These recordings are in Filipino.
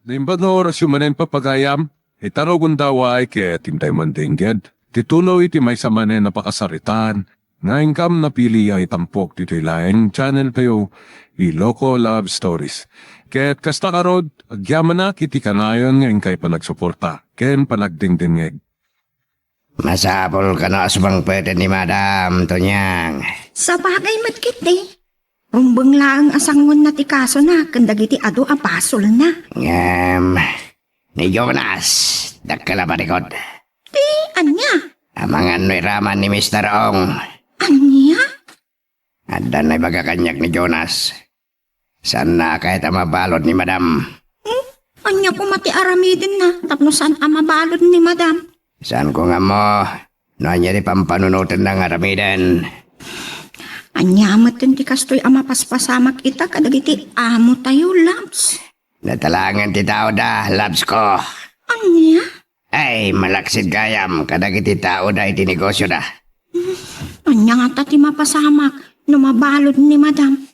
Naimbador sumanen papagayam, itarogun daw ay kaya tintay mandingged. Titulo iti may samanen napakasaritan, nga ingkam napili ay tampok dito ilaeng channel kayo, Iloco Love Stories. Kaya't kasta karod, agyaman na kiti kanayon nga ingkay panagsuporta, ken panagdingdingeg. Masapol ka na asbang pwede ni Madam Tonyang. Sa bagay matkit eh. Rumbang laang asangon na ti kaso na, kandagiti ado apasol na. Ni Jonas, dakala parikot. Ti, anya? Amangan no'y raman ni Mr. Ong. Anya? Ada na'y bagakanyak ni Jonas. Sana kahit mabalod ni Madam. Anya ko mati aramidin na, tapno saan amabalod ni madam? Saan ko nga mo, noanya di pampanunutan ng aramidan. Anya amatin ti kastoy amapaspasamak ita, kadagiti amo tayo, labs. Natalangan ti tao da, labs ko. Anya? Ay, malaksid kayam, kadagiti tao da iti negosyo da. Anya nga ta ti mapasamak, no mabalod ni madam.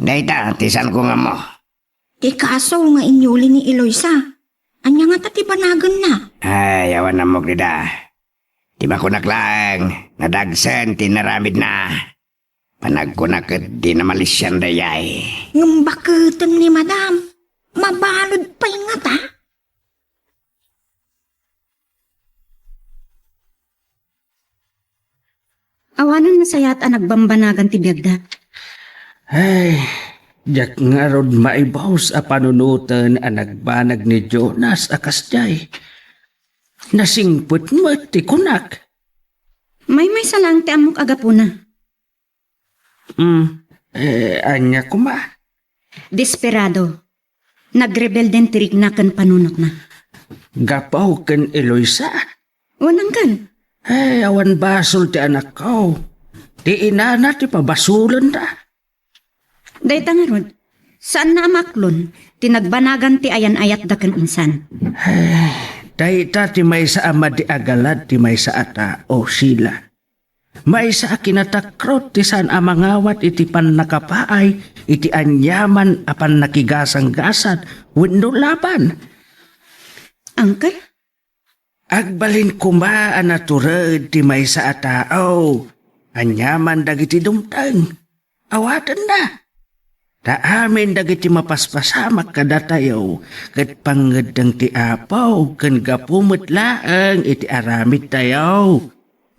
Dayta, tisan ko nga mo. Ti kaso nga inyuli ni Eloisa. Anya nga ta ti banagan na. Ay, awan na mo krida. Di ba kunak lang, nadagsen, tinaramid na. Panagkunakit, di na malisyan dayay. Ngam bakutan ni madam. Mabalod pa nga ta. Awanan na sayat ang nagbambanagan ti biyagda. Ay, jak nga rod maibaws a panunutan ang nagbanag ni Jonas akas jay. Nasingput mo ti kunak. May salang ti amok agapuna. Anya kuma. Desperado. Nagrebel den tirig na kan panunok na. Gapaw ken Eloisa. Wanang kan. Ay, awan basol ti anak ko. Ti inana ti pabasulan da. Dayta nga rod. Saan na amaklon? Tinagbanagan ti ayan ayat da kan insan. Dayta ti may sa ama di agalad ti may sa ata o sila. May sa kinatakrot ti saan amangawat iti pan nakapaay iti anyaman apan nakigasang-gasad wenno laban. Angkel? Agbalin kuma anaturad ti may sa atao. Anyaman dagiti dumtang. Awatan na. Taamin dagiti mapaspasamak kada tayo. Kat pangedang ti apaw. Kan gapumot laang iti aramid tayo.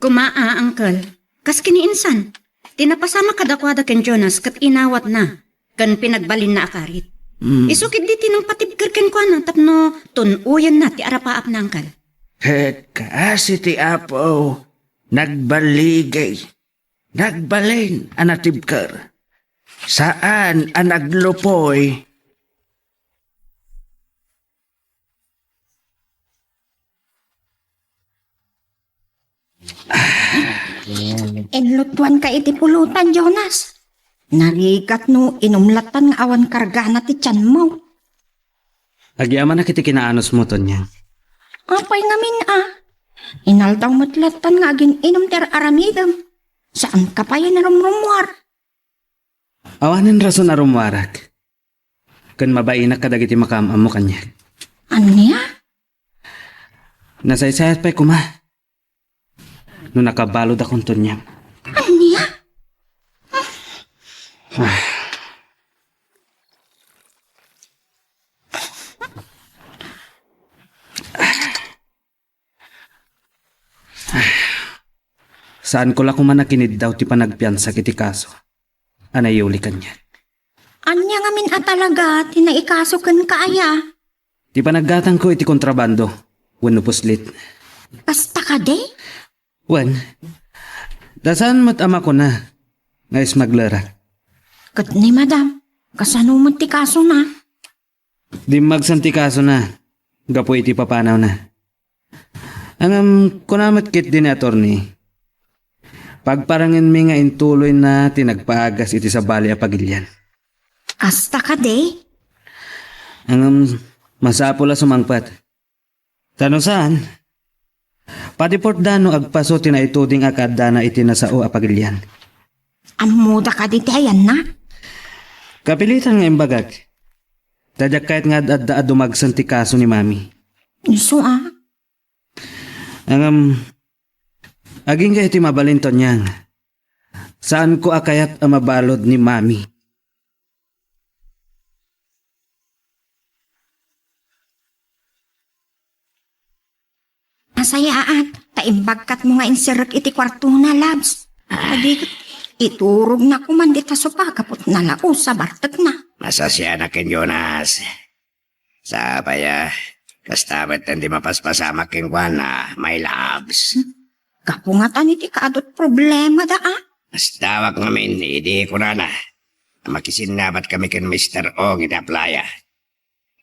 Kumaa, angkel. Kas kiniinsan. Tinapasama kadakwada ken Jonas kat inawat na. Kan pinagbalin na akarit. Isukid di tinang patibker ken kwa na tapno tunuyan na ti arapaap na angkel. Kat kaasi ti apaw. Nagbaligay. Nagbalin anatibker. Saan ang naglupoy? Enlutuan ka iti pulutan, Jonas. Narigat no, inumlatan nga awan karga na ti tiyan mo. Agyaman na kiti kinaanos mo, Tonyang. Apay ngamin Inaldaw matlatan nga agin inom ter aramidam. Saan ka pa yan narumrumwar? Awanin rason na rumwarak. Kan mabainak kadagiti makamam mo kanya. Anya? Nasaysayat pa'y kuma. No nakabalod akong Tonyang. Anya? Saan ko la kumanakinid daw ti panagpiansa kiti kaso. Anayuli kanya. Anya ngamin talaga, tinaikaso kan kaaya. Ti panaggatang ko iti kontrabando. Wano puslit. Basta ka de? Wan. Dasan mat ama ko na. Ngayos maglara. Kat ni madam, kasano mo ti kaso na? Di magsanti kaso na. Gapo iti papanaw na. Angam kunamat kit din ni attorney. Pagparangin mi nga intuloy na tinagpaagas iti sa bali a pagilyan. Asta ka de? Angam masapula sumangpat. Tano saan? Patiport dano agpaso tinaituding akad dana iti nasao a pagilyan. Amuda ka di ayan na? Kapilitan nga imbagag. Tadyak kahit nga adda dumagsan ti kaso ni mami. Iso Aging kayo ti mabalinton niyang. Saan ko akayat ang mabalod ni mami? Nasayaan, taimbagkat mo nga insirek iti kwarto na, labs. Pagikot, iturog na kumandit sa sopa, kapot na lao sa bartek na. Masasya na ken Jonas. Sapaya, kastabat hindi mapaspasama ken na may labs. Kapungatan iti kaadot problema da Astawak ngamin, hindi ko na. Makisinabat kami ken Mr. Ong iti playa.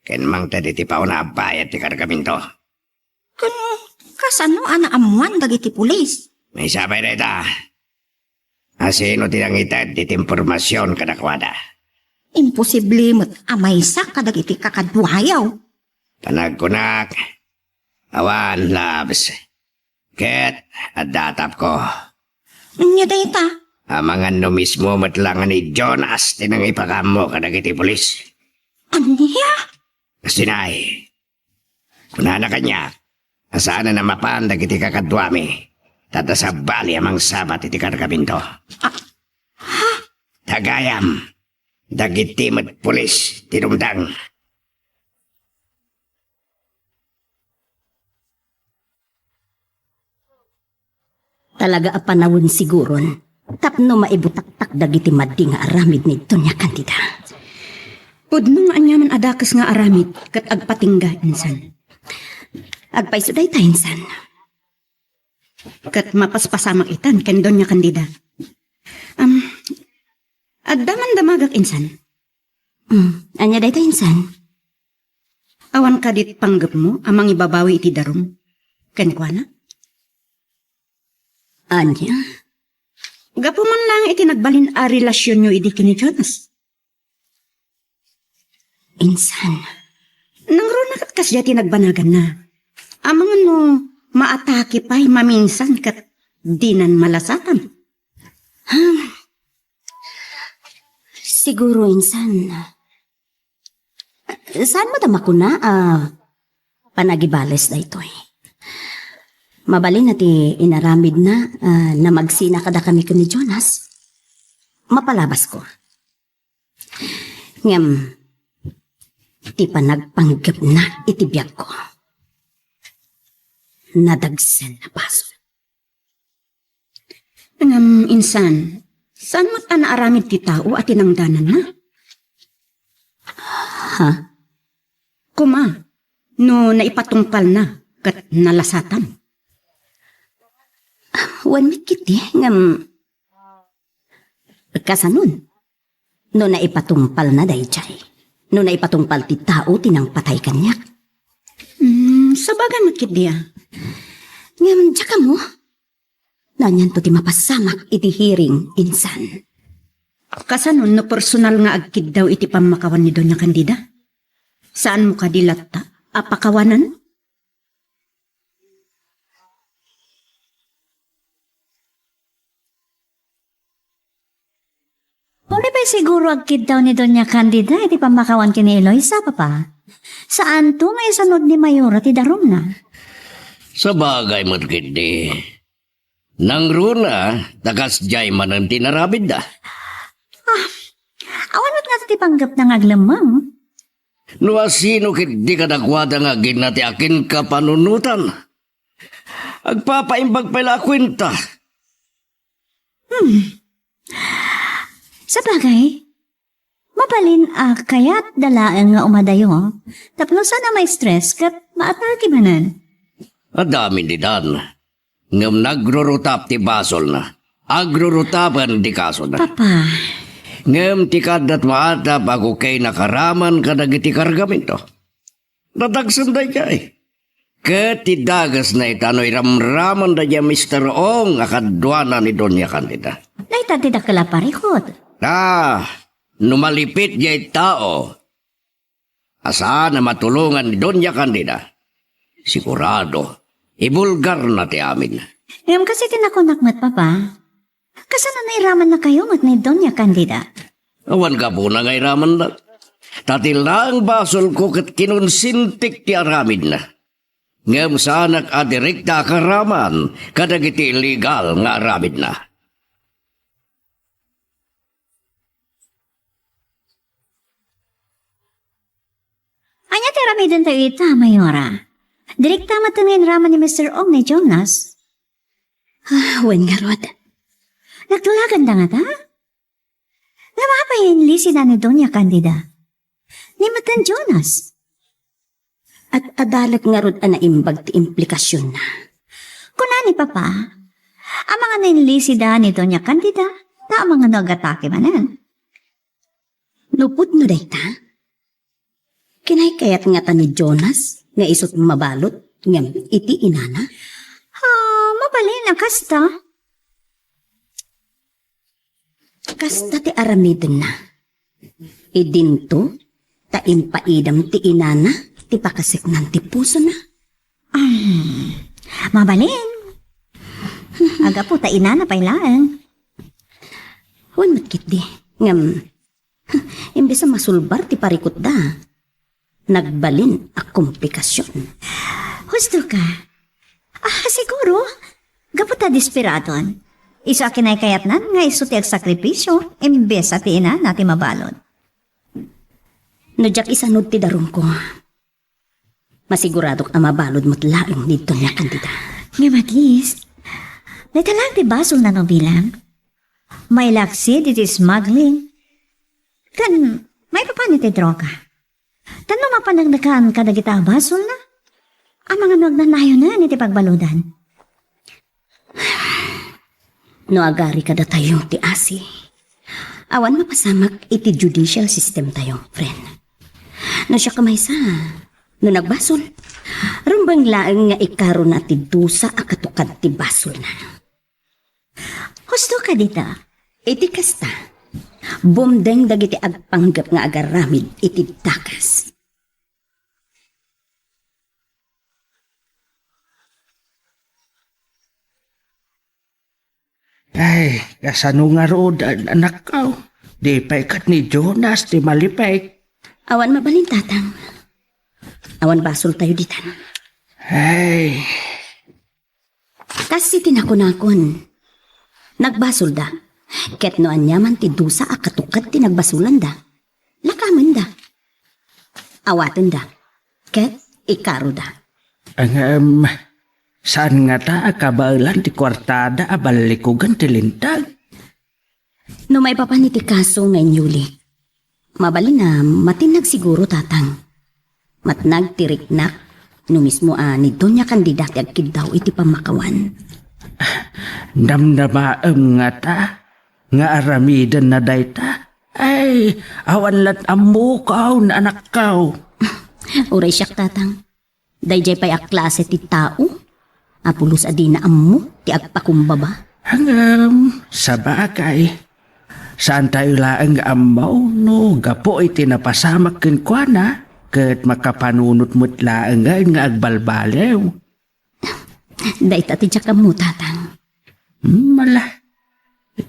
Ken mang tadi ti pauna bayat ti kargamin to. Kasano amuan dagiti pulis? May sabay na ita. Asino tinangitad iti impormasyon kadakwada. Imposible mo't amaysa kadagiti kakadwayaw. Panagkunak. Awan, labs. Ket, at datap ko. Nya dayta, Amangan no mismo matlangan ni Jonas tinang ipakamo kadagiti pulis. aniya? Sinay. Kunana kanya. Asaan na mapan dagiti kakadwami. Tata sa bali amang sabat iti kargaminto. Tagayam. Dagiti mat pulis tinumdang. Talaga a panawon siguron. Tapno maibutaktak dagiti maddi nga aramid ni Doña Candida. Pudno nga anyaman adakas nga aramid kat agpatingga insan. Agpaiso day ta insan. Kat mapaspasamak itan ken Doña Candida. Agdaman damagak insan. Anya day ta insan. Awan kadit panggap mo amang ibabawi iti darom. Ken kuana? Anya? Gapo man lang iti nagbalin a relasyon nyo idi kini Jonas. Insan. Nangro na kat kasya tinagbanagan na. Amang ano, maatake pa'y maminsan kat dinan malasatan. Siguro insan. Saan mo dama ko na panagibales da ito eh. Mabalin na ti inaramid na na magsina kada kami ni Jonas. Mapalabas ko. Ngam, ti pa nagpanggap na itibiyag ko. Nadagsen na paso. Ngam, insan, saan mo't anaaramid ti tao at tinangdanan na? Ha? Kuma, no naipatungkal na kat nalasatan. Wan kiti ngam kasanon. No naipatungpal na dayjay. No naipatungpal ti tao tinang patay kanyak. Sabagan makit dia. Ngam tsaka mo. Nanyan to ti mapasamak iti hearing insan. Kasanon no personal nga agkid daw iti pamakawan ni Doña Candida? Saan mo kadilatta? Apakawanan? Uli ba siguro agkid daw ni Doña Candida iti pamakawan kini Eloisa, papa? Saan to may sanod ni Mayora ti darom na? Sa bagay mo't kiti. Nang runa, takas jay man ang tinarabid da. Awan nga ti panggap ng aglamang. No asino kit di kadagwada nga ginati akin ka panunutan. Agpapaimbag pala kwenta. Sa bagay, mabalin kayat dalaan nga umadayo. Tapno sana may stress kat maatake manan. Adami ni Dan. Ngam nagrurutap ti basol na. Agrurutapan di kaso na. Papa, Ngam ti kadat maatap ako kay nakaraman kadagiti kargamento. Nadagsan da jay. Ketidagas na itano'y ramraman da jay Mr. Ong akadwana ni Doña Candida. naitati da kalaparikot. Numalipit jay tao. Asa na matulungan ni Doña Candida. Sigurado, ibulgar na ti amin. Ngam kasi tinakunakmat, papa. Kasana nairaman na kayo mat ni Doña Candida. Awan ka po na ngairaman na. Tatil na ang basol ko kat kinonsintik ti aramid na. Ngam sanak adirekta karaman kadagiti legal nga aramid na. Anya ti ramidon tayo ita, Mayora. Direkta matangin raman ni Mr. Ong ni Jonas. Wen nga rod. Nagtulagan da nga ta? Namapayin lisi na ni Doña Candida. Ni Matan Jonas. At adalag nga rod na imbag ti implikasyon na. Kuna ni Papa, ang mga nainlisi da ni Doña Candida, ta ang mga nagatake manan. Nupod no day ta? Kinaykayat nga ta ni Jonas nga isot mabalot ngam iti inana? Mabalin ang kasta. Kasta ti aramidon na. Idinto, ta impaidam ti inana, ti pakasik ng ti puso na. Mabalin. Aga po, taina na pailaan. Huwag matkit di. Ngam, imbes na masulbar ti parikot da. Nagbalin a komplikasyon. Husto ka. Siguro. Gaputa desperadon. Iso akin ay kayatnan nga iso ti agsakripisyo imbes at ina natin mabalon. Nadyak isanod ti darum ko. Masiguradok ang mabalod mo't laing dito niya kandida. Ngayon at least, natalang ti basol na bilang. May laksid iti smuggling. Kan, may papanit ti droga. Tanong mapanagdakan kadagita basol na. Ang mga nagnanayo na iti pagbaludan. No agari kada tayo ti asi. Awan mapasamak iti judicial system tayo, friend. No siya kamaysa, no nagbasol, rumbang laeng nga ikaro na ti dusa a katukad ti basol na. Husto ka dita. Iti kasta, bumdeng dagiti agpanggap nga agaramid iti takas. Ay, kasano nga rood, anak ko. Di pa ikat ni Jonas, di malipay. Awan mabalin tatang. Awan basol tayo ditan. Ay, Kasi tinakunakon. Nagbasol da. Ket no anyaman ti dusa a katukad ti nagbasulan da. Lakaman da. Awaten da. Ket ikaro da. ang saan nga ta akabalan ti kwartada abalikugan ti lintag? No may papaniti kaso ngayon Yuli. Mabalin na matinag siguro tatang. Matnag tiriknak no mismo ni Doña Candida ti agkid daw iti pamakawan. Damdamaem nga ta, nga aramidan na dayta. Ay, awan lat amukaw na anak kaw. Uray siyak tatang. Dayjay pa'y a klase ti tao. Apulos adina ammo ti agpakumbaba. Hangam, sa bagay. Saan tayo laang amaw no gapo iti napasamak kinkwana ket makapanunot mo't laang nga agbalbalew. Dayta ti mo tatang. Mala.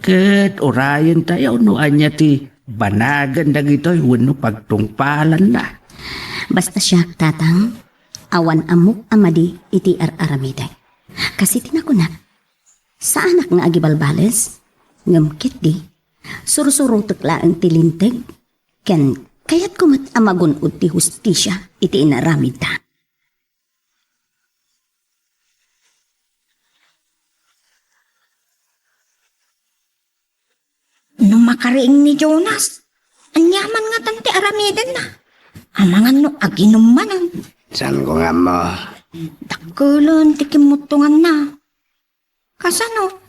Ket orayan tayo no anya ti banagan dagitoy wenno pagtungpalan na. Basta siya tatang. Awan amok amadi iti araramide. Kasi tinakunat. Sa anak nga agibalbales. Ngamkit di. Surusurutok laang tilinteg. Ken kayat kumat amagunod ti hustisya iti inaramid ta. Nung makariing ni Jonas, anyaman nga tanti aramidan na. Ang mga no aginumanan. San ko nga mo? Dakulon ti kimutungan na. Kasano?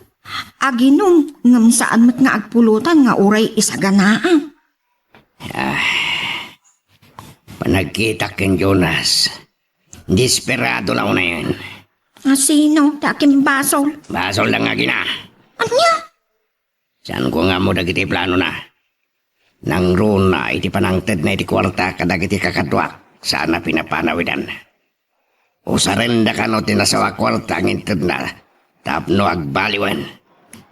Aginom ngam saan mat nga agpulutan nga uray isaganaan. Panagkita ken Jonas. Desperado lang na yan. Sino takim basol? Basol lang nga gina. Anya? San ko nga mo dagiti plano na. Nang roon na iti panangted na iti kwarta kadagiti kakadwak sana pinapanawidan. Usarenda ka no tinasawa kwarta ang inted na tapno agbaliwan.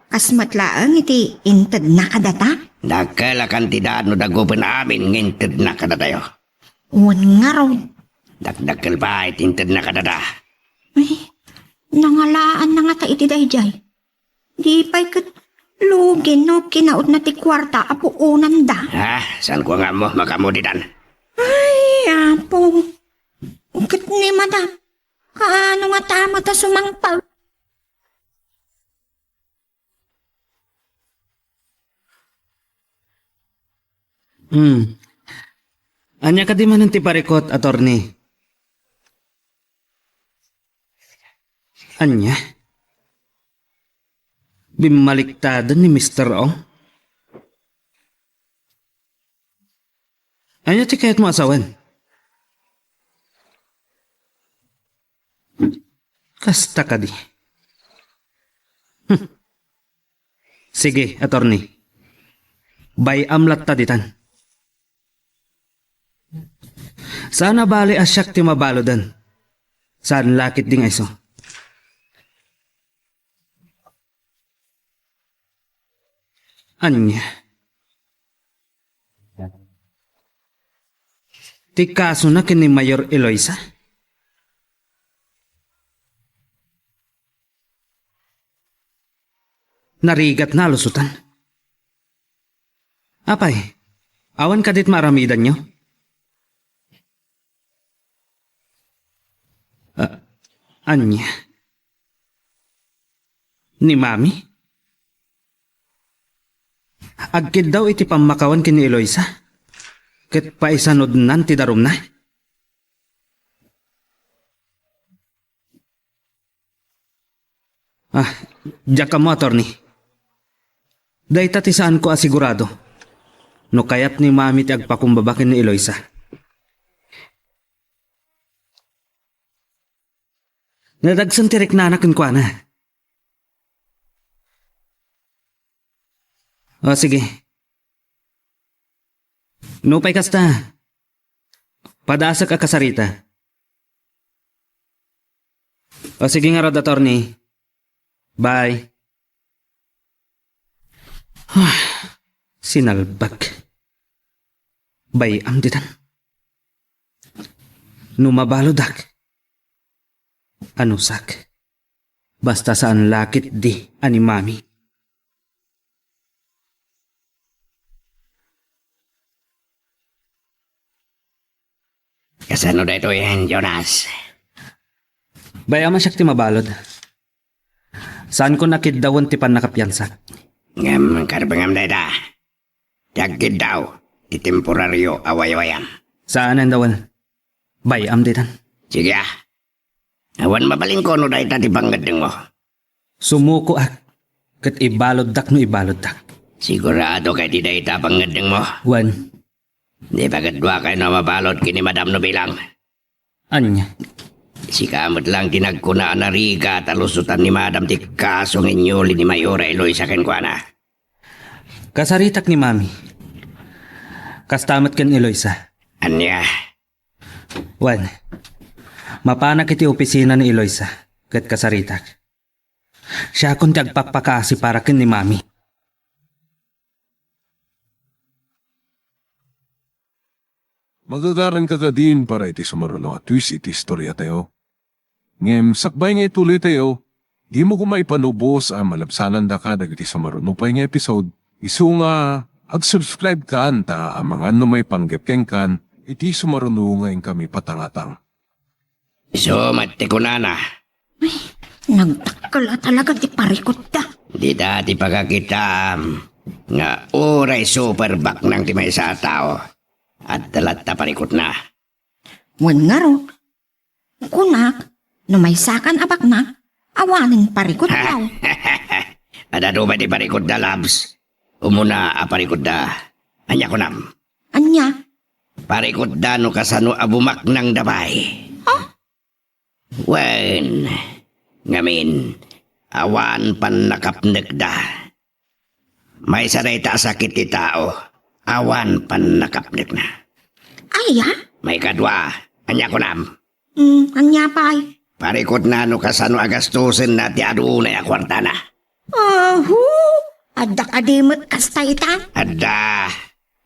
Kas matlaang iti inted na kadata. Dakala kantidad no dagupan amin ngintid na kada tayo. Wan nga raw. Dakdakal pa itintid na kadada. Ay, nangalaan na nga ta iti dayjay. Di pa'y kat lugin no kinaot na ti kwarta apuunan da. Saan ko nga mo makamuditan? Ay, apo. Kat ni madam. Kaano nga tama ta sumangpaw? Anya ka di man ti parikot, attorney. Anya? Bimaliktadan ni Mr. Ong? Anya ti kahit mo asawan? Kasta ka di. Sige, attorney. Bayam latta ditan. Sana bali asyak ti mabalodan. Saan lakit ding iso. Anya? Ti kaso na kini Mayor Eloisa? Narigat na lusutan. Apay, awan kadit maramidan nyo? Anya? Ni Mami? Agkid daw iti pamakawan kini Eloisa? Ket paisanod nan ti darum na? Diyak ka mo, attorney. Dahita ti saan ko asigurado. No kayat ni Mami ti agpakumbabakin ni Eloisa. Nadagsan tirik na anak ko na. O sige. Nupay kasta. Padasa ka kasarita. O sige nga rod, attorney. Bye. Sinalbag. Bayam ditan. Numabalodak. Anusak. Basta saan lakit di ani Mami. Kasano da ito yan, Jonas? Bayama siya ti mabalod. Saan ko nakidawon ti pan nakapiyansa? Ngam karbangam da ita. Dagkid daw. Ti temporaryo away-awayam. Saan ang dawan? Bayam ditan. Sige awan mabaling ko no da ita ti panggadeng mo. Sumuko ak. Kat ibalod dak no ibalod dak. Sigurado kay ti da ita panggadeng mo. Wan. Di pagadwa kayo na mabalot kini Madam no bilang. Anya? Si kamot lang tinagkuna na riga talusutan ni Madam ti kasong inyuli ni Mayora Eloisa kenkwana. Kasaritak ni Mami. Kastamat ken Eloisa. Anya? Wan. Mapanak iti opisina ni Eloisa. Kat kasaritak. Siya kung tagpakpakasi para ken ni Mami. Magagaran ka ka din para iti sumarulo at twist iti istorya tayo. Ngem, sakbay nga ituloy tayo, di mo kumaipanubos ang malabsanan da ka dagiti sumarulo pa nga episode. Isu nga, ag-subscribe ka anta ang mga ano may panggepkeng kan, iti sumarulo nga kami patangatang. So, mati ko na. Nagtakala talaga ti parikot da. Di dati pagkakita nga oray super back ng ti may sa tao. At dalat na parikot na. Wan nga raw. Kunak, no may sakan abak na, awanin parikot daw. Ada ba di parikot da, labs? Umuna a parikot da. Anya ko nam. Anya? Parikot da no kasano abumak ng dabay. Wen, ngamin, awan pan nakapnek da. May saray ta sakit ti tao. Awan pan nakapnek na. Ay, ha? May kadwa. Anya ko nam. Anya pa'y. Parikot na no kasano agastusin na ti adunay a kwarta na. Ahu! Adda kadimot kasta ita. Ada.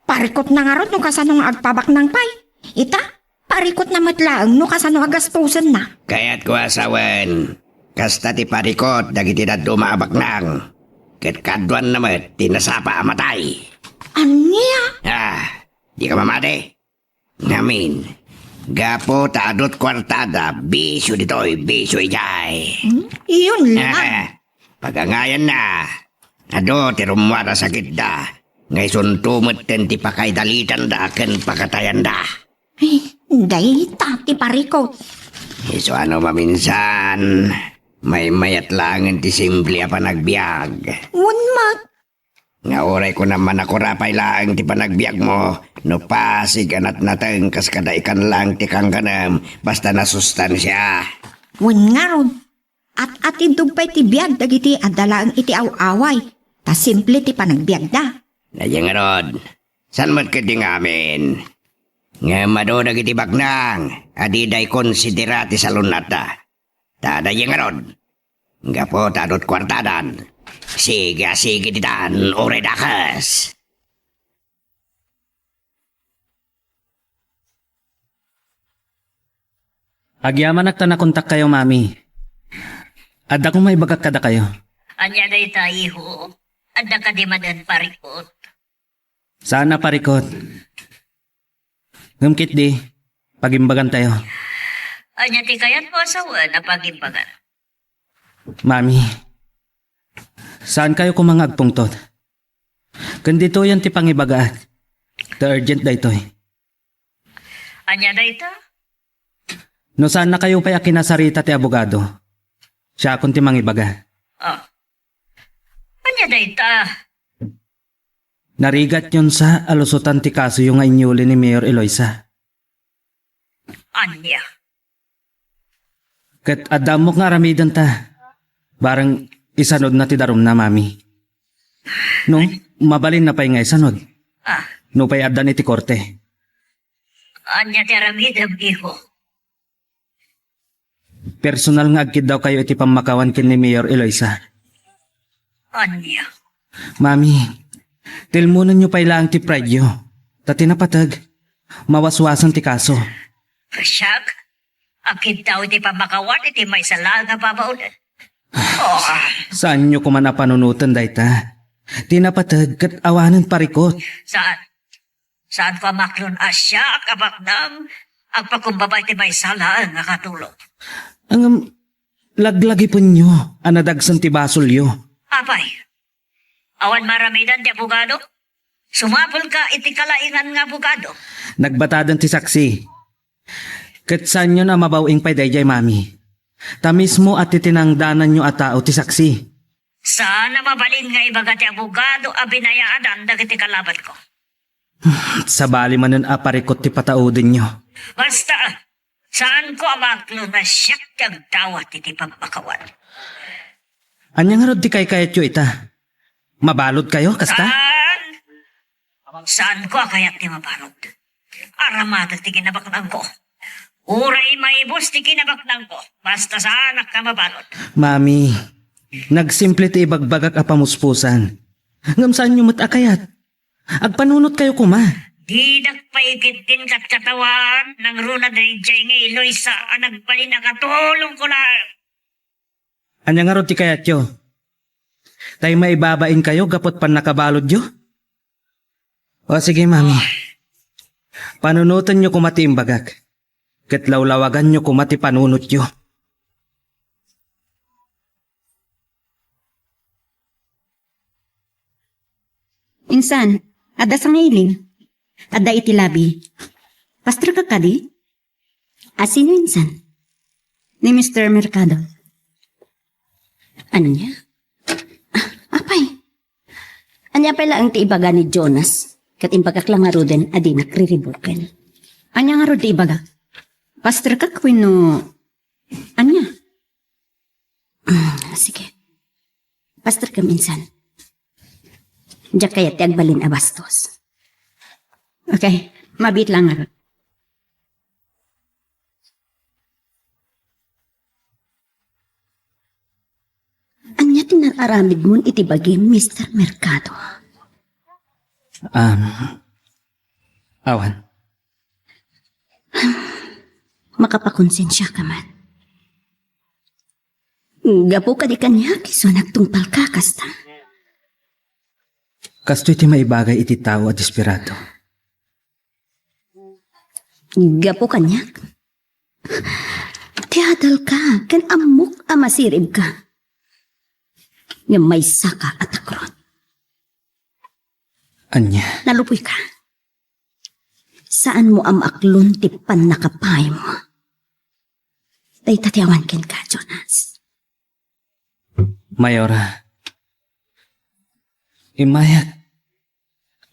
Parikot na nga ron no kasano nga agpabak ng pay. Ita, parikot na matlaang no kasano agastusan na. Kaya't ko asawan. Kasta ti parikot dagiti na dumaabak nang. Ket kadwan naman tinasapa amatay. Anya? Di ka mamati. Ngamin. Gapo taadot kwartada. Bisyo dito'y bisyo ijay. Iyon lang. Pagangayan na. Ado ti rumwara sa gitda. Ngay suntumot ten ti pakay dalitan da ken pakatayan da. Ay, day ti parikot. Iso ano maminsan. May mayat langan ti simple a panagbiag. Unmat. Nga oray ko naman ako rapay lang ti panagbiag mo. No pasig anat nateng kas kadaikan lang ti kangganam. Basta nasustansya. Wan nga ron. At atindog pa'y ti biyag dagiti adalaang iti awaway. Ta simple ti panagbiag da. Nadya nga rod. San mat ka di ngamin? Nga madodag iti baknang. Adiday konsiderati sa lunata. Tadaya nga rod. Nga po tadot kwartadan. Sige ditan ore dakas. Agyaman at nakontak kayo, mami. Adda kung may bagak kada kayo. Anya day tayo, ada ka di madan parikot. Sana parikot. Ngumkit di, pagimbagan tayo. Anya ti kayat mo asawa na pagimbagan. Mami, saan kayo kumangagpungtot? Kandito yan ti pangibagaat. The urgent da ito'y. Anya day ta? No saan na kayo pa'y akinasarita ti abogado? Siya akong ti mangibaga. Oh. Anya day ta? Narigat yun sa alusutan ti kaso yung inyuli ni Mayor Eloisa. Anya? Kat adam mo nga ramidan ta. Barang isanod na ti darum na, mami. No, mabalin na pa'y nga isanod. No pa'y adan iti korte. Anya ti aramidam iho? Personal nga agkid daw kayo iti pamakawan kin ni Mayor Eloisa. Anya? Mami, tilmunan nyo pa'y lang ti pradyo. Tati napatag. Mawaswasan ti kaso. Siyak? Akid daw iti pamakawan iti may sala nga babaunan. Oh, Saan nyo kuman napanunutan dayta? Tinapatag kat awanan parikot. saan? Saan pa maklon asya kabaknam? Ang pagkumbabay ti may sala nga katulong. Ang laglagi po nyo, anadagsan ti basolyo. Apay, awan maramidan ti abogado? Sumapol ka iti kalaingan nga abogado. Nagbatadan ti saksi. Kat saan nyo na mabawing pay dayjay, mami? Ta mismo at titinangdanan nyo at tao ti saksi. Sana mabalin nga ibaga ti abogado a binayaadan dagiti kalabat ko. Sa bali manan aparikot ti pataudin nyo. Basta, saan ko amaklo na siya tagdawat iti pagpakawan? Anya nga rod ti kayat yo ita? Mabalod kayo, kasta? Saan ko kayat ti mabarod? Aramata ti kinabaknang ko. Uray maibos ti kinabaknang ko. Basta sa anak ka mabalod. Mami, nagsimple ti ibagbagak a pamuspusan. Ngamsaan nyo matakayat? Agpanunot kayo kuma. Di nagpaigit din kat katawan ng runa day jay nga Eloisa ang nagbalin na katulong ko lang. Anya nga rod ti kayat yo? Tay maibabain kayo gapot pan nakabalod yo? O sige, mami. Panunutan nyo kumati imbagak. Katlawlawagan nyo kumati panunot nyo. Insan, ada sa ngailing. Ada iti labi. Pastor ka kadi? Asino insan? Ni Mr. Mercado. Ano niya? Apay. Anya pala ang tiibaga ni Jonas. Kat imbagak lang nga roden adi nakriribukan. Anya nga rod tiibaga? Pastor ka kwino. Anya? Sige. Pastor ka minsan. Diyak kaya tiagbalin abastos. Okay, mabit lang nga. Anya Anya tinararamid mo iti bagi Mr. Mercado. Awan. Makapakonsensya ka man. Gapo ka di kanya kiso nagtungpal ka kasta. Kasto iti maibagay iti tao at desperado. Gapo kanya. Tiyadal ka, kan amok amasirib ka. Nga may saka at akron. Anya. Nalupoy ka. Saan mo amaklon tipan nakapay mo? Day tatiawan ken ka, Jonas. Mayora. Imayak.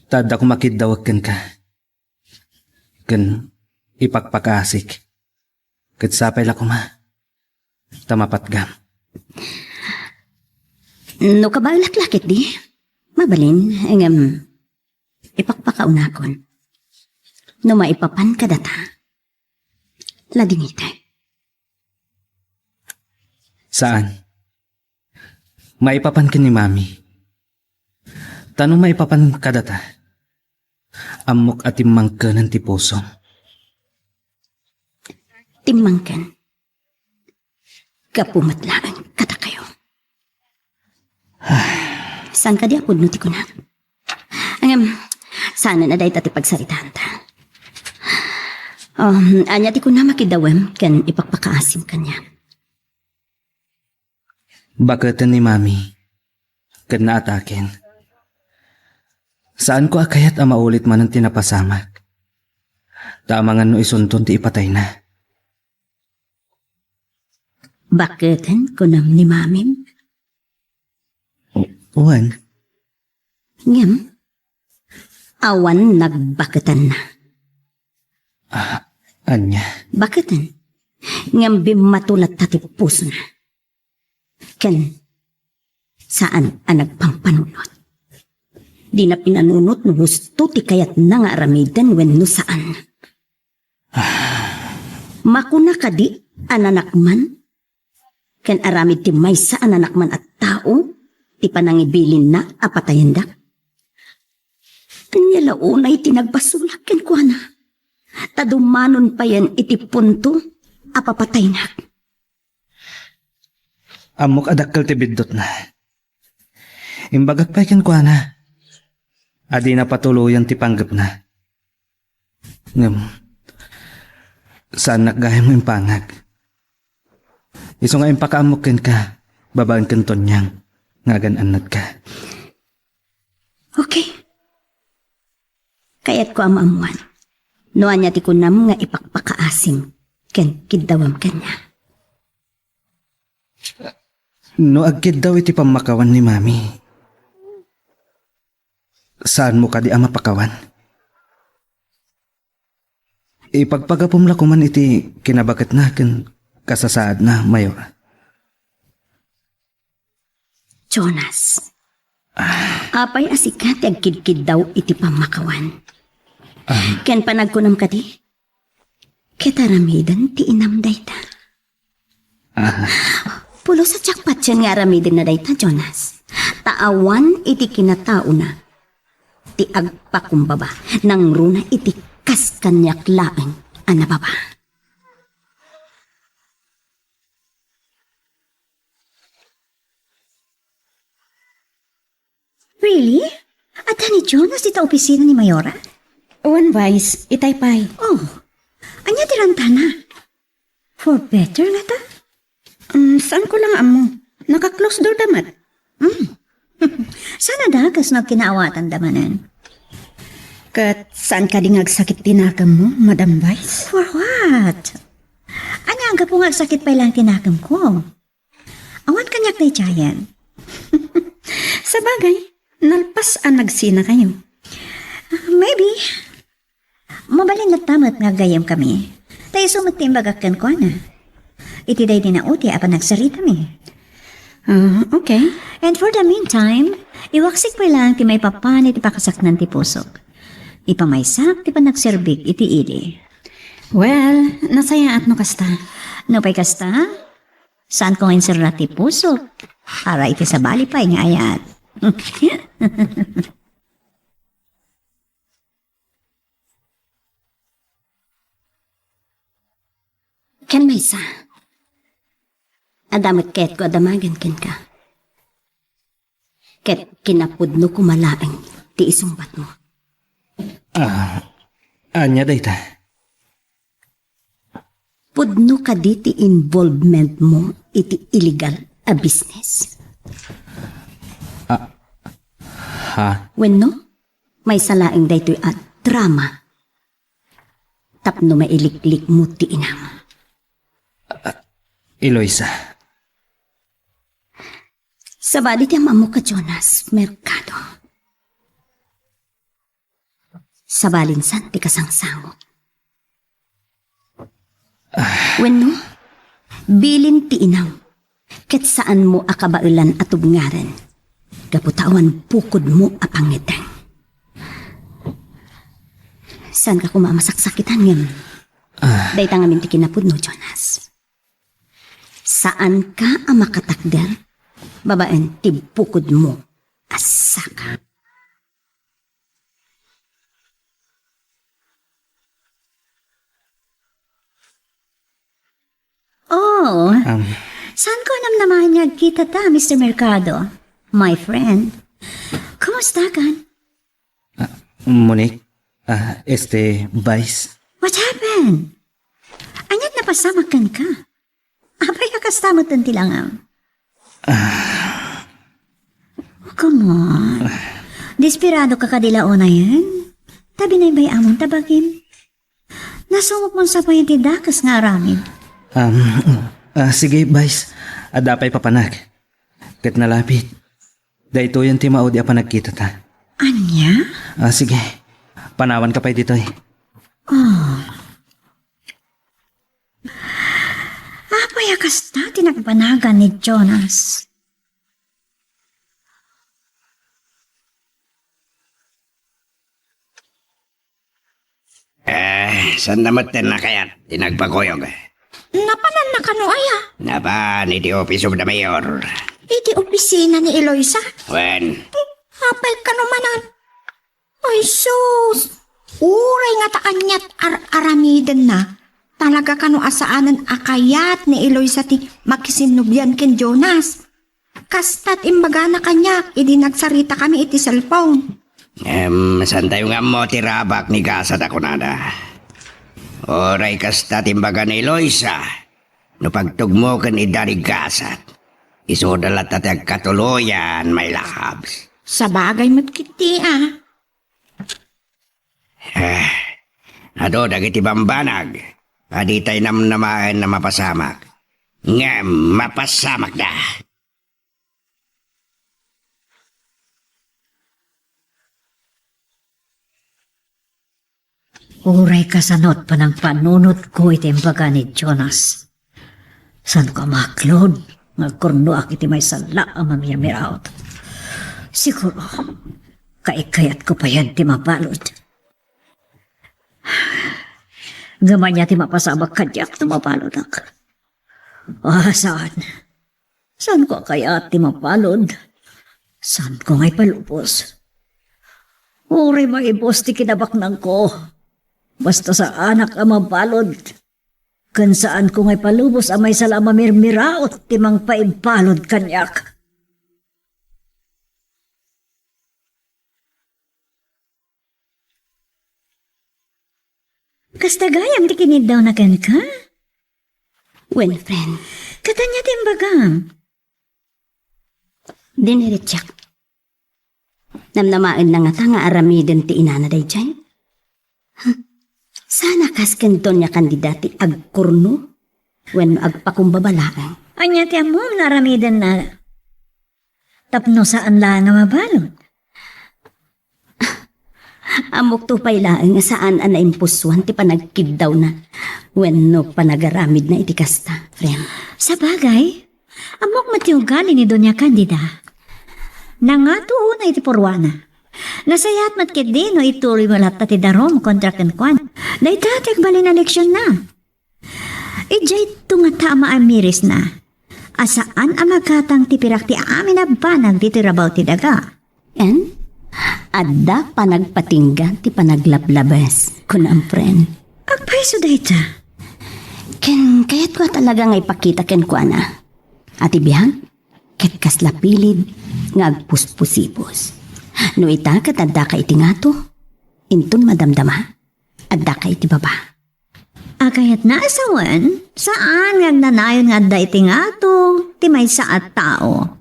Tada ko makidawag ka. Kan ipagpakasik. Kat sapay la ko ma. Tamapatgam. No kabalaklakit di. Mabalin, ipakpakaunakon. No maipapan ka data. Ladingitay. Saan? Maipapan ka ni Mami. Tanong maipapan ka data. Amok at timang ka ng tipusong. Timangkan. Kapumatlaan kata kayo. Saan ka di apod nuti ko na? Sana na dahi tati pagsaritaan ta. Anya ti ko na makidawem kan ipagpakaasim kanya. Bakit ni Mami? Kad naatakin. Saan ko akayat ang maulit man ang tinapasamak? Tamangan no isunton ti ipatay na. Baketan ko nam ni Mamim? Uwan. Ngem, awan nagbaketan na. Anya. Baketan? Ngem bimatulat tati puso na. Ken, saan ang nagpampanunot? Di na pinanunot no gusto ti kayat na nga aramidan wenno saan. Makuna ka di ananakman? Ken aramid ti may sa ananakman at tao, ti panangibilin na apatayandak. Kanya launay tinagbasulak ken kuana. Tadumanon pa yan iti punto, apapatay na. Amok adakkel ti biddot na. Imbagak pa ikin kwa na. Adi na patuluyan ti panggap na. Ngam, saan nakgaya mo impangag? Iso nga impakaamukin ka, babaan kanton niyang, ngagananat ka. Okay. Kaya't ko amamuan. Noan niya ti kunam nga ipakpakaasim, ken kidawam kanya. No agkid daw iti pamakawan ni Mami. Saan mo ka di ama pakawan? Ipagpagapom la ko man iti kinabakat na ken kasasaad na mayor. Jonas. Apay asikat agkidkid daw iti pamakawan. Ken panagkunam ka di? Ketaramidan ti inamday ta. Pulo sa tiyakpat siya nga aramidin na dayta, Jonas. Taawan iti kinatao na. Ti agpakumbaba nang runa iti kaskanyak laeng anababa. Really? At ni Jonas dito opisina ni Mayora? One Vice, itaypay. Oh, anya tiranta na. For better nga ta? Saan ko lang amo? Naka-close door damat. Sana dagas na kinaawatan damanan. Kat saan ka di ngagsakit tinakam mo, Madam Vice? For what? Anya ang kapungag sakit pa lang tinakam ko. Awan kanyak na Chayan. Sa bagay, nalpas ang nagsina kayo. Maybe. Mabalin na tamat nga gayam kami. Tayo sumatimbagakan ko na. Itiday din na uti apan nagsarita mi. Okay. And for the meantime, iwaksik pa lang ti may papan iti pakasaknan ti pusok. Ipamaysak ti panagserbik iti idi. Well, nasaya at no kasta. No pa'y kasta? Saan ko ngayon sir ti puso? Para iti sa balipay nga ayat. Ken Maysa. Adamit ket ko adamagan ken ka. Ket kinapudno ko malaeng ti isumbat mo. Anya dayta. Pudno ka di ti involvement mo iti illegal a business. Ha? Wenno, may salaing daytoy at drama. Tapno mailiklik mo ti inam. Eloisa. Sa bali ti amamo ka Jonas, Mercado. Sa balinsan ti kasangsango. Wenno, bilin ti inam. Ket saan mo akabailan at tubngaren. Gaputawan pukod mo apangiteng. Saan ka kumamasaksakitan ngayon? Dahil tangamin ti kinapudno, Jonas. Saan ka ang makatakder? Babaen, tibukod mo. Asaka. Oh, saan ko namnamahan niya kita ta, Mr. Mercado? My friend. Kumusta ka? Monique. Vice. What happened? Anyat napasamakan ka? Abay akastamutan tilang Come on. Desperado ka kadilao na yan? Tabi na yung amon tabagim. Nasungok mo sa payantidakas nga aramid. Sige, Vice. Adapay papanag. Kat nalapit. Dahito yan ti maudi apa nagkita ta. Anya? Sige. Panawan ka pa dito eh. Apay akasta tinagpanagan ni Jonas. Saan naman na kaya tinagpakuyog? Napanan na kano aya? Napan, iti office of the mayor. Iti opisina ni Eloisa? When? Apay ka naman. Ay sus! Uray nga taan niya't aramiden na. Talaga kano asaanan akayat ni Eloisa ti makisinubyan ken Jonas. Kastat imbaga na kanya, idi nagsarita kami iti cellphone. Saan tayo nga mo tirabak ni Gasat ako nada? Oray kasta timbaga ni Eloisa. No pagtugmo ka ni Dari Gasat. Isudalat at agkatuloyan, may lakabs. Sa bagay mo't kiti Ado, dagiti bambanag. Adi tayo namnamahan na mapasamak. Nga, mapasamak na. Uray kasanot pa ng panunot ko itimbaga ni Jonas. San ka maklod? Nagkurno akiti may sala ang mamiyamiraot. Siguro, kaikayat ko pa yan ti mapalod. Gaman niya ti mapasabak kadyak ti mapalod ak. Saan? Saan ko kaya ti mapalod? Saan ko ngay palupos? Uri maibos ti kinabaknang ko. Basta sa anak ang mabalod. Kan saan ko ngay palubos amay sala mamirmiraot timang paibbalod kanyak. Kastagayam ti kinid daw na kan ka? When friend, Katanya timbagam. diniritsak. Namnamaan na nga ta nga aramiden ti inana day dyan. Sana kaskenton niya kandidati agkurno when agpakumbabalaan. Anya ti amom naramidan na tapno saan lang nga mabalod. Amok to pailaan nga saan ang naimpusuan ti panagkibdaw na when no panagaramid na iti kasta, friend. Sa bagay, amok matiugali ni Doña Candida. Nangatuon na iti porwana. Nasayat matkit din no ituloy malat ti darom kontra kenkwan. Day tatek bali na leksyon na. Ijay ito nga tama amiris na. Asaan ang magkatang tipirak ti amin na banag dito rabaw ti daga? En, adda panagpatinggan ti panaglablabas kun ang friend. Agpaiso dayta. Ken kayat ko talaga nga ipakita ken ko ana. At ibihang, ket kaslapilid nga agpuspusipos. No ita ket adda ka iti ngato, intun madamdama, adda ka iti baba. Agayat na asawan, saan nga nanayon nga da iti ngato, ti may saat tao.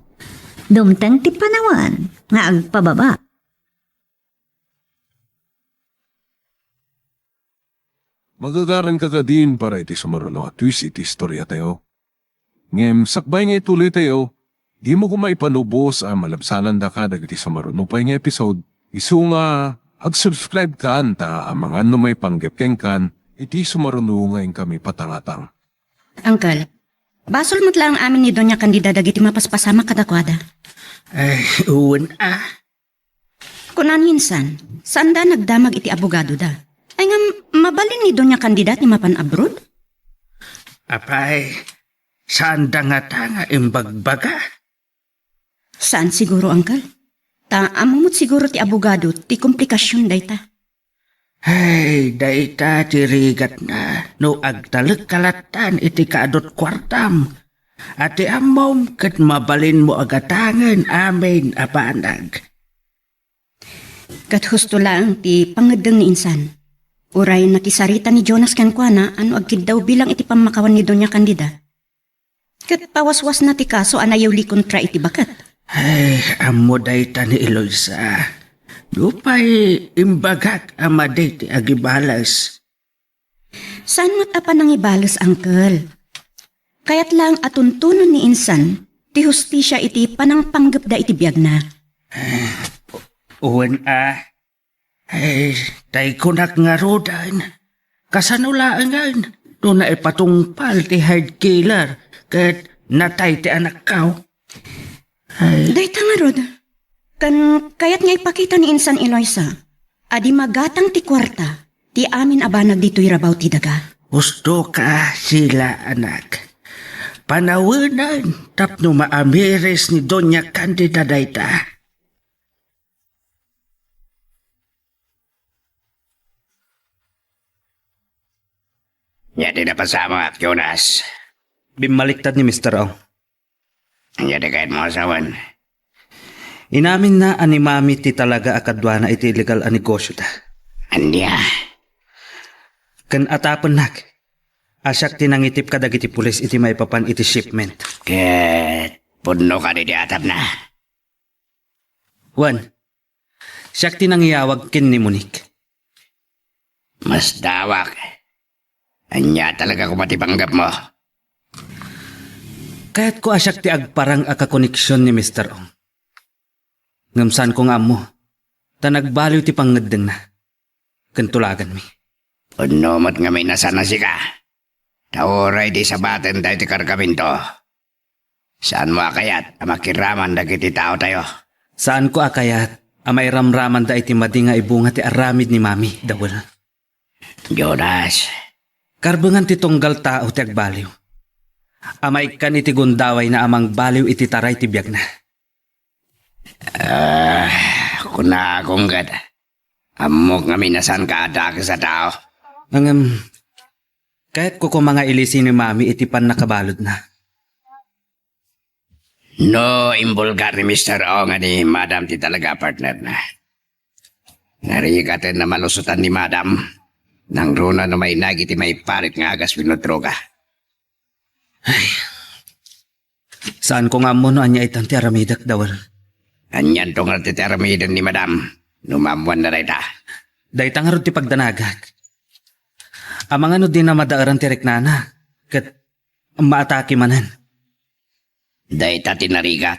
Dumtang ti panawan, nga agpababa. Magagaran ka din para iti sumaruno at twist iti istorya tayo. Ngem, sakbay nga ituloy tayo, di mo kumaipanubos ang malabsalan da ka dagiti sumaruno pa nga episode. Isu nga, ag-subscribe ka ta ang mga ano may panggepkeng kan, iti sumaruno ngayon kami patangatang. Uncle, basol mo't lang amin ni Doña Candida dagiti mapaspasama kadakwada. Ay, uwan Kunan hinsan, saan da nagdamag iti abogado da? Ay nga, mabalin ni Doña Candida ti mapan abroad? Apay, saan da nga tanga imbagbaga? Saan siguro, Uncle? Amumot siguro ti abogado ti komplikasyon dayta. Ay, dayta tirigat na, no agtalag kalatan iti kaadot kwartam. Ati amom kat mabalin mo agatangan amin apanag. Kat husto lang ti pangadeng ni insan. Uray nakisarita ni Jonas kankwana ano agkid daw bilang iti pamakawan ni Doña Candida. Kat pawaswas na ti kaso anayaw kontra iti bakat. Ay, amo dayta ni Eloisa. Dupay imbagak amaday ti agibalas. Saan mo't apa nang ibalas, Uncle? Kaya't lang atuntunon ni insan, ti hustisya iti panangpanggap da iti biyag na. Uwan ay, tay kunak nga rodan. Kasanulaan no na ipatungpal ti hard killer, kat natay ti anak kao. Ay, Dayta nga rod, kaya't nga ipakita ni insan Eloisa, adi magatang ti kwarta, ti amin abanag dito'y rabaw ti daga. gusto ka sila anak. Panawanan tapno maamiris ni Doña Candida dayta. Yadi na pasama, Jonas. Bimaliktad ni Mr. Ong. Yadi kahit mo asawan. Inamin na ani mami ti talaga akadwa na iti illegal a negosyo ta. Anya. Kan atapan nak. Asyak tinangitip ka dagiti pulis iti maipapan iti shipment. Ket, puno ka di atap na. Juan, siyak tinangiyawag kin ni Monique. Mas dawak. Anya talaga kumatipanggap mo. Kahit ko asyak ti agparang akakoneksyon ni Mr. Ong. Ngamsan ko nga mo, ta nagbaliw ti pangadeng na. Kantulagan mi. Puno mo't nga may nasana si ka. Tauray di sabaten tayo ti kargamento. Saan mo akayat amakiraman dagiti tao tayo? Saan ko akayat, amay ramraman da iti madi nga ibunga ti aramid ni mami, dawal. Jonas. Karbangan ti tunggal tao ti agbaliw. Amay kan iti gundaway na amang baliw iti taray ti biyag na. Kuna akong gad. Amok nga minasan ka adak sa tao. Kahit ko mga ilisi ni mami iti pan nakabalod na. No, imbulgar ni Mr. O nga ni Madam ti talaga partner na. Narikatin na malusutan ni Madam. Nang runa na may nagiti may parit nga agas pinodroga. Saan ko nga mo no anya itang ti aramidak dawal. Anyan tong artiteramidan ni Madam. Numamuan na rin ta. Dahita nga ron ti pagdanagak. Amang ano din na madaaran ti reknana. Kat maatake manan. Dahil ta tinarigat.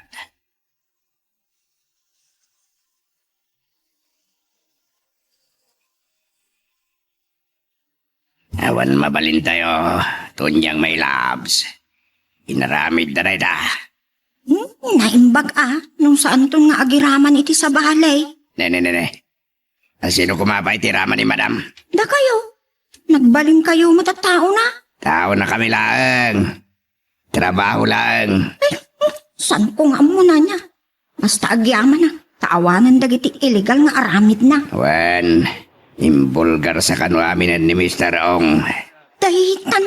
Awan mabalin tayo. Tunyang may labs. Inaramid na rin ta. Naimbag nung saan to nga agiraman iti sa balay. Ne. Sino kumapay ti raman ni Madam? Da kayo, nagbaling kayo matatao na. Tao na kami lang. Trabaho lang. San ko nga muna niya? Basta agyaman na. Taawanan dagiti illegal nga aramid na. Wan, imbulgar sa kanuaminan ni Mr. Ong. Dahitan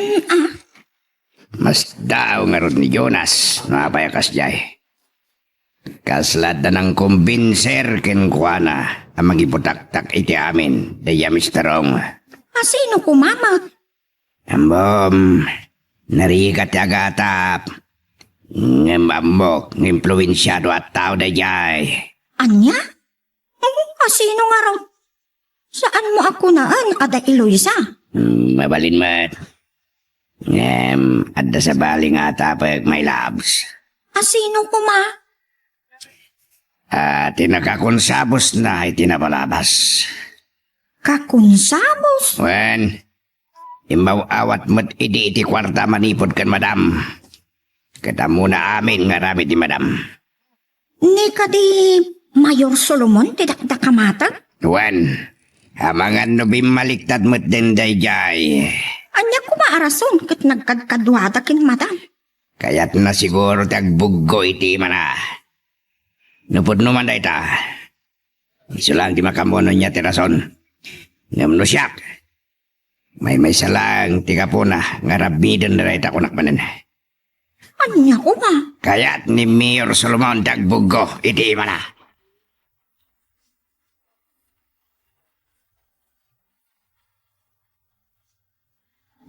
Mas daw nga ron ni Jonas, napayakas jay. Kaslad na ng kumbinser ken kuana ang magiputaktak iti amin, daya Mr. Ong. Sino kumamot? Ambom, narikat agatap. Ngambambok, ngimpluwensyado at tao dayay. Anya? Sino nga raw? Saan mo ako naan, Ada Eloisa? Mabalin mat. Adda sa bali nga tapag my loves. Sino kuma? Tinakakonsabos na itinapalabas. Kakunsamos? Wen, imbaw awat mat iti kwarta manipod kan madam. Katamu na amin nga rami di madam. Ni ka di Mayor Solomon tidakdak kamatag? Wen, hamangan no bimaliktad mat den dayjay. Anya ko maarason kat nagkadkadwada kin madam. Kaya't na siguro tagbuggo iti mana. Nupod naman da ita. Iso lang di makamono niya tirason. Ngam no siyak. May salang tiga po na nga rabidan na ita kunak manan. Anya ko ba? Kaya't ni Mayor Solomon tagbuggo iti mana.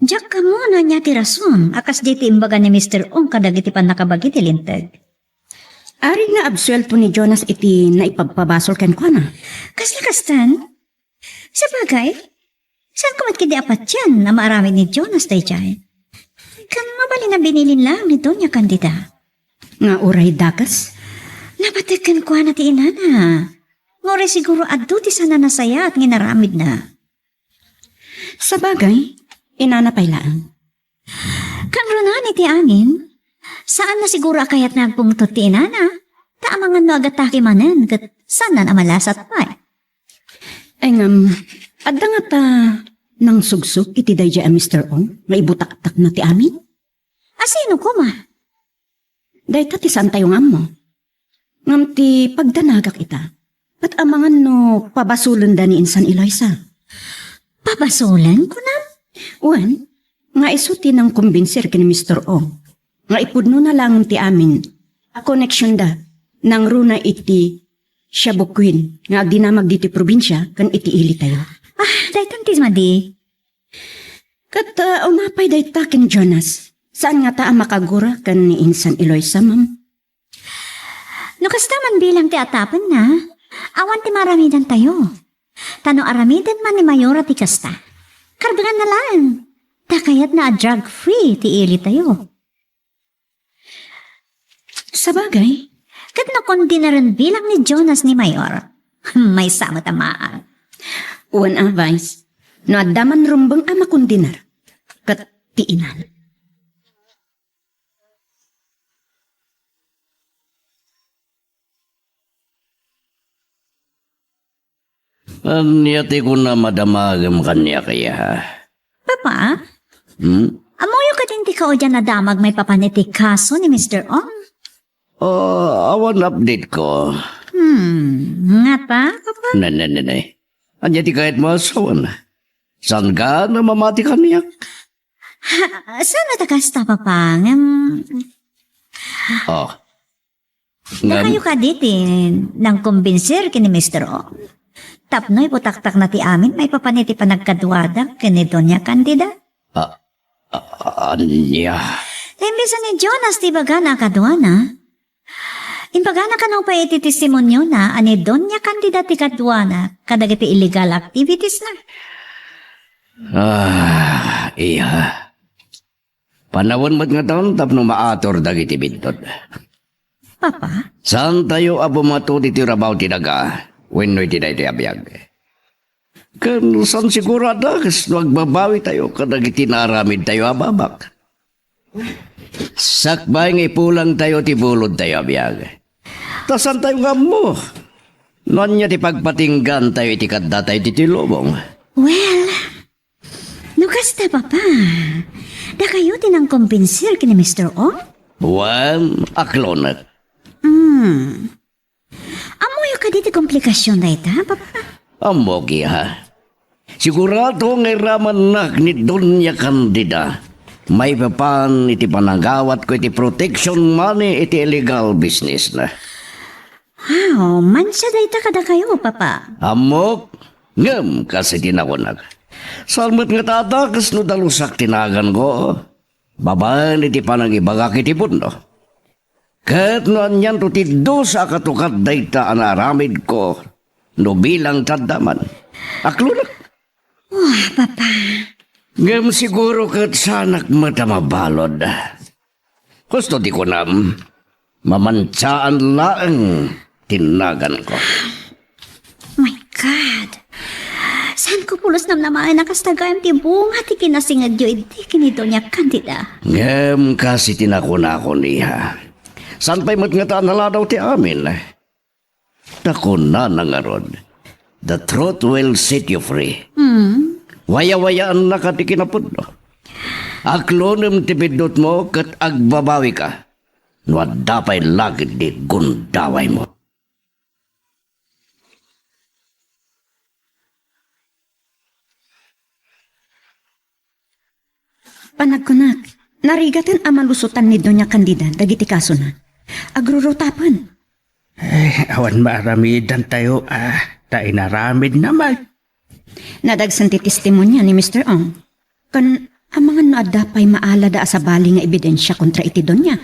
Diyak ka muna niya ti rason, akas diti imbaga ni Mr. Ong kadagiti pan nakabagi ti lintag. Ari nga absuelto ni Jonas iti na ipagpabasol ken ko na. Kastan? Sa bagay, saan kumat kidi apat yan na maarami ni Jonas tayo dyan? Kan mabali na binilin lang ni Doña Candida. Nga uray dakas? Napatikan ko na ti inana. Ngore siguro adto ti sana nasaya at nginaramid na. Sa bagay, inanapay lang. Kang runan iti angin, saan na siguro akayat nagpungtot ti inana? Taamangan no agataki manen, kat saan na namalasat pa. Ay adda nga ta nang sugsok iti dayja a Mr. Ong, nga ibutak-tak na ti amin? Sino ko ma? Dayta ti saan tayo ngam mo? Ngam ti pagdanagak ita, at amangan no pabasulan da ni Insan Eloisa. Pabasulan ko na? Wan, nga isuti ng kumbinser kini Mr. Ong, nga ipudno na lang ti amin, a connection da, nang runa iti Shabukwin, nga agdinamag diti probinsya, kan iti ili tayo. Daytan ti madi. Kat umapay dayta ken Jonas, saan nga ta makagura kan ni Insan Eloisa, ma'am? No kasta man bilang ti atapan na, awan ti maramidan tayo. Tano aramidan man ni Mayora ti kasta. Karbangan na lang. Takayat na drug-free ti ili tayo. Sa bagay, kat no kundi na rin bilang ni Jonas ni Mayor, may sama tamaan. uwan ang vice, no adaman rumbang ama kundinar, kat tiinan. Niyati ko na madamagam kanya kaya. Papa, amoyo ka din ti ka o dyan na damag may papaniti kaso ni Mr. Ong? Awan update ko. Nga pa, Papa? Nanay. Anya ti kahit masawan. Saan ka na mamati kanya? Saan natakasta, Papa? Nakayo ka ditin nang kumbinser kini Mr. Ong. Tapnoy putaktak na ti amin may papaniti pa nagkadwada kini Doña Candida. Anya? Imbisa ni Jonas ti baga na kadwana. Imbaga na kanong pa iti testimonyo na ani Doña Candida ti kadwana kadagiti illegal activities na. Iya. Panawon mat nga taon tapno maator dagiti bintod. Papa? Saan tayo abo matuti ti rabaw ti daga? Wennoy ti dahi ti abiyag. Kan saan siguro adagas magbabawi tayo kadagiti naramid tayo ababak. Sakbay nga ipulang tayo ti bulod tayo abiyag. Tasan tayo nga mo? Nonya ti pagpatinggan tayo iti kadda tayo ti tilubong. Well, nukasta Papa. Da kayo tinang kumpinsir kini Mr. Ong? Wan, aklonat. Amoy ka diti komplikasyon na ita, papa? Amogi ha. Sigurado nga raman nak ni Donya Candida. May papan iti panagawat ko iti protection money iti illegal business na. Wow, mansa da ita kada kayo, papa. Amok, ngam kasi tinakunag. Salmat nga tatakas no dalusak tinagan ko. Babaen iti panagibagak iti pundo. Kat no anyan to ti dosa katukat dayta ang aramid ko. No bilang tadaman. Aklunak. Wah, papa. Ngam siguro kat sanak matamabalod. Gusto di ko nam. Mamansaan laang tinagan ko. My God. Saan ko pulos namaan nakastagayang tibong hati kinasingad yo iti kinito niya kandida. Ngam kasi tinakuna ko niya. San pa'y matngataan na daw ti amin. Takuna na nga rod. The truth will set you free. Waya-wayaan na ka ti kinapudno. Aklonem ti bidot mo kat agbabawi ka. No dapay lagid di gundaway mo. Panagkunak, narigatan ang malusutan ni Doña Candida, dagiti kaso na. Agrurutapan. Awan maaramidan tayo, ta inaramid naman. Nadagsan ti testimonya ni Mr. Ong. Kan ang mga naadapay maalada sa bali nga ebidensya kontra iti Doña.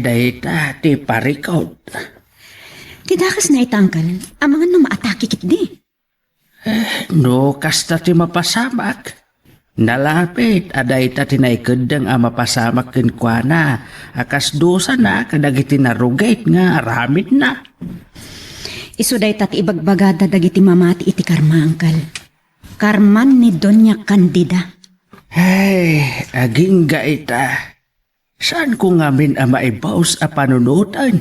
Dayta, ti parikot. Tidakas na itangkal, ang mga maatake kitdi. No, kasta ti mapasamak. Nalapit, aday ta tinaykadang mapasamak kinkwana. Akas dosa na, kadagiti narugate nga, aramid na. Isuday tat ibagbagada dagiti mamati iti karma, angkal. Karman ni Doña Candida. Aging gaita. Saan ko ngamin maibaws a panunutan?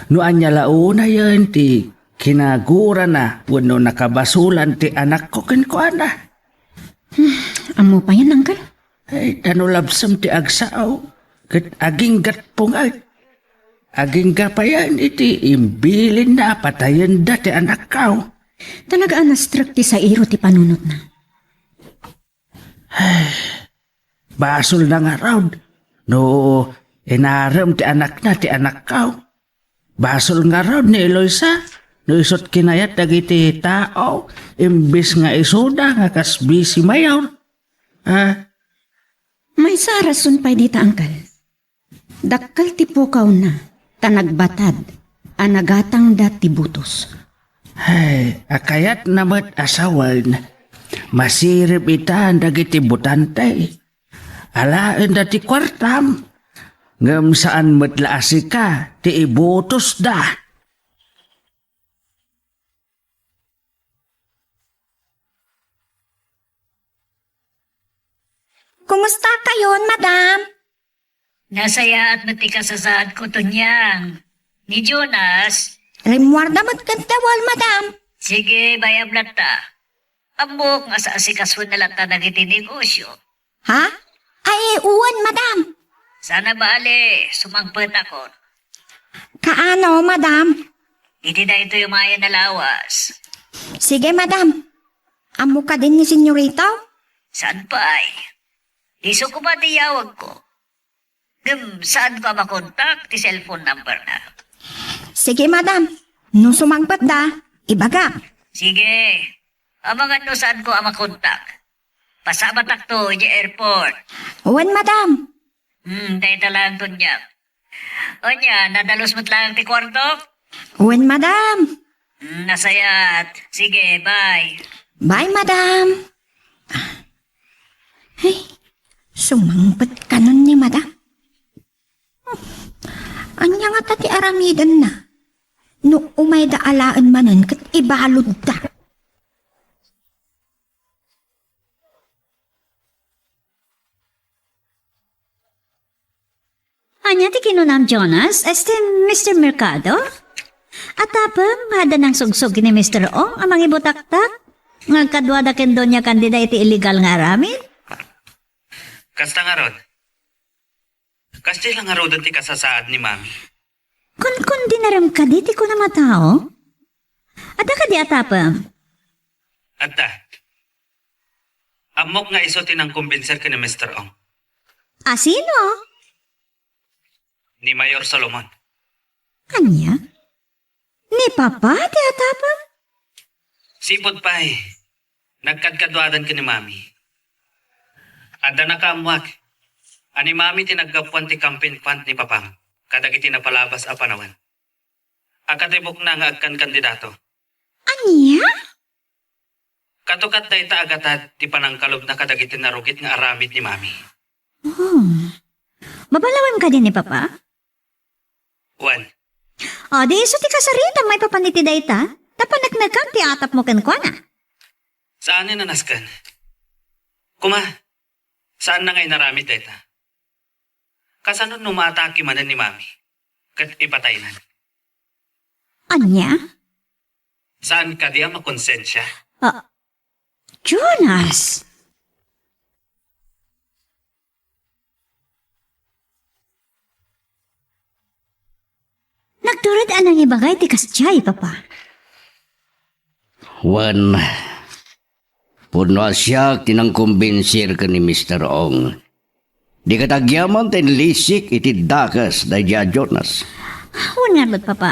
No anya launa yan ti kinagura na wano nakabasulan ti anak ko kinkwana. Amo pa yan, angkal? Tanulabsam ti agsaaw. Aging gatpungat. Aging gapayan iti imbilin na patayan da ti anak kao. Talaga anastruck ti sa iro ti panunot na. Basol na nga raw. No, inaram ti anak na ti anak kao. Basol nga raw ni Eloisa. No isot kinayat dagiti tao. Imbis nga isoda nga kasbisi mayaw. May sarason pa dita, angkal. Dakkal ti pukaw na, tanagbatad, anagatang dati butos. Akayat namat asawan, masirip itan dagiti butantay. Alaen dati kwartam, ngam saan matlaasi ka, ti ibutos da. Kumusta kayon, madam? Nasaya at matika sa saan ko tunyang. Ni Jonas, Rimwarda magkantawal, madam. sige bayablat ta. Ambok nga sa asikaswan na lang ta nagiti negosyo. Ha? Ay, uwan, madam. Sana bale, sumangpet ako. Kaano, madam? Hindi na ito yung maya na lawas. Sige, madam. Amo ka din ni senyorita? Saan pa ay? Iso ko ba tiyawag ko? Saan ko makontak ti cellphone number na? Sige, madam. No sumangpat da, ibaga. Sige. Amangan no saan ko makontak? Pasabatak to, di airport. Uwan, madam. Dahil talang to niya. O niya, nadalos mo't lang ti kwarto? Uwan, madam. Nasayat. Sige, bye. Bye, madam. Ay, sumangpat ka nun ni madam. Anya nga tati aramidan na. No umay da alaan manan kat ibalod da. Anya ti kinunam Jonas, este Mr. Mercado? At tapang hada ng sugsog ni Mr. Ong amang ibutaktak? Ngagkadwada ken Doña Candida iti illegal nga aramid? Kasta nga rod. Kasti lang nga rod ti kasasaad ni mami. Kun dinaram ka di ti ko na matao? Ada ka di atapam? Adda. Amok nga iso tinang kumbinser ka ni Mr. Ong. Sino? Ni Mayor Solomon. Anya? Ni Papa di atapam? Sipod pa eh. Nagkadkadwadan ka ni mami. Adda na kaamwak. Ani mami tinaggapuan ti campaign fund ni Papang. Kadagiti napalabas a panawan. Akatibok na nga agkan kandidato. Anya? Katukat day ta agatat ti panangkalob na kadagiti narugit nga aramid ni mami. Oh. Babalawan ka din ni Papa? Juan, Di iso ti kasarita may papaniti dayta? Tapanagnagan ti atap mo kan kwa na. saan ni nanaskan? Kuma, saan na ngay naramid deta? Kasanon numataki manan ni mami? Kat ipataynan. Anya? Saan ka diya makonsensya? Jonas! Nagturad anang ibagay ti kasjay, Papa. Wan, puno siya tinangkumbinsir ka ni Mr. Ong. Di katagyaman ten lisik iti dakas da Dia Jonas. Huwag nga ba't, Papa?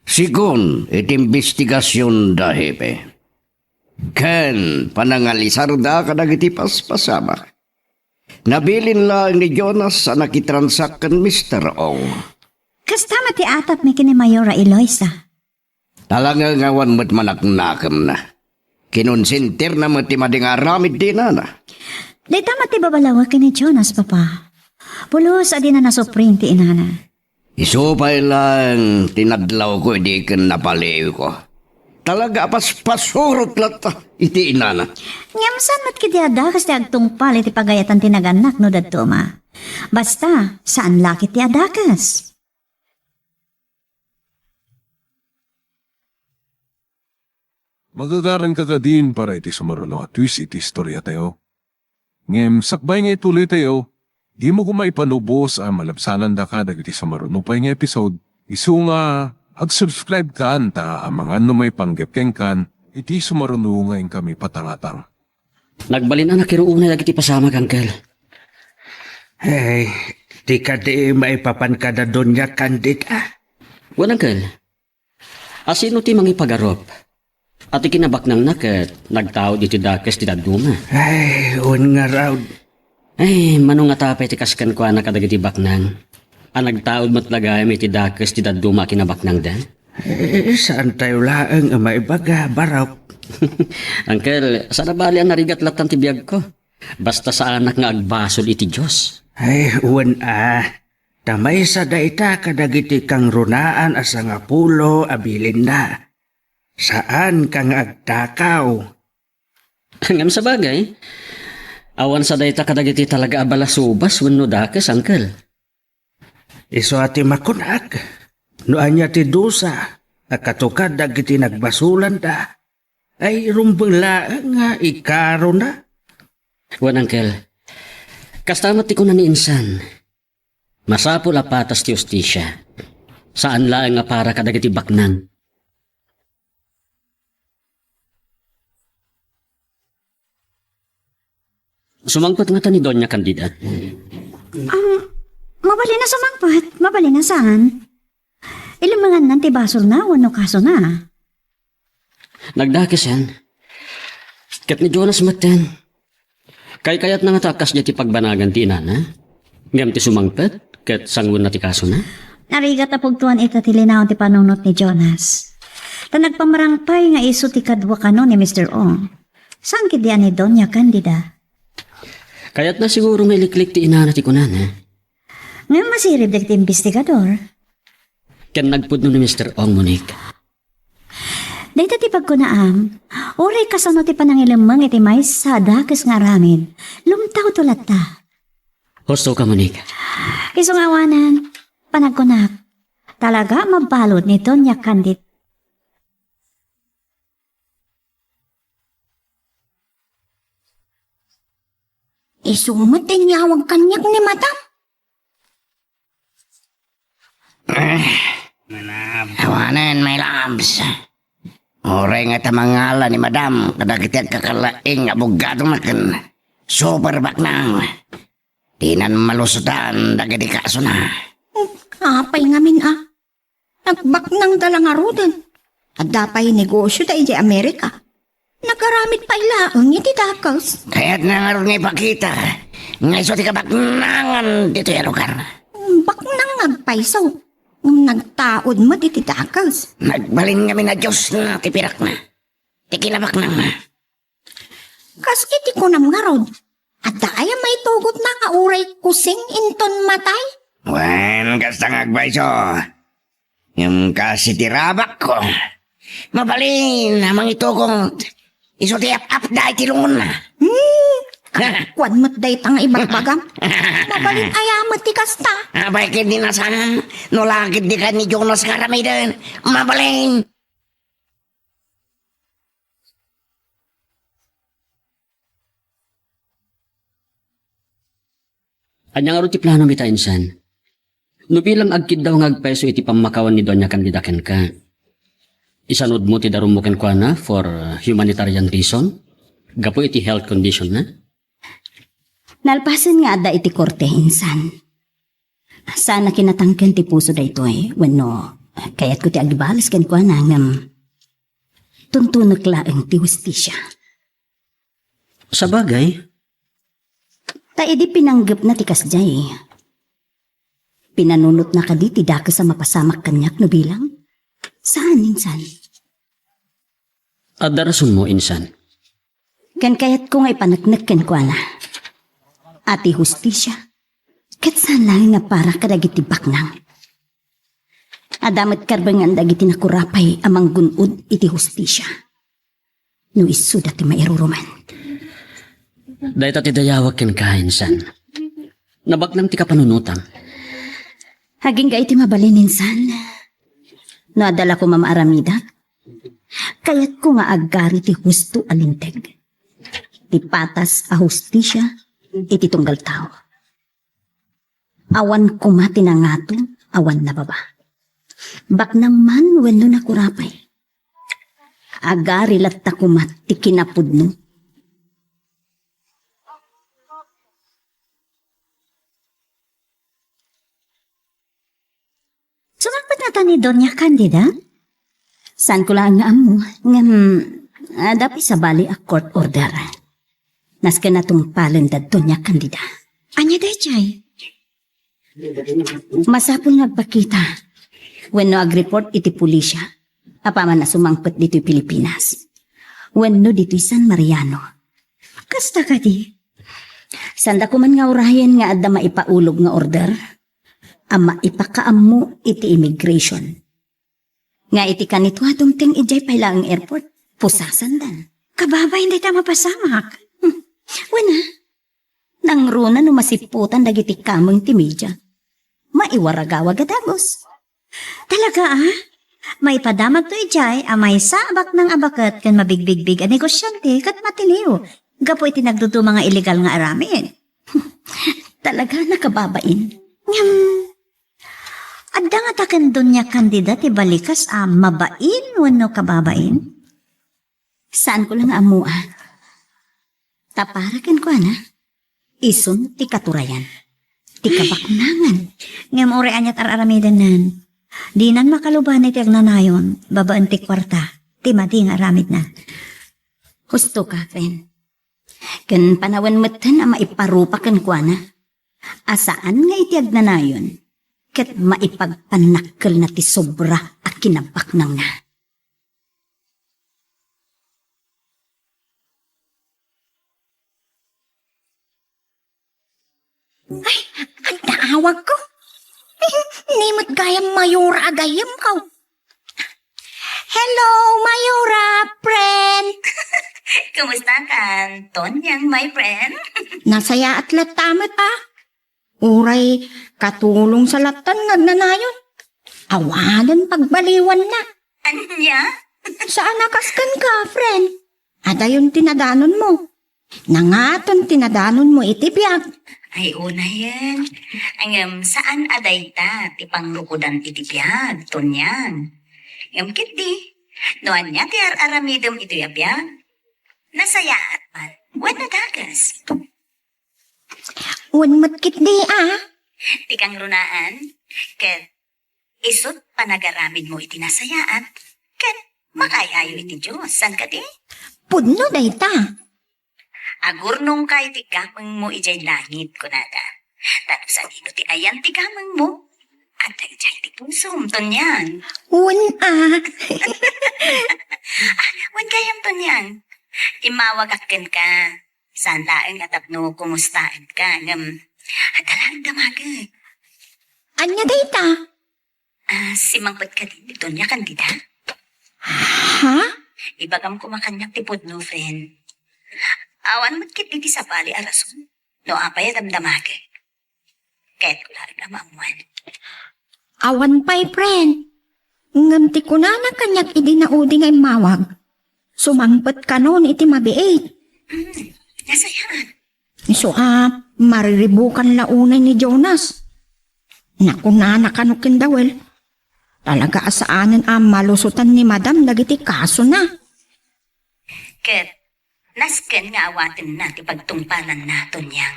Sigun iti investigasyon da hepe. Ken panangalisar da kadagiti paspasama. Nabilin lang ni Jonas sa nakitransak kan Mr. Ong. Kastama ti atap mi kini Mayora Eloisa. Talaga ngawan mo't manaknakam na. Kinonsintir na mo't ti madingaramid din na. Day tama ti babalawa kini Jonas, Papa. Pulos adi na nasupring ti inana. Isupay lang tinadlaw ko di kan napaliw ko. Talaga pasurot lata iti inana. Ngamsan mat kiti adakas ti agtungpal iti pagayatan tinaganak no dadto ma. Basta, saan laki ti adakas? Magagaran ka din para iti sumaruno at twist iti istorya tayo. Ngem, sakbay nga ituloy tayo, di mo kumaipanubos ang malabsanan da ka dagiti sumaruno pa yung episode. Isu nga, ag-subscribe ka anta ang mga may panggepkeng kan, iti sumaruno nga yung kami patangatang. Nagbalin na nakiroon na dagiti pasama, Uncle. Hey, di ka di maipapan ka na doon niya kandida. Wan, Uncle. Asino ti mangipagarop? At ikinabak ng nakat, nagtao di ti dakes ti daduma. Ay, un nga raw. Ay, manong nga tapay ti kaskan kwa na kadagiti baknang. Ang nagtaod matlagay may ti dakes ti daduma kinabaknang dan. Saan tayo laang maibaga, baraw? Uncle, sa nabali ang narigat latan ti biyag ko. Basta sa anak nga agbasol iti Diyos. Ay, un tamay sa daita kadagiti kang runaan asa nga pulo abilin na. Saan kang agtakaw? Hanggang sa bagay, awan sa dayta kadagiti talaga abala subas wenno dakes, Uncle. Iso ati makunag. No anya ti dusa, akatukad dagiti nagbasulan da. Ay rumbeng laang nga ikaro na. Wan, Uncle. Kastamat ti ko na ni insan. Masapul a patas ti ustisya. Saan laang nga para kadagiti baknan. Sumangkot nga ta ni Doña Candida. Mabali na sumangpat. Mabali na saan? Ilumangan nan ti basol na, wano kaso na. Nagdakis yan. Kat ni Jonas maten. Kayat na nga takas niya ti pagbanagan ti inana. Ngam ti sumangpet, kat sangun na ti kaso na. Narigat na pugtuan ita ti linaon ti panunot ni Jonas. Ta nagpamarangpay nga iso ti kadwa kano ni Mr. Ong. Saan kidian ni Doña Candida? Kayat na siguro may liklik ti inana ti kunana. Ngayon masirib na ti investigador. Ken nagpudno ni Mr. Ong, Monique. Dahito ti pagkunaam, oray kasano ti panangilamang iti may sa dakas nga ramin. Lumtaw tulat ta. Husto ka, Monique. Isungawanan, panagkunak. Talaga mabalot ni Doña Candid. Isumot din yawag kanyak ni madam. Awanan, my loves. Oray nga tamangala ni madam, kadagiti kakalaing abogado makan. Super baknang. Dinan malusudan, dagiti kaso na. Apay ngamin Nagbak ng dalang arudan. At dapay negosyo da iti Amerika. Nagaramit pa ilaang iti dakals. Kaya't na nga rin ipakita. Nga iso ti kabaknangan dito yung lugar. Bak nang nagpaisaw. Nagtaod mo iti dakals. Nagbalin kami na Diyos na tipirak na. Ti kinabaknang na. Kas iti ko nam nga rod. At daya may tugot na kauray kusing inton matay. Wen, kasta nga agbayso. Yung kasi tirabak ko. Mabalin, namang ito kong iso ti ap dahil tilungon na. Kwan mo't day tang ibagbagam. Mabalin ayamat ti kasta. Abay kindi na sana. Nulakit di ka ni Jonas Karamidan. Mabalin. Anyang aro ti plano mi ta insan. No bilang agkid daw ngagpeso iti pamakawan ni Doña Candidaken ka. Isanod mo ti darum mo ken kuana for humanitarian reason. Gapo iti health condition na. Nalpasan nga ada iti korte insan. Sana kinatangken ti puso da ito wenno kayat ko ti agibalas ken ko na ngam tuntunak laeng ti hustisya. Sa bagay, Ta edi pinanggap na ti kasjay. Pinanunot na kadi ti daka sa mapasamak kanyak no bilang. Saan insan? adarason mo insan. Kan kayat ko ngay panagnak ken ko na. Ati hustisya. Kat saan lang nga para kadagiti baknang. Adamat karbangan dagiti nakurapay amang gunod iti hustisya. No isu dati mairuruman. Dahil tati dayawag ken ka insan. Nabaknang ti kapanunutan. Haging ka iti mabalin insan. No adala ko mamaaramida. Kayat ko nga agari ti husto alinteg. Ti patas a hustisya iti tunggal tao. Awan kumati na ngato, awan na baba. Baknang man wenno nakurapay. Agari latta kumat ti kinapudno. Sumakpat na ta ni Doña Candida? San ko lang nga amo, ngam dapi sa bali a court order. Naska na tong palendad Doña Candida. Anya day, Chay? Masapul nagpakita. Wenno ag-report iti pulisya. Apaman na sumangpet dito Pilipinas. Wenno dito San Mariano. Kasta ka di? Sanda ko man nga urayan nga adda maipaulog nga order. Ama ipakaammo iti immigration. Nga iti kanito atong ting ijay pala ang airport. Pusasan dan. Kababa, hindi ta mapasamak. Wena. Nang runa no masiputan dagiti kamong ti media. Maiwaragawa gadagos. Talaga May padamag to ijay, may sabak ng abakat kan mabigbig-big a negosyante kat matiliw. Gapo iti nagduto mga illegal nga aramin. Talaga nakababain. Adda nga taken Doña Candida ti balikas mabain wano kababain? Saan ko lang amuan? Taparakan ko Ison ti katurayan. Ti kabaknangan. Ngam ore anyat aramidan nan. Dinan makaluban iti agnanayon, babaan ti kwarta, ti mati nga aramid na. Husto ka, friend. Kan panawan matan ang maiparupakan ko Asaan nga iti agnanayon? Kat maipagpanakkel na ti sobra at kinabaknang na. Ay, ang naawag ko. Nimot gayam Mayura agayam ko. Hello, Mayura, friend. Kumusta ka, Tonyang, my friend? Nasaya at latamat Uray, katulong sa latan nagnanayon. Awanan pagbaliwan na. Anya? Saan nakaskan ka, friend? Ada yung tinadanon mo. Nangaton tinadanon mo iti biyag. Ay, una yan. Saan aday ta? Ti panglukudan iti biyag. Tunyan. Kit di. Noan niya ti aramidom ito yabiyag. Nasayaat man. Buwan na dagas. Unmat kit di ah. Ti kang runaan. Ket isot panagaramid mo iti nasayaat. Ket makayayo iti Diyos. San ka di? Pudno dayta. Agurnong kay ti gamang mo ijay langit ko nada. Tapos sa dito ti ayan ti gamang mo. At ijay ti pusom, tunyan. Un ah. Wan kayam tunyan. Imawagakken ka. Saan laeng atapno kumustaan ka. Adalang damagay. Anya dayta? Si mangpot ka din dito niya kandida. Ha? Ibagam ko makanyak ti pudno, friend. Awan mo't kit iti sa pali arason. No apay damdamagay. Kahit ko lang namamuan. Awan pa'y friend. Nganti ko na kanyak idi na udi ngay mawag. Sumangpet ka noon iti mabiit. Nasayaan. So mariribukan launay ni Jonas. Nakunana kanukin dawel. Talaga asaanan malusutan ni Madam dagiti kaso na. Ket, nasken nga awatin na ti pagtungpanan naton yang.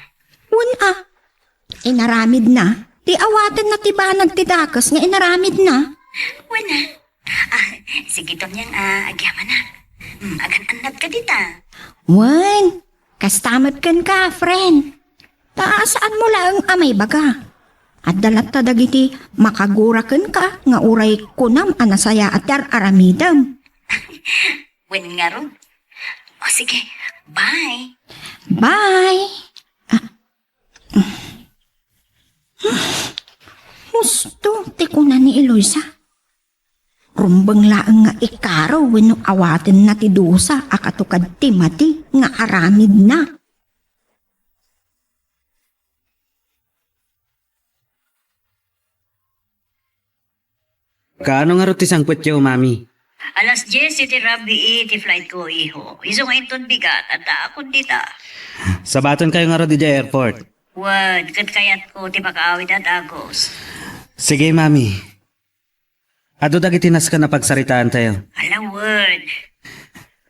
Inaramid na. Ti awaten na ti banag ti dakas nga inaramid na. Wala. Sige ton yang agyaman na. Agan-anad ka dita. Wan, kastamat kan ka, friend. Taasaan mo lang amay baga. At dalat ta dagiti makaguraken ka nga uray kunam anasaya at yar aramidam. Wen nga ron. O sige, bye. Bye! Gusto, ti ko na ni Eloisa. Rumbang laang nga ikaraw wenno awaten na ti dusa akatukad ti mati nga aramid na. Kaano nga ro ti sangpet yo, mami? Alas 10 iti rabi iti flight ko, iho. Iso nga iton bigat at akon dita. Sabaton kayo nga ro di airport. Wad, kat kayat ko ti pakaawid at agos. Sige, mami. Ado dagiti nas ka na pagsaritaan tayo. Alam, wad.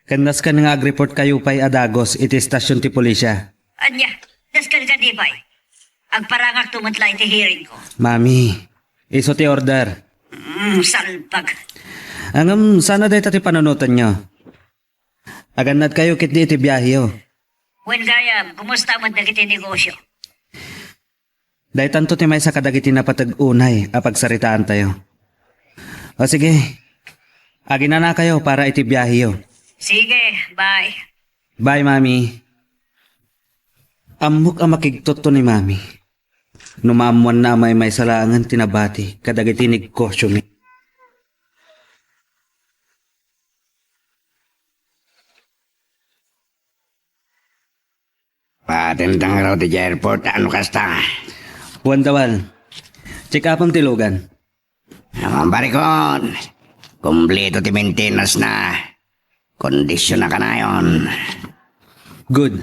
Kandas ka nga ag-report kayo pa'y adagos iti stasyon ti pulisya. Anya, daskan ka di ba'y? Agparangak tumatla iti hearing ko. Mami, iso ti order. Salpag. Angam, sana dahi tati panunutan nyo. Aganad kayo kit di iti biyahe yo. Wen gayam, kumusta mo dagiti negosyo? Dahi tanto ti may sa kadagiti na patag-unay apagsaritaan tayo. O sige, agina na kayo para iti biyahe yo. Sige, bye. Bye, mami. Amok ang makigtot to ni mami. Numamuan na may salangan tinabati kadagiti negosyo mi. Patentang raw ti airport, ano kasta? Wandawal, check upang tilugan. Naman barikon, kumpleto ti maintenance na. Kondisyon na ka na yun. Good.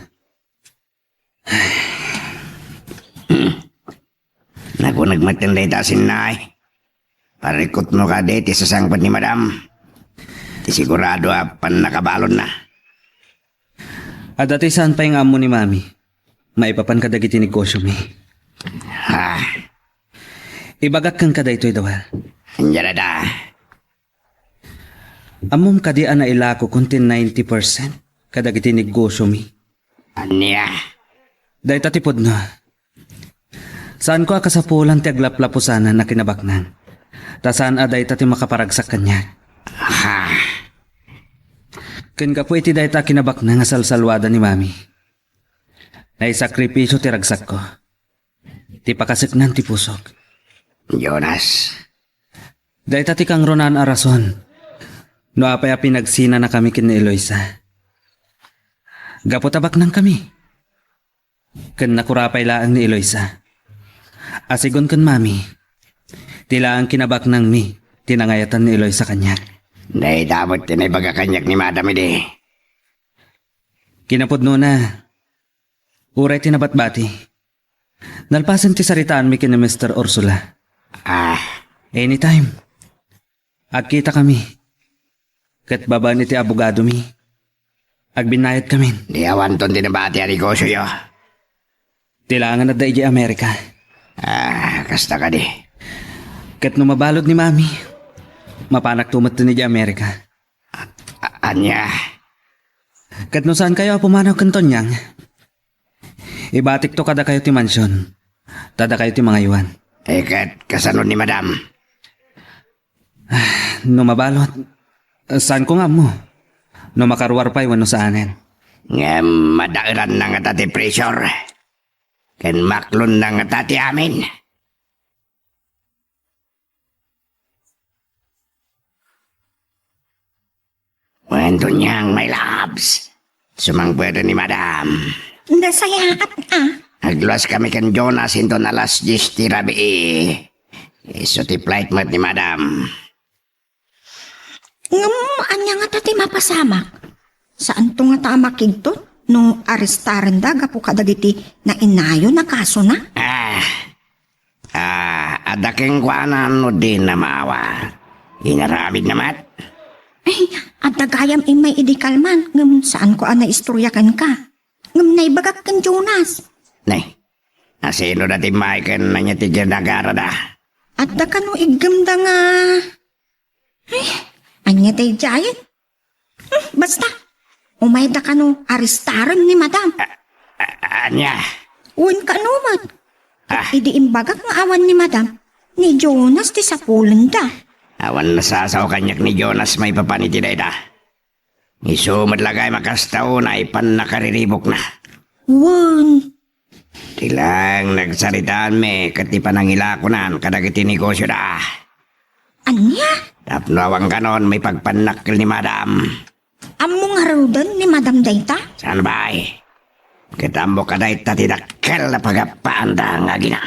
Naku nagmatinday tasin na eh. Parikot mo ka deti sa sangpat ni Madam. Ti sigurado pan nakabalon na. At dati saan pa yung amo ni mami? Maipapan ka dagiti negosyo mi. Ha, Ibagak kang kada ito'y dawal. andiyan na da. Amom kadi ana ilako kuntin 90% kadagiti negosyo mi. Anya, Dahil tatipod na. Saan ko akasapulan ti aglaplapusanan na kinabaknan? Ta saan aday tati makaparagsak kanya? ha, Ken ka po iti dahi ta kinabaknan nga salsalwada ni mami. Naisakripisyo ti ragsak ko. Ti pakasiknan ti pusok. Jonas. Dahil tati kang ronan arason. No apay pinagsina na kami kin ni Eloisa. Gapotabak nang kami. Ken nakurapay laang ni Eloisa. Asigon ken mami. Tila ang kinabak nang mi. Tinangayatan ni Eloisa kanya. Dahil dapat tinay baga kanyak ni Madam ide. Kinapod no na. Uray tinabatbati. Nalpasan ti saritaan mi kina Mr. Ursula. Anytime. Agkita kami. Kat baba ni ti abogado mi. Agbinayad kami. Di awan ton tinabati ang negosyo yo. Tilangan na dahi Amerika. Kasta ka di. Kat no mabalod ni mami. Mapanak tumat ni Amerika. Anya. Kat no saan kayo pumanaw kanton niyang? Ibatik to kada kayo ti mansyon. Tada kayo ti mga iwan. Kat kasanod ni madam. No mabalot. Saan ko nga mo? No makaruar pa iwan no saanin. Nga madairan na nga tati pressure. Ken maklon na nga tati amin. Wento niyang my loves. Sumang pwede ni madam. Nasayaat Agluwas kami kan Jonas into na alas 10 ti rabi. Iso ti flight mat ni madam. Anya nga tati mapasamak. Saan to nga tamakigtot? Nung arestaran da, gapu kadagiti na inayo na kaso na? Adaking kwanan no din na maawa. Inaramid namat. At dagayam may idikalman. Saan ko na istoryakan ka? Naibagak kan Jonas. Nay, asino dati Michael na niya ti ginagara da. At da kano igam da nga... anya day giant? Basta, umay da kano arestaran ni madam. Anya? Uwan ka numat. Idi imbagak nga awan ni madam. Ni Jonas ti sapulan da. Awan nasasaw kanyak ni Jonas may papanitiday da. Isumad lagay makastaw na ipan nakariribok na. Uwan. Tilang nagsaritaan me katipanangilakonan kadagiti negosyo da. Anya? Tapnawang kanon may pagpanakil ni madam. Among harudan ni madam dayta? Saan ba ay? Kitambo ka dayta tidakkel na pagapaanda nga gina.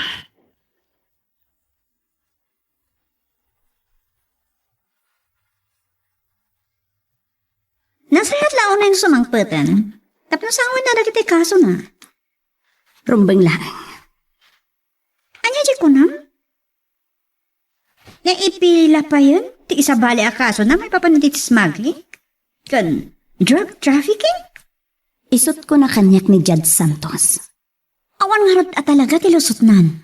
Nasayat laon na yung sumangpatan. Tapos ang na dagiti kaso na. Rumbeng lang. Anya di ko nam? Naipila pa yun? Ti isa bali akaso na may papaniti smuggling? Kan drug trafficking? Isot ko na kanyak ni Judge Santos. Awan nga rod at talaga tilusot nan.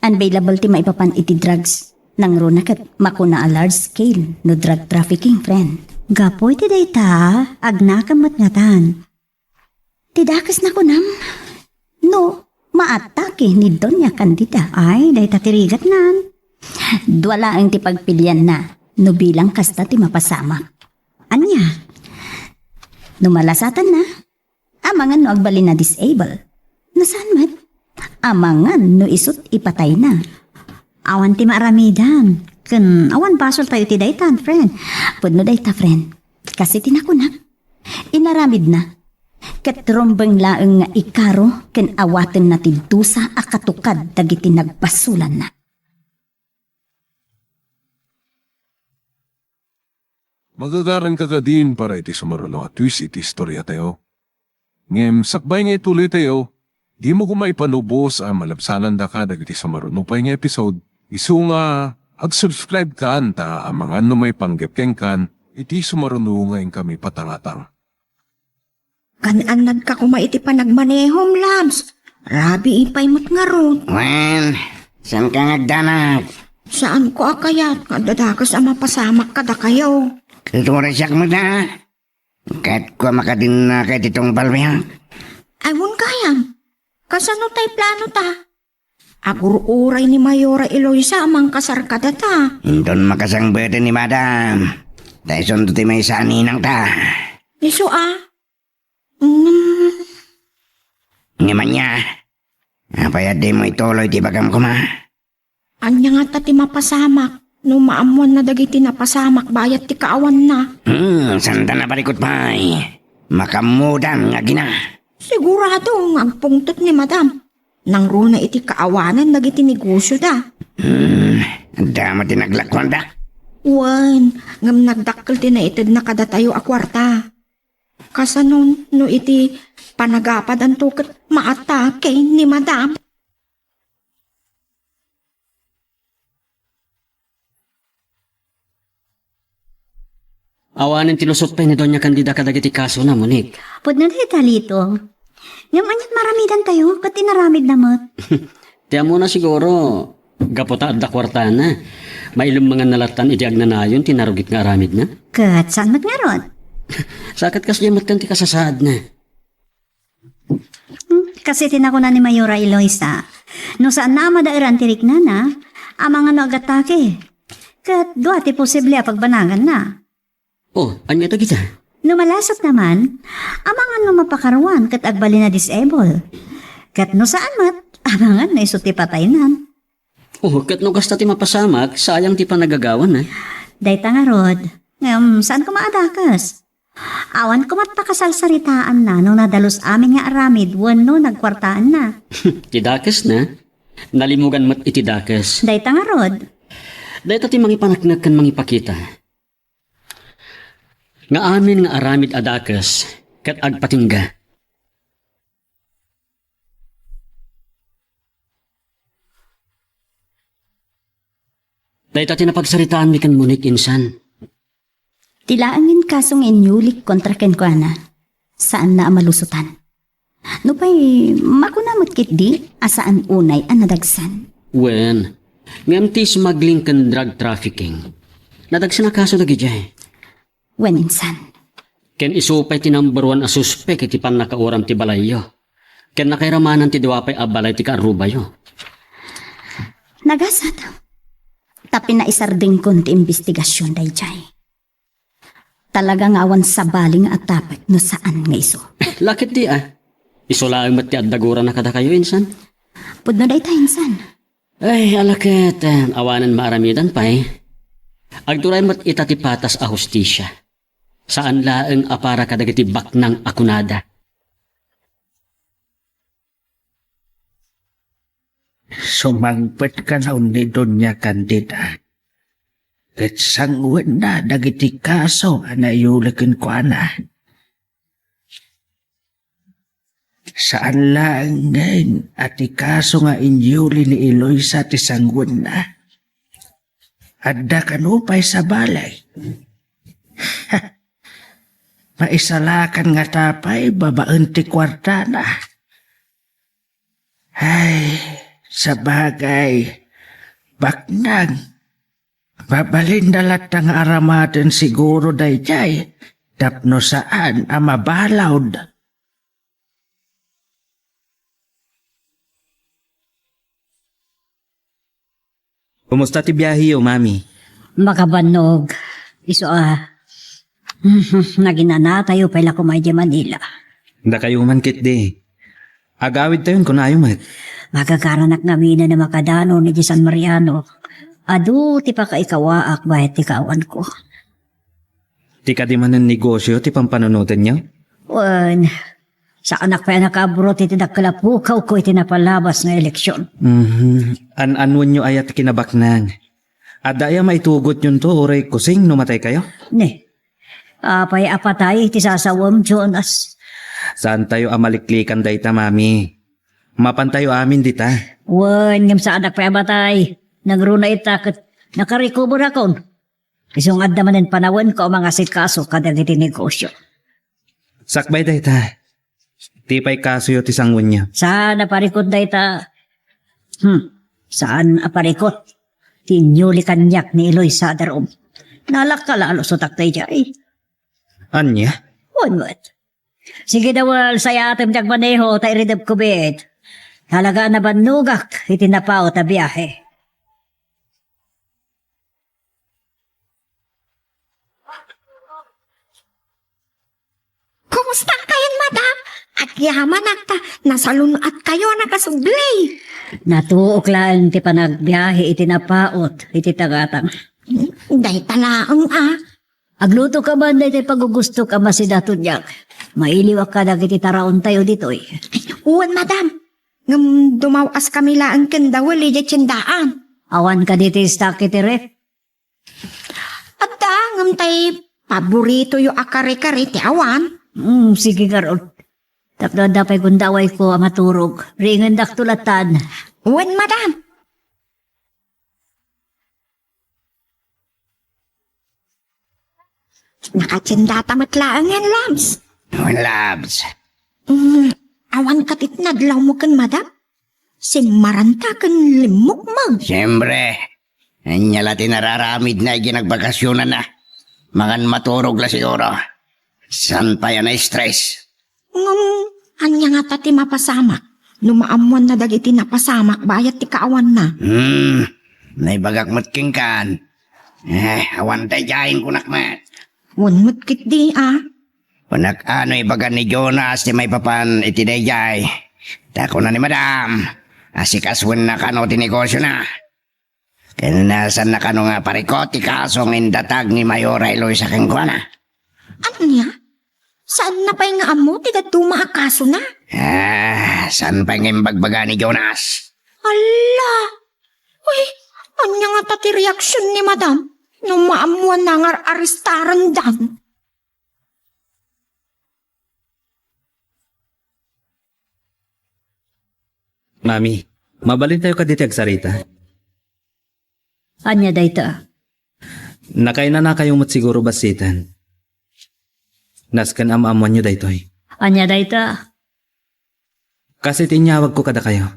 Unavailable ti maipapan iti drugs. Nang runa kat makuna a large scale no drug trafficking friend. Gapoy ti dayta, agnakamot nga tan. Tidakas na ko nam. No, maatake ni Doña Candida. Ay, dayta tirigat nan. Dwala ang ti pagpilyan na. No bilang kasta ti mapasamak. Anya? No malasatan na. Amangan no agbalin na disable. Nasaan mat? Amangan no isot ipatay na. Awan ti maaramidan. Kun awan basol tayo ti daytan, friend. Pudno dayta, friend. Kasi tinakunak. Inaramid na. Katrombeng laeng nga ikaro ken awaten na ti dusa a katukad dagiti nagbasulan na. Magagaran ka din para iti sumaruno at twist iti istorya tayo. Ngem, sakbay nga ituloy tayo, di mo kumay panubos ang malabsanan da ka dagiti sumaruno pa nga episode. Isu nga, ag-subscribe ka anta ang mga may panggepkeng kan, iti sumaruno ngayon kami patangatang. Kananad ka kuma iti panagmanehom, labs. Rabi ipay mo't nga ron. Wen, saan ka ngagdanag? Saan ko akayat? Kadadakas ang mapasamak kada kayo. Tuturisyak mo na. Kahit ko makadin na kahit itong balmiyang. Aywon kayang. Kasano tay plano ta? Agururay ni Mayora Eloisa amang kasarkada ta. Indon makasang bete ni madam. Dahil sundo ti may saninang ta. Iso Ngaman niya. Apayad di mo ituloy ti bagam ko ma. Anya nga ta ti mapasamak. No maamuan na dagiti napasamak bayat ti kaawan na. Sanda na barikot pa'y. Makamudan nga gina. Sigurado ang pungtot ni madam. Nang runa iti kaawanan dagiti negosyo da. Dama ti naglakwan da. Wan, ngam nagdakkel ti na itid na kada tayo a kwarta. Kasanon no iti panagapad ang tukat maatake ni madam. Awanin tilusot pa ni Doña Candida kadagiti kaso na, Monique. Pud na talito. Ngam anyat maramidan tayo, kat inaramid na mat. Tiyan mo na siguro, gapota at dakwarta na. Mailong mga nalatan iti agnanayon, tinarugit nga aramid na. Kat saan mat nga ron? Sakat kas liyamat kanti kasasaad na. Kasi tinako na ni Mayora Eloisa. No saan na amadairan tirik na, amang ano agatake. Kat duwati posible pagbanangan na. Oh, anya to kita? No malasot naman, amang ano mapakaruan kat agbali na disable. Kat no saan mat, amangan na isuti patay nan. Oh, kat no kasta ti mapasamak, sayang ti pa nagagawan na. Dayta nga rod, saan ko maadakas? Awan ko matpakasalsaritaan na nung nadalos amin nga aramid, wano nagkwartaan na. Tidakes na. Nalimugan mat itidakes. Dayta nga rod, Dahil ti mangipanaknag kan mangipakita. Nga amin nga aramid adakes, kat agpatingga. Dahil ti napagsaritaan mi kan Monique insan. Tilaangin kasong inyulik kontra kenkwana. Saan na amalusutan? No pa'y makunamot kit di, asaan unay ang nadagsan. Wen, ngam ti smuggling kan drug trafficking. Nadagsan na kaso lagi jay. Wen insan. Ken isupay ti number 1 a suspek iti pan nakauram ti balayo. Ken nakairamanan ti diwapay a balay ti kaarubayo. Nagasat. Tapi na isarding kon ti investigasyon day jay. Talagang awan sa baling at tapet no saan nga iso. Lakit di ah. Isulaang mat ti addagura na kada kayo insan. Pudno day tayo insan. Ay, alakit. Awanan maaramidan pa eh. Agduray mat itatipatas a hustisya. Saan laeng apara kadagiti baknang akunada. Sumangpet ka na ni Doña Candida. Ket sangwen na dagiti kaso na iulikin ko na. Saan lang ngayon at ikaso nga inyuli ni Eloisa ti sangwen na. Adda kanupay sa balay. Maisalakan nga tapay babaan ti kwarta na. Ay, sa bagay, baknang. Babalindalat ang aramaten siguro dayjay, tapno saan ang mabalawd. Kumusta ti biyahe yo, mami? makabanog. Iso naginana tayo pala kumay di Manila. Da kayo man kit di. Agawid tayo kung ayaw mat. Magkakaranak namin na makadano ni San Mariano. Adu, ti pa kaikawaak bahit ti kawan ko. Ti ka di man ng negosyo, ti pampanunutan niyo? Wan, sa anak pa nakabrot iti nakalapukaw ko iti napalabas na eleksyon. An-anwan nyo ayat kinabaknang. Adaya maitugot yun to, oray kusing, numatay kayo? Ne, apay apatay iti sasawam Jonas. Saan tayo amaliklikan dayta, mami? Mapantayo amin dita. Wan, ngam sa anak pa batay. Nagruna itakot, nakarikubor akon. Isong adamanin panawan ko mga sitkaso kadag iti negosyo. Sakbay dayta. Tipay kaso yo ti sangwan niya. Saan aparikot dayta? Saan aparikot? Tinyuli kanyak ni Eloy sa darom. Nalakalalo sa taktay jay. Anya? What? Sige dawal, saya atim jag maneho, ta iridab kubit. Halaga na banugak, itinapao ta biyahe. Kumusta kayon, madam? At yaman akta, nasalun at kayo nakasuglay. Natuok lang ti panagbiyahe itinapaot, iti tagatang. Day talaang Agluto ka ba na iti pagugusto ka masidato niyak? Mailiwak ka na iti taraon tayo dito eh. Uwan, madam. Ngam dumawas kami lang kendawal iti tiyendaan. Awan ka dito istak iti ref. At ngam tay paborito yung akare-kare ti awan. Sige karon. Tapno dapay kung daway ko maturog. Ringan dak tulatan. Wen, madam. Nakatsinda tamatlaan yan, Labs. Labs. Awan katit nadlaw mo kan, madam. Maranta kan limok mag. Siyempre, anyala tinararamid na ginagbakasyonan na. Makan maturog la siguro. San pa yan na stress? Anya nga tati mapasamak. Numaamuan na dagiti napasamak, bayat ti kaawan na. Naibagak matking kan. Awan tayo jahin kunakmat. Unmut kit di, Panak ano ibagan ni Jonas ti may papan iti dayjay. Tako na ni madam. Asikaswan na kano ti negosyo na. Kanasan na kano nga parikot ti kasong indatag ni Mayora Eloisa Kengkuana. Anya? Saan na pa nga amo, tiga tumaakaso na? Saan pa yung bagbaga ni Jonas? Ala! Uy, anya nga tati reaksyon ni madam? Nung maamuan na nga aristaran dan. Mami, mabalin tayo ka diti agsarita. Anya dayta. Nakaina na kayong siguro basitan. Naskan ama-amuan nyo daytoy. Anya dayta. Kasi tinyawag ko kada kayo.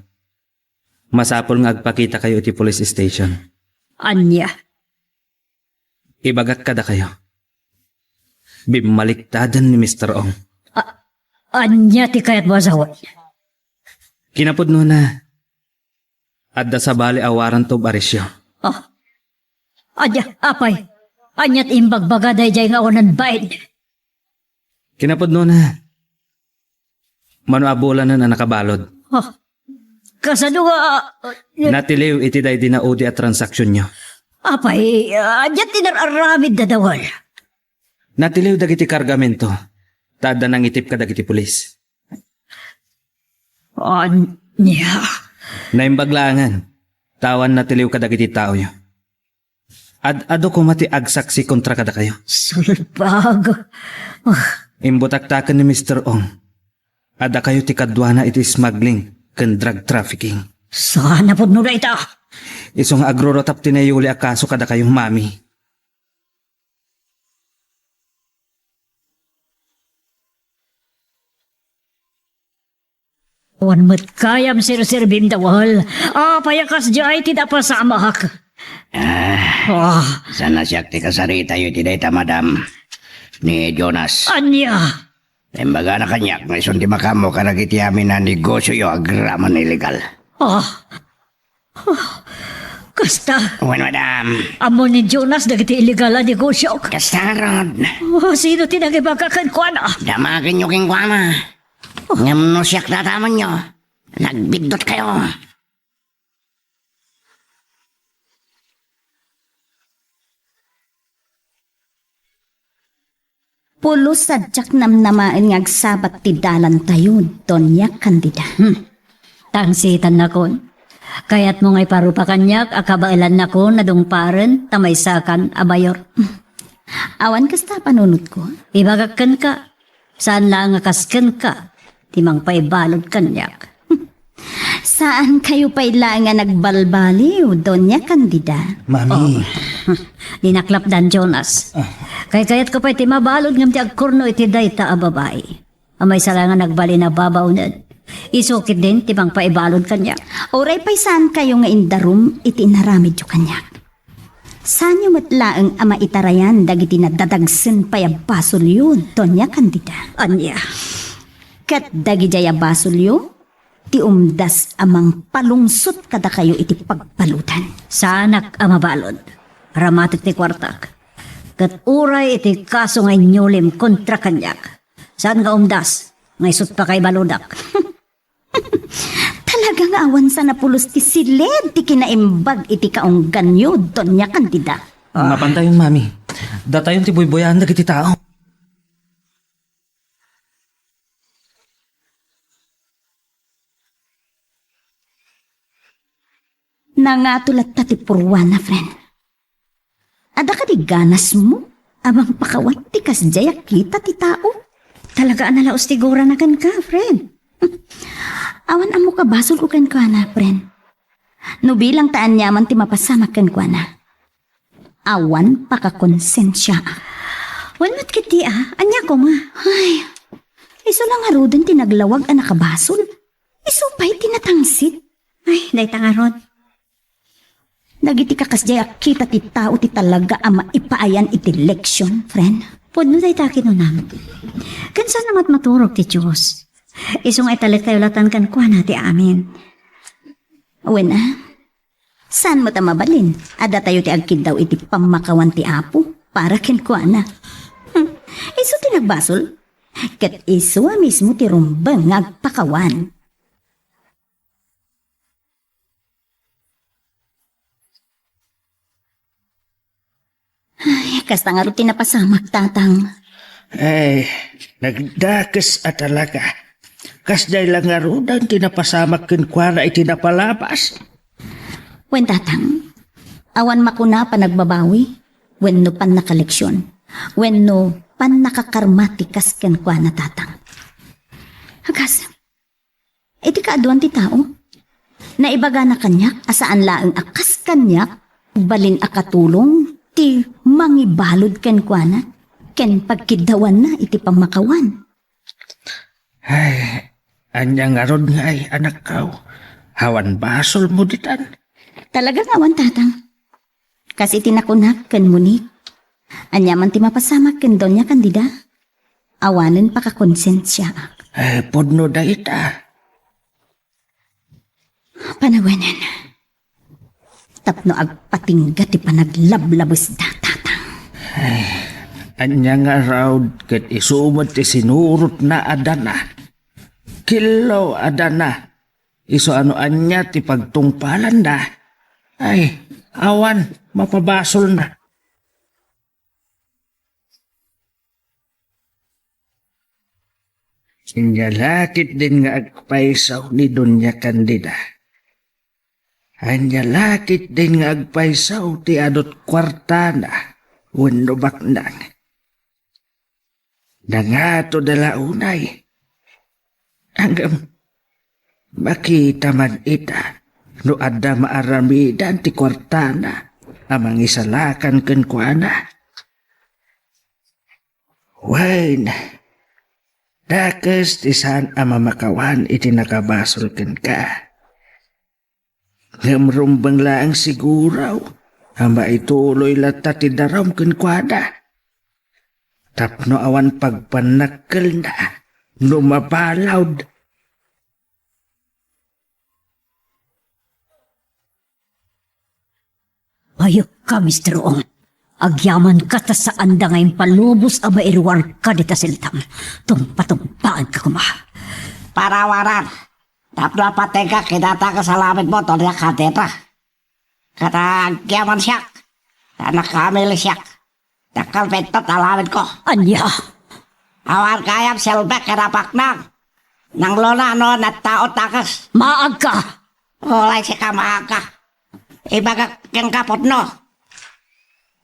Masapol nga agpakita kayo iti police station. Anya. Ibagat kada kayo. Bimaliktadan ni Mr. Ong. Anya ti kayat basawat. Kinapudno na. Adda sa bali awaran to barisyo. Anya, apay. Anyat imbagbaga dayjay nga unan baid. Kinapudno na. Manuabulan na nakabalod. Kasano nga... Natiliw iti day dinaudi at transaksyon nyo. Apay, anyat tinararamid na dawal. Natiliw dagiti kargamento. Tada nang itip ka dagiti pulis. Anya. Naimbaglangan. Tawan natiliw ka dagiti tao nyo. Ado ko mati agsaksi kontra kada kayo. Sulpag. Imbutaktakan ni Mr. Ong. Ada kayo ti kadwana iti smuggling ken drug trafficking. Sana po nula ita. Isong agrorotap tinayuli akaso kada kayong mami. Wan mo't kayam sir-sirbin dawal. Payakas jay tidak pasamak. Sana siyak ti kasarita yu ti dayta madam ni Jonas. Anya. Imbaga na kanyak, may ti makamo karagiti amin na negosyo yu agraman illegal. Kasta. Wen madam. Amo ni Jonas dagiti illegal na negosyo. Kastarod. Sino tinagibagakan ko na? Damakin nyo king kuama. Ngam no siyak tataman nyo. Nagbidot kayo. Pulos sadyak namnamaan ng agsabat ti dalan tayo, Donya Candida. Tangsitan na kon. Kaya't mo ngay parupa kanyak, akabailan na ko na dungparen, tamaysakan, abayor. Awan kasta panunod ko. Ibagakan ka. Saan lang akaskan ka? Timang paibalod kanyak. Saan kayo pailangan nagbalbaliw, Donya Candida? Mami. Dinaklap dan Jonas. Kayat ko pa iti mabalod ngam ti agkurno iti dayta a babae. Amay salangan nagbali na babawnad. Isukit din timang paibalod kanyak. Oray pa'y saan kayo nga indarum iti inaramid yu kanyak. Saan yu matlaang ama itarayan dagiti nadadagsen pa'y basol yun, Donya Candida? Anya. Kat dagi jaya basol yu, ti umdas amang palungsot kada kayo iti pagpalutan. Sanak ang mabalod. Ramatik ti kwartak. Kat uray iti kaso ngay nyulim kontra kanyak. Saan nga umdas? Ngay sut pa kay baludak. Talagang awan sa napulos ti silid ti kinaimbag iti kaunggan yu, Donya Candida. Mapantayon, mami. Datayon ti buyboyan dagiti tao. Nangatulat ta ti purwana, friend. Ada ka di ganas mo, amang pakawat ti kasjaya kita ti tao. Talaga nalaos tigura na kan ka, friend. Awan amo ka basol ko ken kuana, friend. No bilang taan yaman ti mapasama ken kuana. Awan pakakonsensya. Wan mat kiti anya ko ma. Ay, iso lang arudan tinaglawag ang nakabasol. Iso pa'y tinatangsit. Ay, day tangaron. Nagiti kakasjay kita ti tao ti talaga ama ipaayan iti leksyon, friend. Pudno day takin unam. Kansa namat maturog ti Diyos. Isong ay talit kayo latan kan kuha na ti amin. Wena, saan mo ta mabalin? Ada tayo ti agkid daw iti pamakawan ti apo para ken kuana. Iso ti nagbasol. Ket iso mismo ti rumbeng agpakawan. Ay, kasta nga rin tinapasamak, tatang. Ay, nagdakes at talaga. Kasday lang nga rudan tinapasamak ken kuana iti napalabas. Wen tatang, awan makuna pa nagbabawi, wen no pan nakaleksyon, wen no pan nakakarmatikas ken kuana tatang. Hagas, iti kaaduan ti tao, naibaga na kanyak, asaan laeng akas kanyak, balin akatulong, ti mangibalod ken kuana, ken pagkidawan na iti pamakawan. Ay, anya nga rod nga ay anak kaw. Hawan basol mo ditan. Talagang awan tatang. Kasi tinakunak ken muni. Anya man ti mapasama ken donya kandida. Awanen pakakonsensya. Ay, podno da ita. Panawanan. Tapno agpatingga ti panaglablabos da tatang. Anya nga raw ket isumot ti sinurot na adana. Kilo adana. Iso ano anya ti pagtungpalan da. Ay, awan, mapabasol na. Inyalakit din nga agpaisaw ni Doña Candida. Anyalakit din nga agpaisaw ti adot kwartana wenno baknang. Nangato dala unay. Hanggang makita man ita no adda maaramidan ti kwartana amang isalakan ken kuana. Wain, dakes ti saan ama makawan iti nakabasol ken ka. Ngamrumbang laang siguraw ama ituloy lata ti daram ken kuana. Tapno awan pagpanakkel na no mapalawd. Ayok ka, Mr. Ong. Agyaman ka ta sa anda ngayon palubos aba irwar ka dita siltang. Tumpatumpaan ka kuma. Parawaran. Tapno pateka kinata ka sa lamit mo to niya kateta. Katagyaman siyak. Anak kamil siyak. Takal pentot alamit ko. Anya? Awan kayam selbek kerapak nang. Nang lona no na tao takas. Maag ka. Olay si kamaka. Ibagak keng kapot no.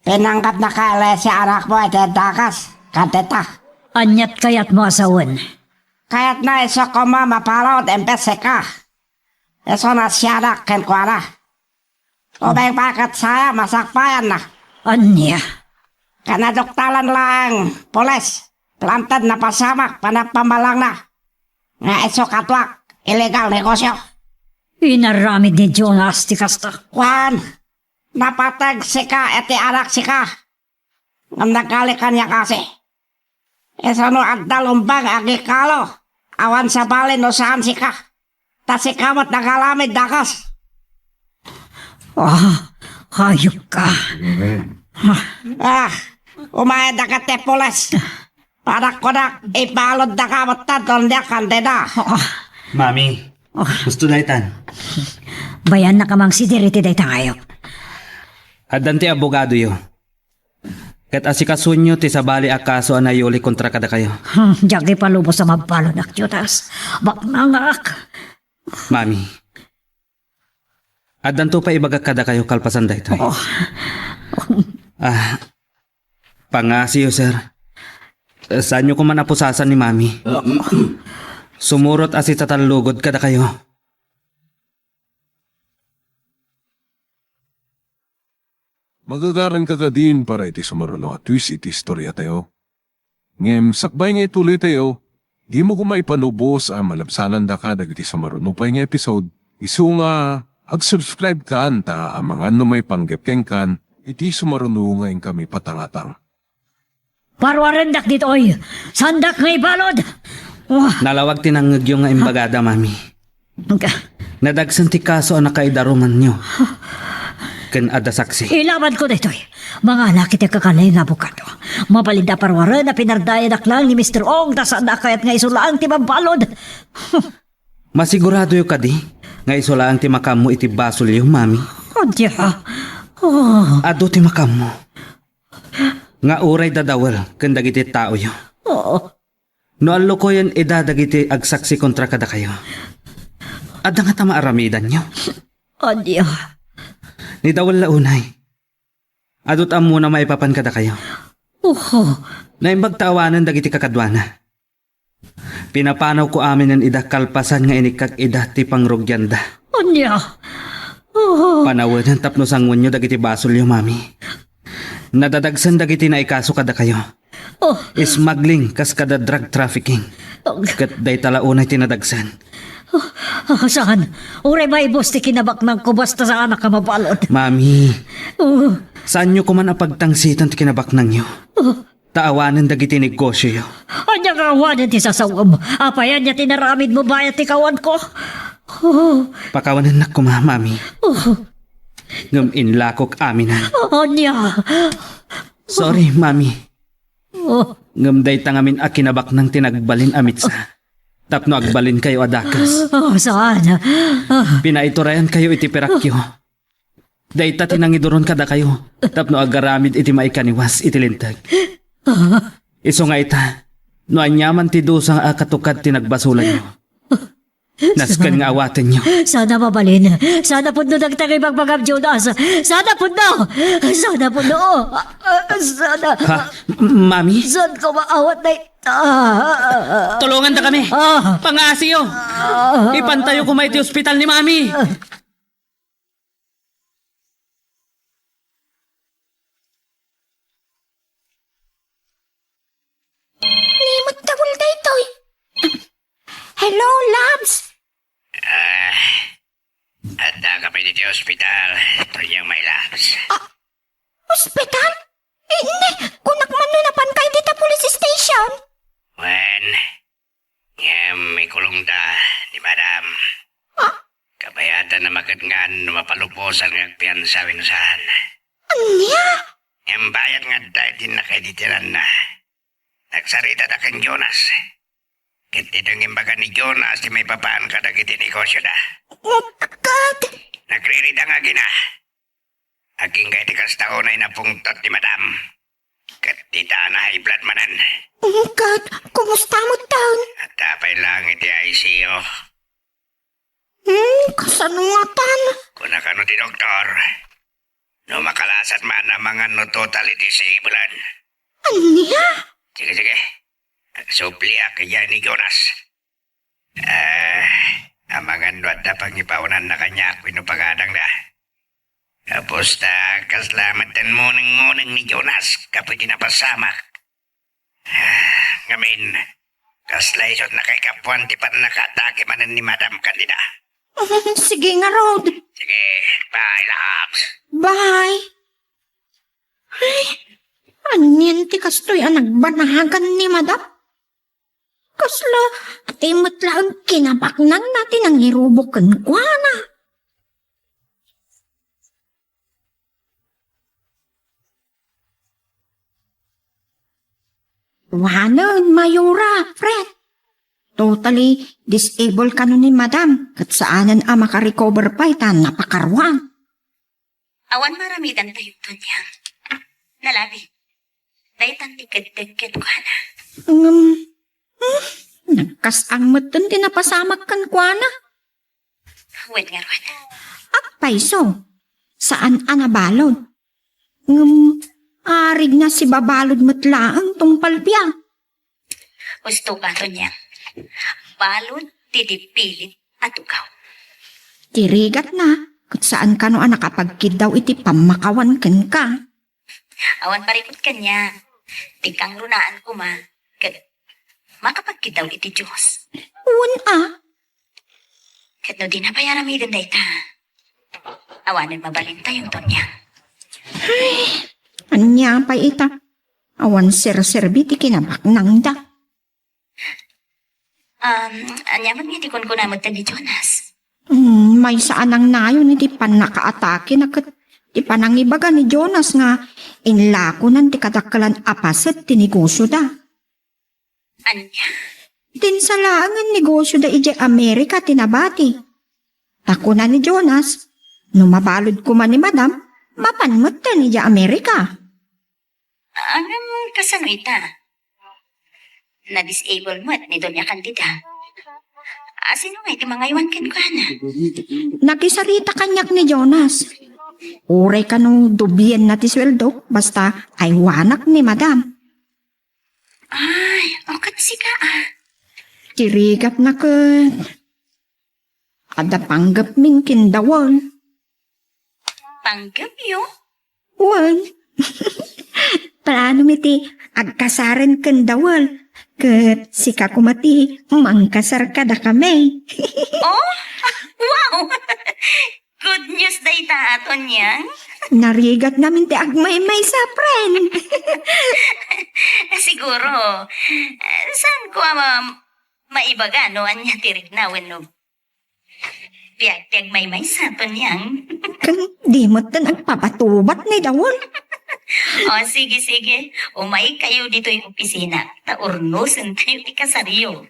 Pinangkat na kaile si anak mo ete takas. Kateta. Anyat kayat mo asawan. Kayat na iso ko ma mapalot empes seka. Iso na siyadak ken kuana. Obeng pakat saya masakpayan na. Anya? Kanadoktalan lang, poles. Plantad na pasamak, panapamalang na. Nga iso katwak, illegal negosyo. Inaramid ni Jonas ti kasta. Kwan, napatag sika eti anak sika. Ngam nagkalikan niya kasi. Iso no agdalumbang agikalo. Awan sa balin no saan sika. Tasikamot nagalamid dakas. Hayop ka. Umayad na ka tepoles. Para ko na ibalod na kamot na doon niya kandida. Mami, gusto na itan. Bayan na kamang si Diriti day tangayok. Adan ti abogado yo. Ket asikasunyo ti sabali akaso anayuli kontra kada kayo. Jagi palubos sa mabalo nak Jonas. Baknangak. Mami, adan to pa ibaga kada kayo kalpasan daytoy. Pangasiyo sir. Saan nyo ko man apusasan ni Mami? Sumurot asi tatalugod kada kayo. Magagaran ka din para iti sumarulo at twist iti istorya tayo. Ngem, sakbay nga ituloy tayo, di mo kumaipanubos ang malabsanan da ka dagiti sumarulo pa nga episode. Isu nga, ag-subscribe ka anta ang mga may panggepkeng kan, iti sumarulo nga kami patangatang. Parwarendak dito oy. Sandak nga ibalod. Wah, Nalawag tinangag yung nga imbagada, Mami. Nadagsan ti kaso ang nakaidaruman nyo. Ken ada saksi. ilaban ko dito oy. Mga laki ti kakalay nga bukado. Mabalinda parwaren na pinardaya daklang ni Mr. Ong ta saan kayat nga isulaang ti mabalod. Masigurado yung kadi, nga isulaang ti makam mo iti basol yung, Mami. Odya. Oh. Ado ti makam mo. Nga uray dadawal, ken dagiti tao yo. Oh. No allo ko yan idadagiti agsaksi kontra kada kayo. Ada nga tama aramidan nyo. Odya. Ni dawal launay. Adot am muna maipapan kada kayo. Naimbag tawanan dagiti kakadwana. Pinapanaw ko amin ang idakalpasan nga inikag ida ti pangrugyanda. Odya. Panawad ang tapno sangon nyo dagiti basol yo, Mami. Nadadagsan dagiti na ikaso kada kayo. Smuggling kas kada drug trafficking. Kat day talaunay tinadagsan. Saan? Uray maibos ti kinabak ng kubas ta sa anak ka mabalod. Mami, saan nyo kuman apagtangsitan ti kinabaknang nyo? Taawanan dagiti negosyo yo. Anya nga awanan ti sasawam. Apayan niya tinaramid mo bayat ti kawan ko. Pakawanan na kuma, Mami. Ngam inlakok aminan. Anya. Sorry, Mami. Ngam day tangamin a kinabak ng tinagbalin amitsa. Tapno agbalin kayo adakas. Saan? Pinaiturayan kayo iti perakyo. Day ta tinangiduron kada kayo. Tapno agaramid iti maikaniwas iti lintag. Iso nga ita, no anyaman ti dusang akatukad tinagbasulan nyo. Naskan nga awaten nyo. Sana mabalin. Sana po no nagtagay magbagam Jonas. Sana po no. Sana po no. Sana. Ha? Mami? Saan ko maawat na ita? Tulungan ta kami. Pangasiyo. Ipantayo ko may ti ospital ni Mami. Limot na bulda ito. Hello, Labs. Ada ka pa dito ospital. Ito yung may labs. Ospital? Hindi. Kunak man nun napan kayo dito police station. Wen, may kulong da ni Madam. Kabayatan na magadngan na mapaluposan ng piyansawin saan. Anya? Yung bayad nga dahil din na kayo ditiran na. Nagsarita na kang Jonas. Kit dito ng imbaga ni Jonas di may papaan ka na kiti negosyo da. Kag. Nagririda nga gina. Aging kay tikas taon ay napungtot ni Madam. Kat dita na high blood manan. Kag, kumusta mo taon? At tapay lang iti ICU. Kasanungatan. Kuna ka no ti doktor. No makalasat man ang mga no totally disablean. Anya? Sige. Supli kaya ni Jonas. Ang mga nuwad na pangipawanan na kanya ako inupagadang na. Tapos kaslamatan munang ni Jonas kapag tinapasamak. Ngamin, kaslaysot na kay kapuan ti pa nakatake manan ni Madam Candida. Sige nga, Rod. Sige, bye, Labs. Bye. Ay, anyan ti kastoy ang nagbanahagan ni Madam. Kasla, timot lang kinabaknang natin ang irubukan ko na. Wanan, Mayura, Fred. Totally disabled ka nun ni Madam. Kat saanan ang makarecover pa itan napakarwang. Awan maramidan tayo to niya. Nalabi. Daytan tikad-tikad ko na. Nagkasang matun tinapasamak kan kwa na. Wait nga ron. Paiso, saan anabalod? Arig na si babalod matlaang tong palpiyang. Gusto ka to niya. Balod, titipilit, at ugaw. Tirigat na, kung saan ka no nakapagkid daw iti pamakawan ken ka. Awan parikot ka niya. Tingkang lunaan ko ma. Makapagkitaw iti Diyos. Kat no di na payaramidin da ita. Awanin mabalin tayong to niya. Anya pa ita. Awan sir-serbi ti kinabak nang da. Anyaman nga tikon ko na magtandi Jonas. May saan ang nayon iti panakaatake na kat ti panangibaga ni Jonas nga inlako nan ti kadakalan apaset ti negosyo da. Anya? Din sa laangan negosyo da ije Amerika tinabati. Tako na ni Jonas, no mabalod ko man ni Madam, mapanmot ta ni ije Amerika. Anong kasano ita? Na-disable mo at ni Doña Candida. Sino nga iti mga iwan ken ko na? Nakisarita kanyak ni Jonas. Uray ka nung dubyen na ti sweldo, basta ay wanak ni Madam. Ay, okay si ka Tirigat na ka. Ada panggap ming kindawal. Panggap yun? Wal. Plano miti agkasaren kendawal. Ket sika kumati mangkasar kada kami. Oh, wow! Good news da ita aton yan. Narigat namin ti agmay-may sa friend. Siguro, saan ko maibaga no anya tirik na wenno. Piag may sa aton yan. Kang di mo ta nagpapatubat ni dawal. Sige. Umay kayo dito yung opisina. Taurnosin tayo ti kasaryo.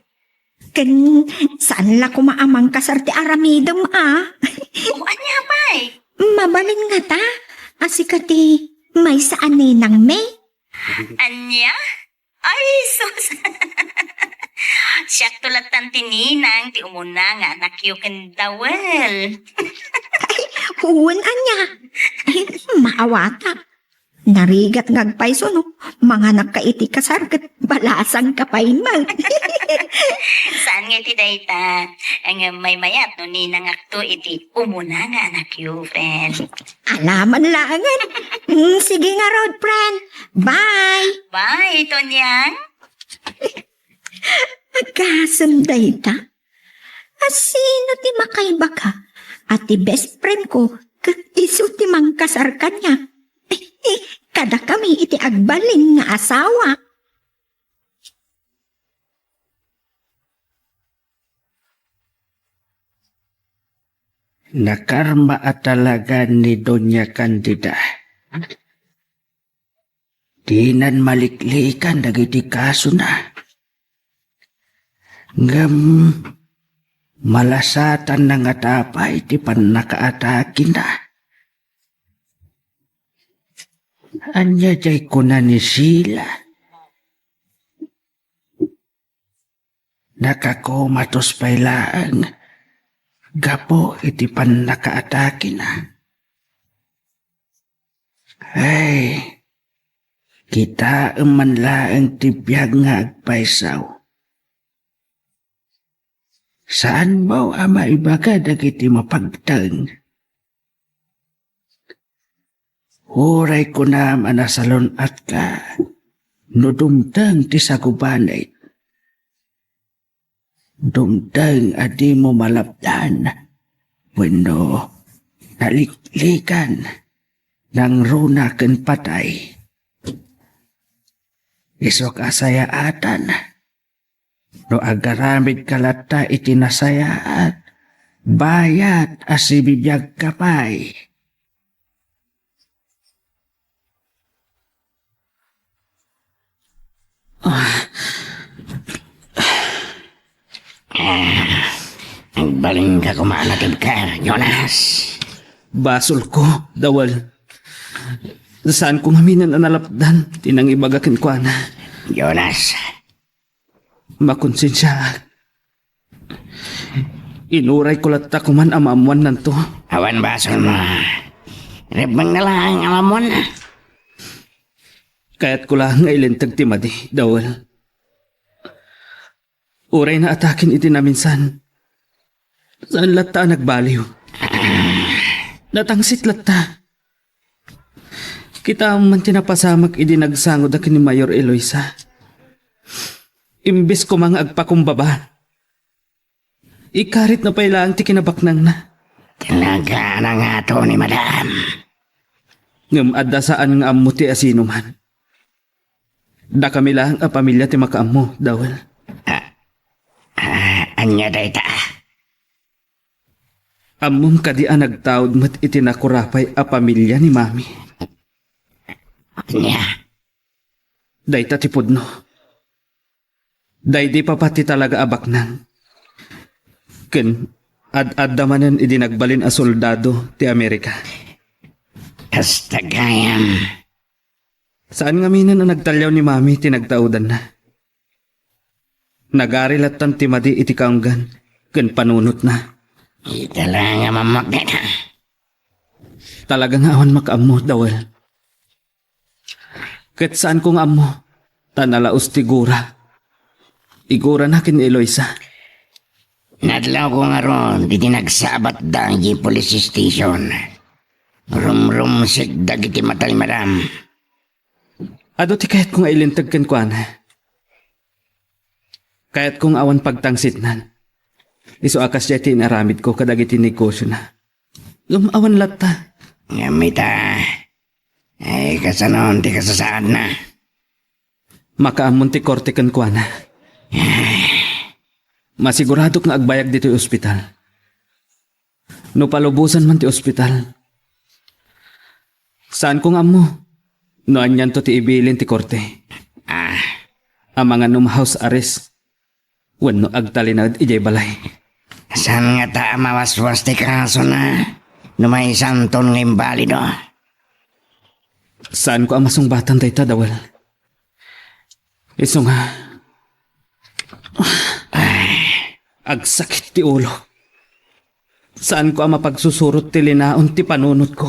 Kan saan la kumaamang kasar ti aramidam Anya pa'y? Mabalin nga ta. Asikati may saan ni nang may. Anya? Ay, sus! Siyak tulatan tininang ti umuna nga anak yu kendawel. Huwan anya. Maawata. Narigat ngagpaiso no. Mga nakaiti kasarkat balasang kapayman. Saan nga iti dayta? Ang may mayat no ninang akto iti umuna nga anak yu, friend. Alaman langan. Sige nga road friend. Bye. Bye, Tonyang. Magkasunday ta. Sino ti makaiba ka? At ti best friend ko, iso ti mangkasar ka niya. Kada kami iti agbalin nga asawa. Nakarma at talaga ni Doña Candida. Dinan maliklikan dagiti kaso na. Ngam malasatan na nga tapay ti panakaatakin na. Anya jay kuna ni Sheila. Nakakomatos pailaan. Gapo iti panakaatake na. Ay, kita man laang tibiyag nga agpaisaw. Saan mo ama ibaga dagiti mapagtang? Huray ko na manasalon at ka, nudumtang ti sagubanay. Dumdang adi mo malapdan, wenno naliklikan ng runa ken patay. Isok asayaatan, no agaramid kalata itinasayaat, bayat asibibiyag kapay. Baling ka kumanatid ka, Jonas. Basol ko, dawal. Saan ko maminan ang nalapdan? Tinang ibagakin ko na. Jonas. Makonsensya. Inuray ko lata kuman amamuan nanto. Awan basol mo. Rebang na lang ang amamon. Kaya't ko lang ngailintag timadi, dawal. Uray na atakin iti na minsan. Saan latta nagbaliw? Natangsit latta. Kita man tinapasamak idi nagsangod akin ni Mayor Eloisa. Imbis ko mga agpakumbaba. Ikarit na pailaan ti kinabaknang na. Talaga na nga to ni madam. Ngam adda saan nga ammo ti asino man. Da kami lang a pamilya ti makaammo, dawel. Anya dayta. Ammom kadi a nagtaod mat itinakurapay a pamilya ni mami. Anya. Dayta ti pudno. Day di pa pati talaga abaknang. Ken ad-addamanan idi nagbalin a soldado ti Amerika. Kasta gayam. Saan nga minan na nagtalyaw ni mami tinagtaudan na. Nagarilatan ti madi iti kaunggan, ken panunot na. Itala nga mamakit na. Talaga nga awan makaammo, dawel. Ket saan kong ammo, tanalaos ti gura. Igura na kin Eloisa. Nadlaw ko nga ron, di nagsabat dang di police station. Rum sik dagiti matay madam. Ado ti kahit kong ailintag ken kuana. Kahit kong awan pagtangsitnan. Iso akas jati inaramid ko kadagiti negosyo na. Lumawan latta. Ngamita. Ay kasanon ti kasasaad na. Makaamon ti korte ken kuana. Masigurado nga agbayag dito yung ospital. No palubusan man ti ospital. Saan kong amo? No anyan to ti ibilin ti korte. Ang mga house arrest. Wano agtalinad ijay balay. Saan nga ta mawaswas ti kaso na? No may santon ng imbalido. Saan ko ang masungbatan dayta, dawel? Iso nga. Agsakit ti ulo. Saan ko ang mapagsusurot ti linaon ti panunot ko?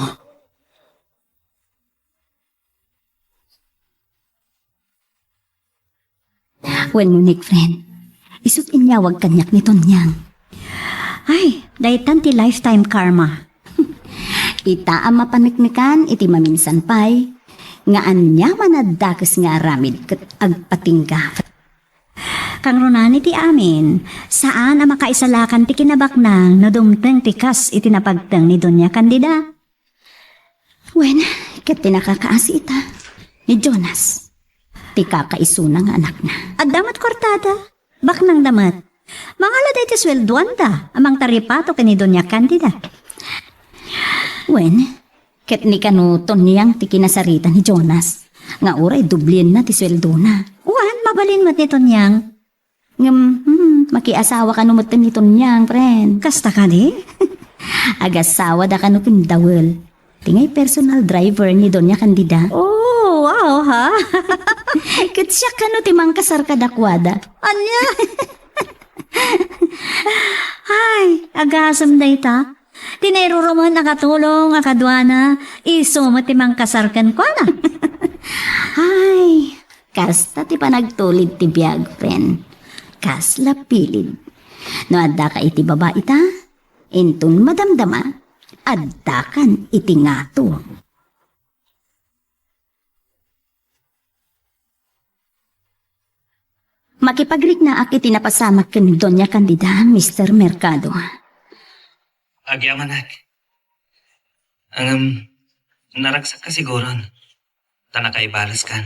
Well, Nick friend, isut inyawag kanyak ni Tonyang. Ay, daytan ti lifetime karma. Ita ang mapaniknikan, iti maminsan pay, nga anya manadakas nga aramid kat agpatingga. Kang runani ti amin, saan ang makaisalakan ti kinabaknang no dumteng ti kas iti napagteng ni Doña Candida? Wen, kat tinakakaasi ita, ni Jonas. Ti kakaisuna nga anak na. At damat kortada, baknang damat. Mangala day ti swelduan da, amang taripato ka ni Doña Candida. Wen, ket ni kanuton niyang ti kinasarita ni Jonas. Nga oray dublin na ti sweldo na. Wan, mabalin mat nito niyang. Makiasawa ka numot nito niyang, friend. Kasta ka di? Agasawa da ka no kindawel. Tingay personal driver ni Doña Candida. Oh, wow ha? Ket siya ka no timang kasar kadakwada. Anya? Ay, agasam na ita. Tinayro mo nakatulong, akadwana, iso matimang kasarkan ko na. Ay, kasta ti panagtulid ti biyag, friend. Kasla pilid. No adda ka iti baba ita, intun madamdama, adda kan iti ngato. Makipagrik na ak iti napasamak ken Doña Candida, Mr. Mercado. Agyaman ak. Naragsak ka siguron. Tanakay balas kan.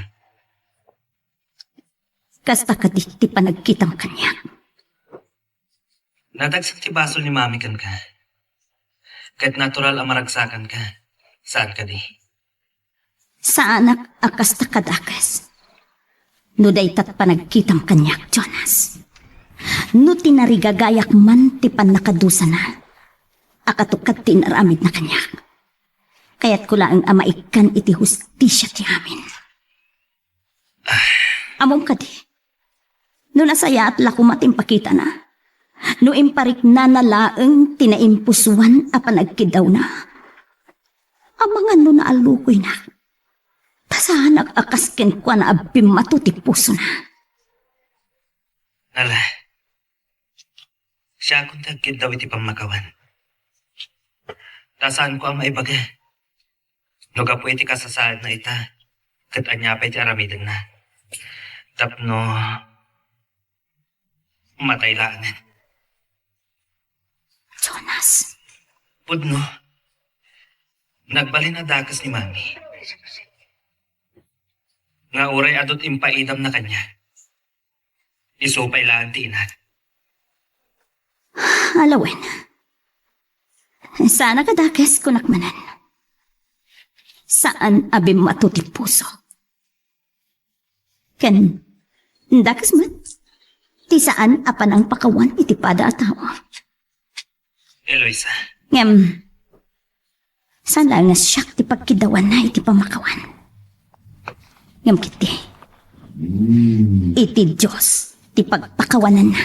Kasta ka ti panagkitang kanya. Nadagsak ti basol ni mami kan ka. Kahit natural ang maragsakan ka. Saan ka di? Sa anak akas takadakas. No daytat panagkitang kanyak, Jonas. No tinarigagayak man ti panakadusa na. Akatukat tinaramid na kanyak. Kaya't ko lang ang amaikan iti hustisya ti amin. Among ka di. No nasaya at lakumating pakita na. No imparik na nalaeng tinaimpusuan a panagkidaw na. Ang mga no naalukoy na. Tasahan akas ken kwa na abim matuti puso na. Ala, Siya kung tagkid daw iti pamakawan. Tasaan ko ang maibaga. Nuga po iti kasasaad na ita. Kat anya pa iti aramidan na. Tapno, matay langan. Jonas, Pudno, nagbalin na dakas ni Mami. Nga uray adot impaidam na kanya. Isupay laan ti inat. alawen. Sana kadakes kunakmanan. Saan abim matuti puso? Ken, dakas man. Ti saan apan ang pakawan iti pada at tao. Eloisa, Ngem, saan lang nga siyak ti pagkidawan na iti pamakawan. Ngem kiti, iti Diyos ti pagpakawanan na.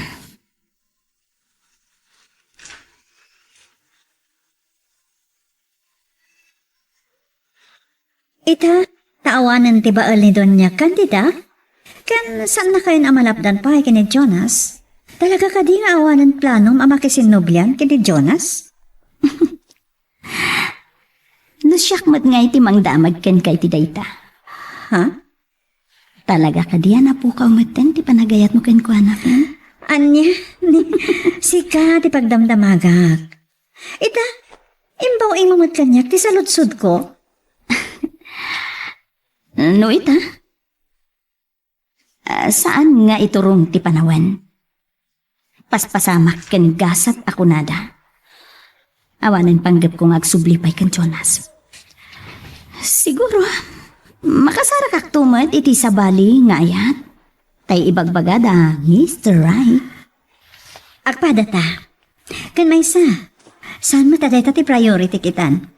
Ita, taawanan ti baal ni Donya Candida? Kan saan na kayo amalapdan pa kini Jonas? Talaga ka di nga awanan planom ama kisinubyan kini Jonas? Nasyakmat nga iti mangdamag ken kay ti dayta. Ha? Talaga ka diyan na po kaumatan ti panagayat mo ken kuana ken? Anya, sika ti pagdamdamagak. Ita, imbaw imo kanyak ti saludsud ko. No ita? Saan nga iturong ti panawan? Paspasamak ken gasat ako nada. Awanan panggap kong agsublipay ken Jonas. Siguro, makasara kak tumat iti sabali nga ayat. Tay ibagbagada, Mr. Right. Agpada ta. Kan may saan mataday ti priority kitan?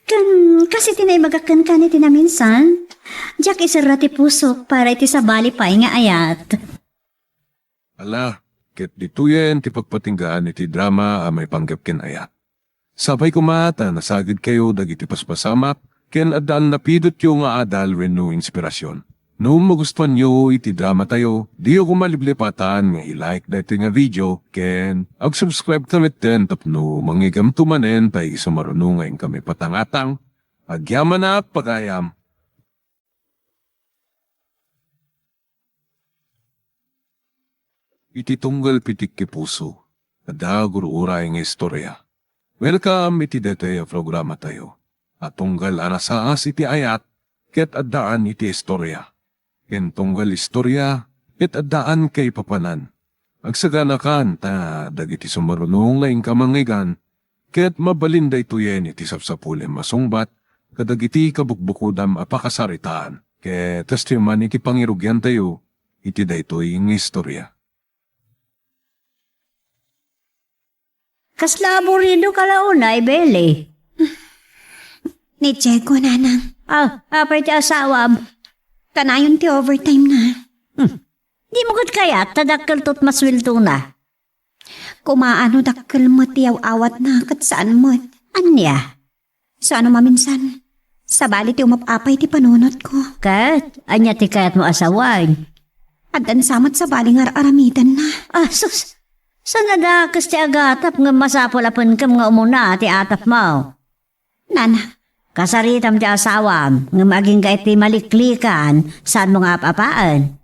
Kan kasi tinaybagakan ka ni tinaminsan. Diyak isara ti pusok para iti sabali pa'y nga ayat. Ala, ket dituyen ti pagpatinggaan iti drama a may panggap ken ayat. Sabay kumata nasagid kayo dagiti paspasamak ken adal napidot yo nga adal wenno inspirasyon. No magustuhan nyo iti drama tayo, di ako maliblipatan nga i-like dati nga video ken ag-subscribe tamit ten tapno mangigam tumanen tay sumarunungayin kami patangatang agyaman na pagayam. Iti tunggal pitik ki puso, kada guruuray nga istorya. Welcome iti dete programa tayo. At tunggal anasaas iti ayat, ket addaan iti istorya. Ken tunggal istorya, ket addaan kay papanan. Agsaganakan ta dagiti sumarunong laing kamangigan, ket mabalinda ituyen iti sapsapulim masungbat, kadagiti kabukbukudam apakasaritaan, ket testiman iti pangirugyan tayo, iti daytoy nga istorya. Kasla aburido ka launay, Bele. Ni Diego, nanang. Apay ti asawam. Kanayon ti overtime na. Di mo kat kaya, tadakkel tot maswilto na. Kumaano dakkel mo tiyaw awat na kat saan mo. Anya? Saan maminsan? Sa bali ti umapapay ti panunot ko. Kat, anya ti kayat mo asawan. At samat sa bali nga aramidan na. Sus, saan nadakas ti agatap nga masapulapan kam nga umuna ti atap mo? Nana, Kasaritam ti asawam, nga maging kahit ti maliklikan, saan mo nga apapaan?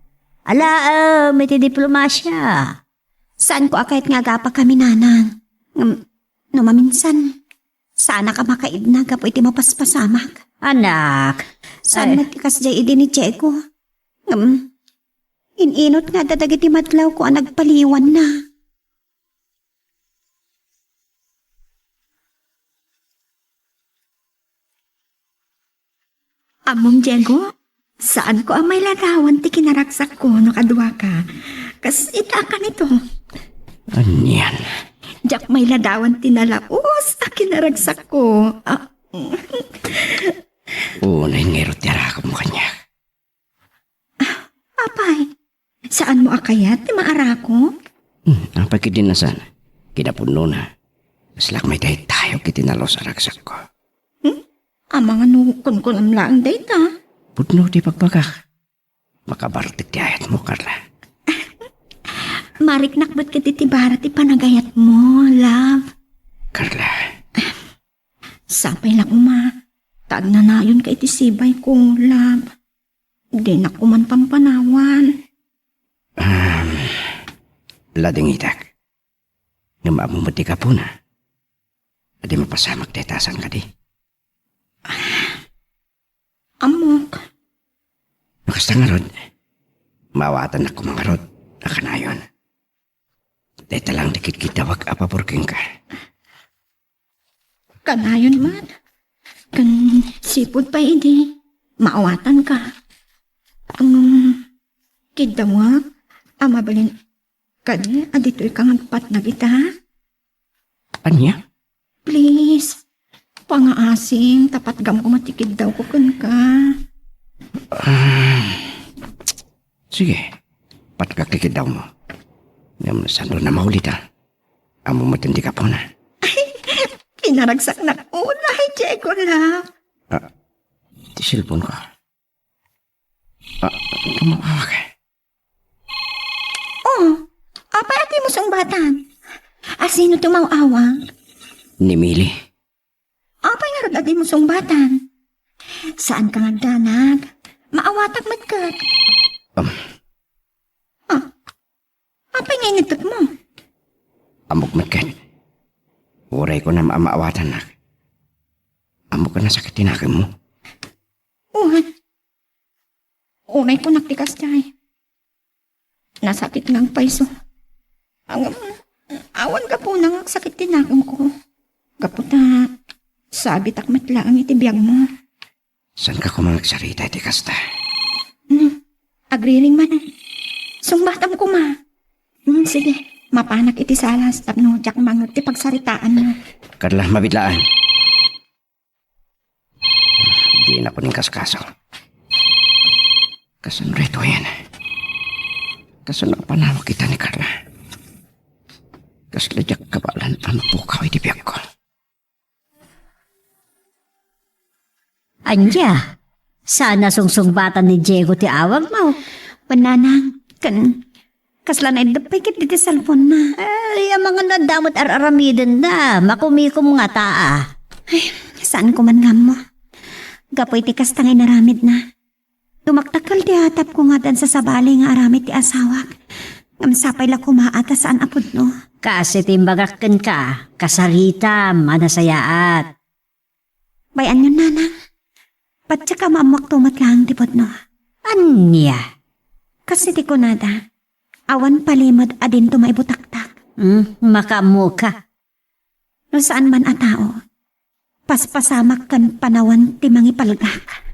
Ala, may ti diplomasya. saan ko akait nga gapa kami, nanang? No maminsan, sana ka makaidna kapo iti mapaspasamak. Anak, Saan nagkikas jay idi ni Diego? Ininot nga dadagiti matlaw ko ang nagpaliwan na. Among Diego, saan ko ang may larawan ti kinaragsak ko no kadwa ka? Kas ita ka nito. Anyan. Diyak may ladawan tinalaos a kinaragsak ko. Unay ngero tiyara ko mo kanya. Apay, saan mo akayat ti maara ko? Ang pagkidinasan, kinapuno na. Maslak may tayo kitinalos sa ragsak ko. Ang mga nukon ko lang data. Putno di pagpagak. Makabartik ti ayat mo, Carla. Marik nakbot ka titibara ti panagayat mo, love. Carla, Sapay lang uma. Taag na nayon kay tisibay ko, love. Di na ko man pampanawan. lading itak. Namamumuti ka po na. Adi mapasamak tetasan ka di. Amok. Nakasta nga rod. Mawatan ako mga rod. Nakanayon. Dahil lang dikit kita wag apapurking ka. Kanayon man. Kan sipod pa hindi. Maawatan ka. Ang kidawag. Amabalin. Kani, adito'y kang pat na kita. Anya? Please. Pangaasim, tapat gam ko matikid daw ko kun ka. Sige. Patkakikid daw mo. Ngam sando na maulit ha. Amo matindi ka po na. Kinaragsak na ulay, Diego lang. Di cellphone ko. Tumawa ka. Oh, apa ati mo sang batan? Sino tumawawang? Ni Mili. Apa nga rod ati mo sang batan? Saan ka nga danag? Maawatak matkat. Apa nga initot mo? Amok matkan. Uray ko na maamaawatan na. Amok ka na sakit tinakin mo. Unay ko naktikas jay. Nasakit ngang paiso. Ang awan ka po nang sakit tinakam ko. Kaputa, sabi takmatla ang itibiyag mo. San ka kumagsarita iti kasta? Agriring man. Sungbatam ko ma. Sige, mapanak iti salas tapno jak mangot ti pagsaritaan mo. Karla, mabidlaan. Di na ko ning kaskaso. Kasan reto yan. Kasan ang panawag kita ni Carla. Kas lejak kabalan ang pukaw iti biyak ko. Anya, sana sungsungbatan ni Diego ti awag mo. Pananang, kasla na idapay kit ti cellphone na. Ay, ang mga nadamot ar-aramiden na, makumikom nga taa. Saan ko man ngam mo? Gapoy ti kastangay naramid na. Tumaktakal ti hatap ko nga dan sa sabali nga aramid ti asawak. Ngam sapay la kumaata saan apod no. Kasi timbagakken ka, kasarita, manasayaat. Bayan yun nanang. Patsa ka maamwak tumat lang tipod no. Anya? Kasi ti kunada. Awan palimod adin to maibutaktak. Makamu ka. No saan man a tao. Paspasamak kan panawan ti mangipalgak.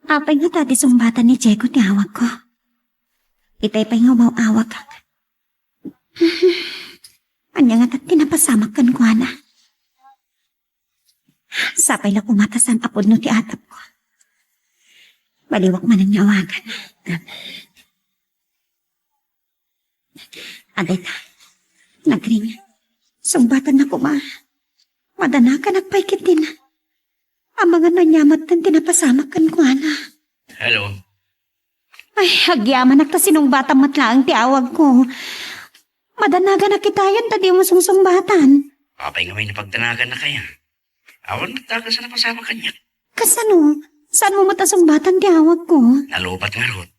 Apay nga tati sumbatan ni Diego ti awag ko. Itay pa'y nga awag. Anya nga tati napasamak kan ko na. Sapay na kumatasan apod no ti atap ko. Baliwak man ang awagan. Aday na. Nagring. Sumbatan na ko ma. Madana ka nagpaikit din. Ang mga nanyamat ng tinapasamak kan ko na. Hello. Ay, agyaman nagtasinong batang matlaang ti awag ko. Madanaga na kitayan tadi mo sungsungbatan. Papay nga may napagdanagan na kaya. Awan magtaga sa napasama kanya. Kasano? Saan mo matasong ti awag ko? Nalubat nga rod.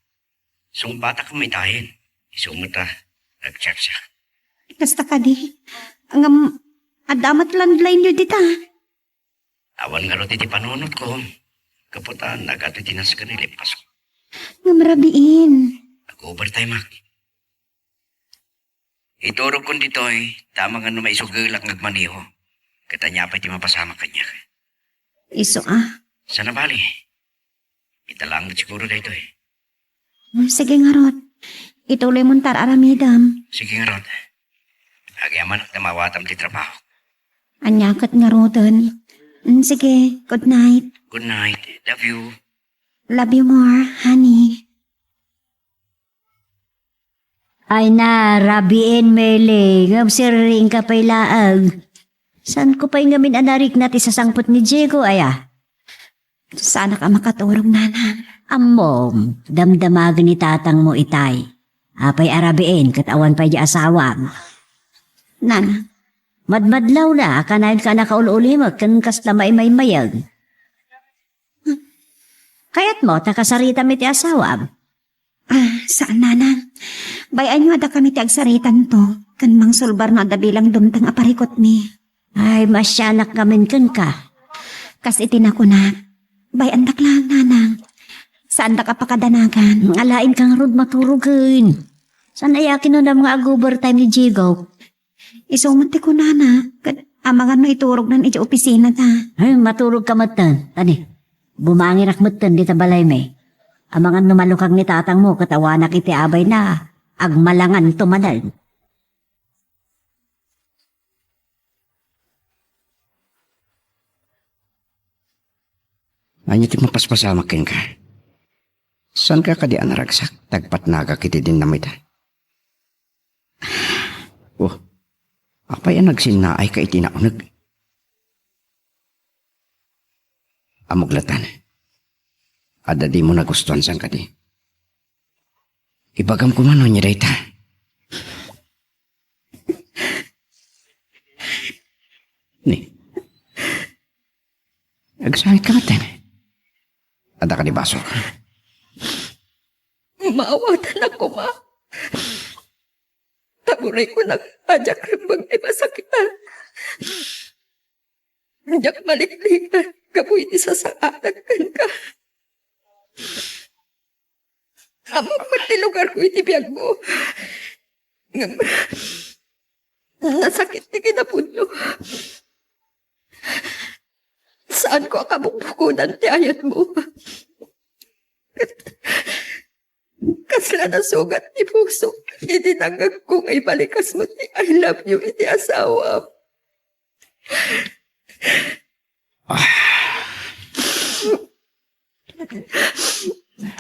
Sungbata ka may tahin. Isumata. Nag-chat siya. Kasta ka di. Ang adamat landline nyo dita. Awan nga rod iti panunod ko. Kaputan, nag-atitinas ka nilipas ko. Nga marabiin. Nag-overtime ak. Iturog ko dito tama nga no maisugalak ngagmaniho. Katanya pa iti mapasama kanya. Iso Sa nabali. Italang siguro dito Sige nga Rod. Ituloy mong aramidam. Sige nga rod. Agyaman at namawatam ti trabaho. Anyakat nga Rodon. Sige, good night. Good night. Love you. Love you more, honey. Ay na, rabiin mele, ngam siring ka pa'y laag. San ko pa'y ngamin anarik nati sa sangpot ni Diego, aya? Sana ka makaturog, nanang. Amom, damdamagan ni tatang mo itay. Apay arabiin, katawan pa'y di asawang. Nanang, Madmadlaw na, kanayon ka nakaululimag, kan kasla may-mayag. Kayat mo, takasarita mi ti asawam. saan, nanang? Bayan nyo ada kami ti agsaritan to. Kan mang sulbar na ada bilang dumtang aparikot mi. Ay, masyanak kamin kan ka. Kas itinako na. Bayan dak lang, nanang. Saan da ka pakadanagan? Alain kang rod maturugin. San ayakin na mga agubar time ni Jigo? Isumati ko, nana. Amangan mo iturog nan iti opisina ta. Ay, maturog ka matan. Tani, bumangirak matan di tabalay may. Amangan numalukag ni tatang mo, katawanak iti abay na. Agmalangan tumanal. Anyo ti mapaspasamakin ka. San ka kadi anaragsak? Tagpat naga kiti din namita. Oh, apay ang nagsinaay ka itinaunag. Amuglatan. Ada di mo nagustuhan sang kadi. Ibagam ko man niya dayta. Ni. Nagsangit ka matan. Ada ka di baso. Maawatan ako, ma. Taguray ko nag-adyak rambang ay masakitan. Diyak maliklikan, kapoy di sasaanan ka. Amang matilugar ko itibiyag mo. Nasakit ni kinapunyo. Saan ko akabukbukunan ti ayat mo? Kasla na sugat ni puso. Itinangag ko ngay balikas mo ti I love you iti asawa.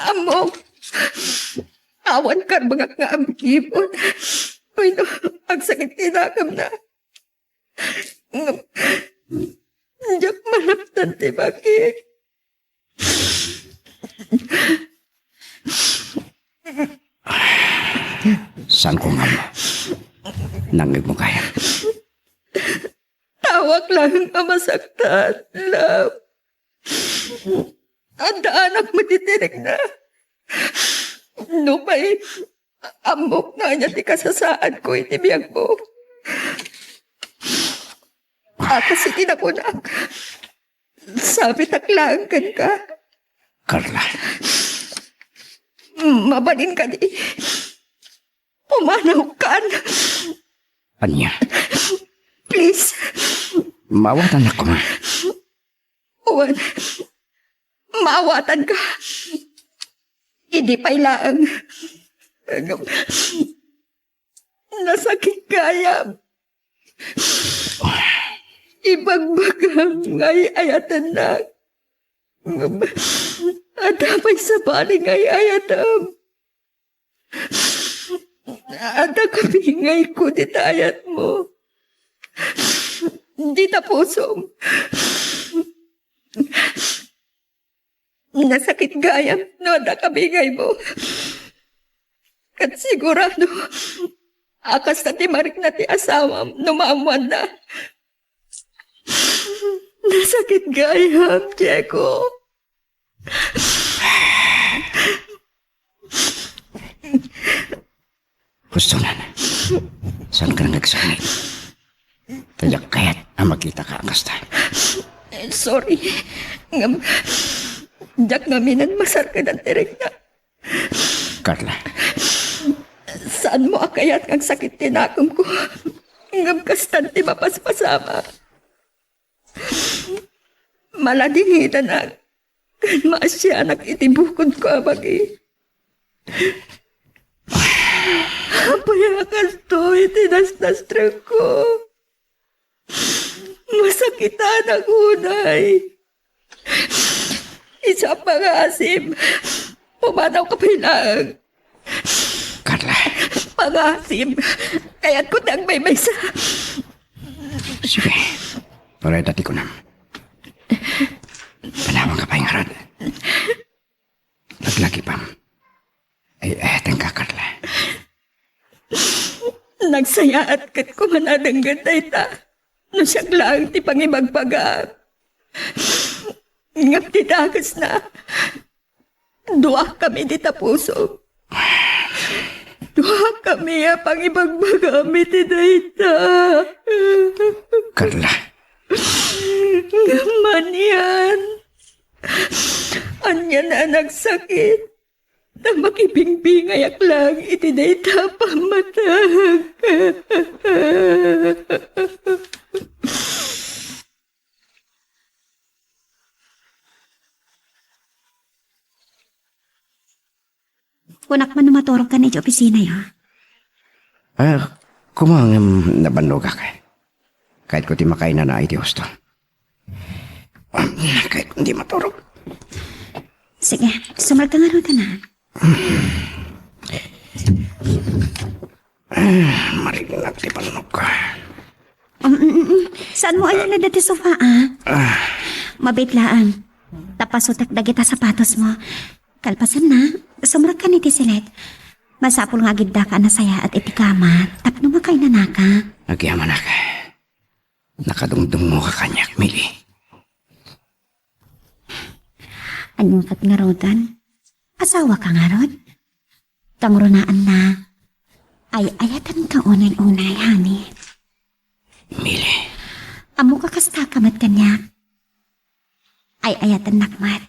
Amo, awan ka mga nga amkipon. Uy no, ang sakit tinakam na. Diyak malaptan ti bakit. Saan ko nga mo? Nangig mo kaya? Tawag lang ang masaktan, love. Ang anak mo titirik na. No ba'y amok na niya ti kasasaan ko itibiyag mo. Kasi tinakunak. Sabi taklangkan ka. Carla. Mabalin ka di. Pumanaw ka na. Anya? Please. Mawatan ako ma. Uwan. Maawatan ka. Hindi pa ilaan. Nasakit kaya. Ibagbagang ngay ayatan na. Adamay sa baling ngay ayatam. Ada kapingay ko ditayat mo. Di na pusom. Nasakit gayam no ada kabingay mo. Kat sigurado, akas na timarik na ti asawam numamuan na. Nasakit gayam, Diego. Gusto na na. Saan ka nang nagsangit? Tayak kayat na makita ka ang kasta. Sorry. Diyak ngaminan masar ka ng tirik na. Carla. Saan mo akayat ang sakit tinakom ko? Ngam kastan ti mapaspasama. Maladingitan na. Kan maasya anak itibukod ko abagi. Payakas to itinastastra ko. Masakitan ang unay. Isa pa nga asim. Pumanaw ka pilang. Carla. Pangasim. Kaya't ko nang may sa. Sige. Paray dati ko na. Panawang ka pa yung harad. Laglaki pa. Ay, tangka Carla. Nagsayaat kat ko manadang gantay ta. No siya lang ti pangibagbaga. Ngap ti dagas na. Duwa kami di tapuso. Duwa kami pangibagbaga mi ti dayta. Carla. Gaman yan. Anya na nagsakit. Na makibingbingayak lang iti dayta pamatag. Kunak man maturog ka na iti opisina ya. Kumang nabando ka kay. Kahit ko ti makain na iti hosto. Kahit hindi maturog. Sige, sumarag ka nga rin ka na. Marinig na ti panunok ka. Saan mo ayan na dati sofa, Mabitlaan. Tapasutak na kita sapatos mo. Kalpasan na, sumarag ka ni Tisilet. Masapul nga gid ka na saya at itikama. Tapno nga kay nanaka. Nagyaman na ka. Nakadungdung mo ka kanyak, Mili. Anyong kat nga rodan? Asawa ka nga rod? Tangrunaan na. Ay ayatan ka unay-unay, honey. Mili. Amo ka kasta kamat kanyak. Ay ayatan nakmat.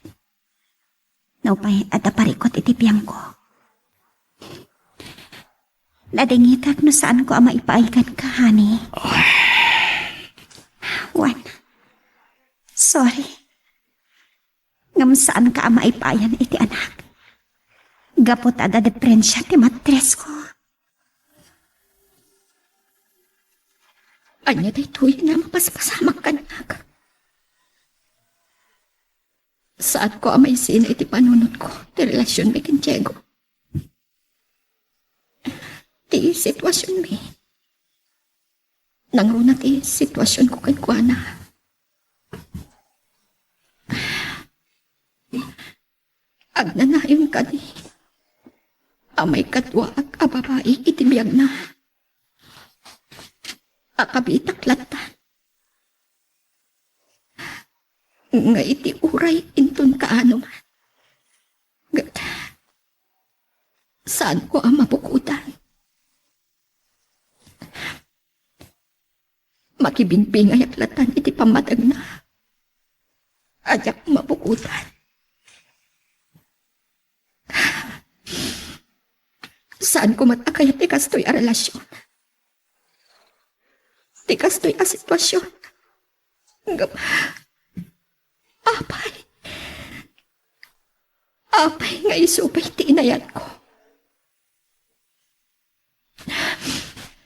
Naupay at aparikot itipiyang ko. Nadingitag no saan ko ama ipaikan ka, honey. Juan, sorry. Ngam saan ka ama ipayan iti anak. Gapot ada deprensya ti matres ko. Anya daytoy na mapaspasamak kanak. Saan ko ama isin iti panunod ko ti relasyon mi ken Diego. Ti sitwasyon mi. Nangruna ti sitwasyon ko kay Kuana. Agnanayon ka ni. Amay katwa ak ababae itibiyag na. Akabitak latan. Nga iti uray inton kaano man. Saan ko ang mapukutan? Makibingpingay at latan iti pamatag na. Ajak mapukutan. Saan ko matakay at ikastoy a relasyon? Ikastoy a sitwasyon. Apay. Apay nga isupay tinayat ko.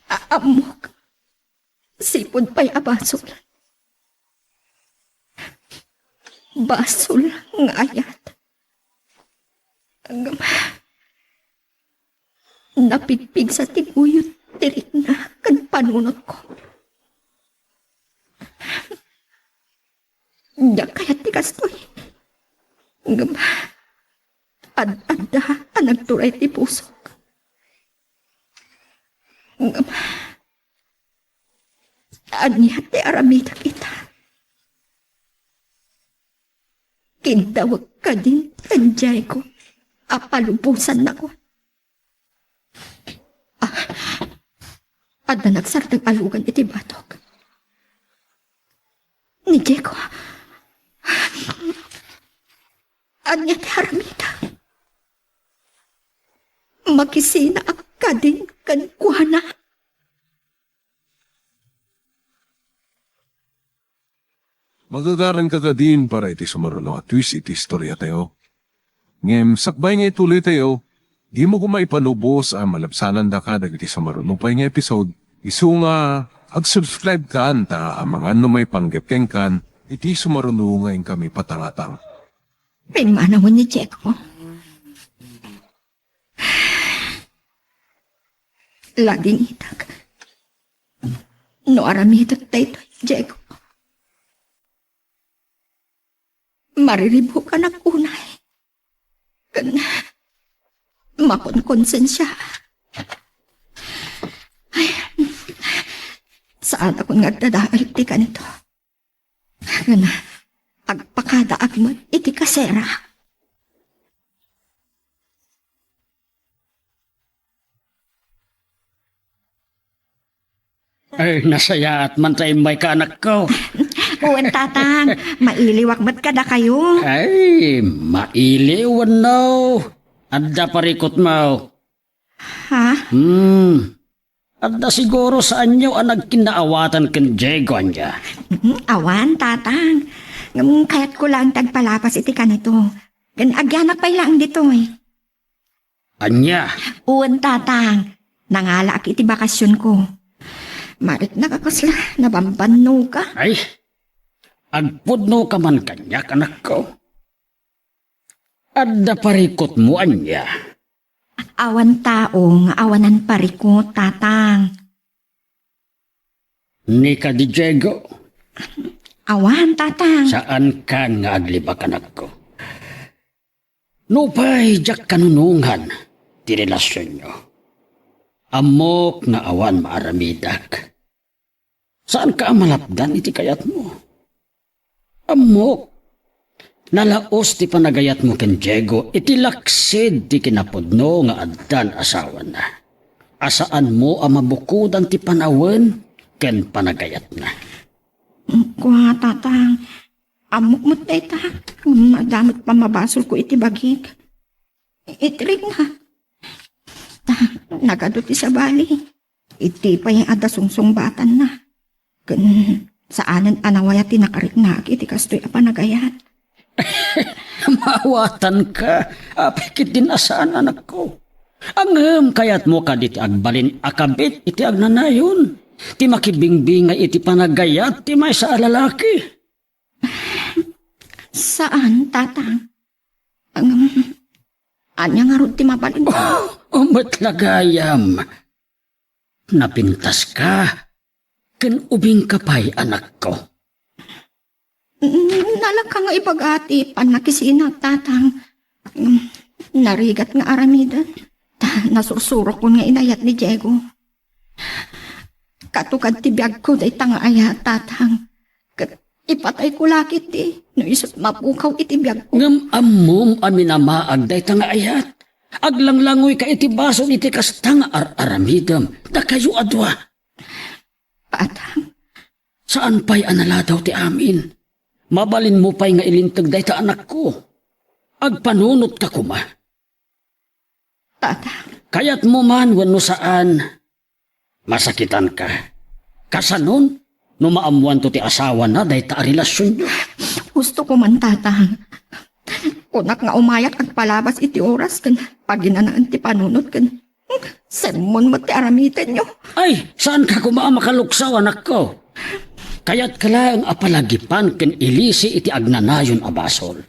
Aamok. Sipod pa'y abasol. Basol ng ayat. Hanggang napigpig sa tiguyot tirik na kan panunot ko. Diyak kaya't tikastoy. Hanggang ad-adda ang nagturay ti pusok. Hanggang anya ti aramida kita. Kindawag ka din kanjay ko. Apalubusan na ko. At na nagsartang alugan iti batok. Ni Diego. Anya ti aramida. Makisina ak ka din kan Kuana. Magagaran ka din para iti sumarunong at twist iti istorya tayo. Ngem, sakbay nga ituloy tayo, di mo kumaipanubos ang malabsanan da ka iti sumarunong pa nga episode. Isu nga, ag-subscribe ka anta ang mga ano may panggepkeng kan, iti sumarunong ngayon kami patangatang. Pinmana mo ni Diego. Laging itag. No aramidot tayo, Diego. Mariribo ka na kunay. Kan, makonkonsensya. Ay, saan ako nagdadaal ti ka nito? Kan, agpakadaag mo iti kasera. Ay, nasaya at man tayo may kaanak ko. Uwan tatang, mailiwak ba't kada kayo? Ay, mailiwan no. Adda parikot mo. Ha? Adda siguro sa anyo ang nagkinaawatan kan Diego niya. Awan, tatang. Kaya't ko lang tagpalapas iti ka nito. Agyanak pa lang dito eh. Anya, Uwan, tatang. Nangalak iti bakasyon ko. Marit nakakasla, nabambanno ka. ay, agpudno ka man kanya anak ko. Adda parikot mo anya. Awan tao, nga awanan pariko, tatang. Ni ka di Diego, Awan, tatang. saan ka nga aglibak anak ko? Nupay, jak kanunungan, ti relasyon nyo. Amok na awan maaramidak. Saan ka malapdan iti kayat mo? Amok. Nalaos ti panagayat mo ken Diego, iti laksid ti kinapudno nga addan asawa na. Asaan mo ang mabukudan ti panawen ken panagayat na. Kuha, tatang. Amok mo tayo, madamot pa mabasol ko iti bagik. Itirig na. Nagadot sa bali. Iti pa yung ada sungsong batan na. Saanan anawaya tinakarik na iti kastoy apanagayat. Maawatan ka, apikit din asaan anak ko. Angem kayat mo ka diti agbalin akabit iti agnanayon. Ti makibingbingay iti panagayat ti may sa lalaki. Saan, tatang? Anya nga ron ti mabalin. Umatlagayam. Napintas ka. Ken ubing kapay anak ko. Nalang ka nga ipag-ati, panakisina, tatang. Narigat nga aramidan. Nasursurok ko nga inayat ni Diego. Katukad ti biyag ko, day tanga ayat, tatang. Ipatay ko lakit no isot mapukaw iti biyag ko. Ngam amom aminamaag day tanga ayat. Aglanglangoy ka iti baso iti kastang aramidam. Da kayo adwa. Tatang. Saan pa'y analadaw ti amin? Mabalin mo pa'y nga ilintag day ta anak ko. Agpanunot ka kuma. Tatang. Kayat mo man wano saan. Masakitan ka. Kasanon, no maamuan to ti asawa na day ta relasyon nyo. Gusto ko man, tatang. Kunak nga umayat at palabas iti oras kan paginanaan ti panunot kan. Sermon mo ti aramitan nyo. Ay, saan ka kumaa makaluksaw anak ko? Kaya't kalaang apalagipan ken ilisi iti agnanayon a basol.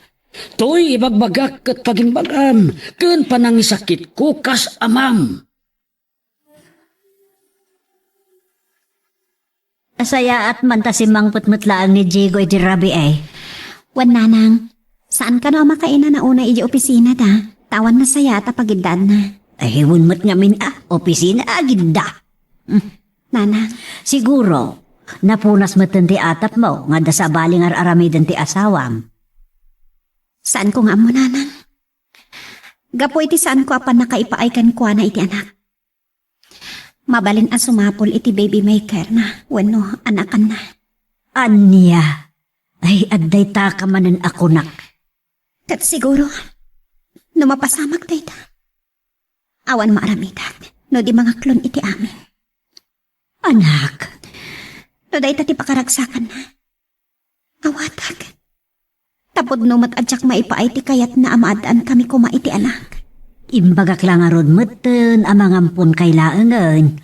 Toy ibagbagak ket pagimbagam ken panangisakit ko kas amam. Asaya at mantasimang putmutlaang ni Diego iti rabi ay. Wan nanang, saan ka na makainan na una iti opisina da? Tawan na saya at pagidaan na. Ay, wunmot nga min opisina agida. Nanang, siguro, napunas mo ti atap mo nga da sa baling aramidan ti asawam. Saan ko nga mo, nanang? Gapo iti saan ko apan nakaipaaykan ko na iti anak. Mabalin ang sumapol iti baby maker na wano anakan na. Anya, ay adday ta ka manan ako nak. Kat siguro, no mapasamak tayo ta. Awan maaramitan, no di mga klon iti amin. Anak, no day ta ti pakaragsakan na. Awatag. Tapod no matadyak maipaay ti kayat na amadaan kami kuma iti anak. Imbagak lang arod meten amang ampun kay laengen.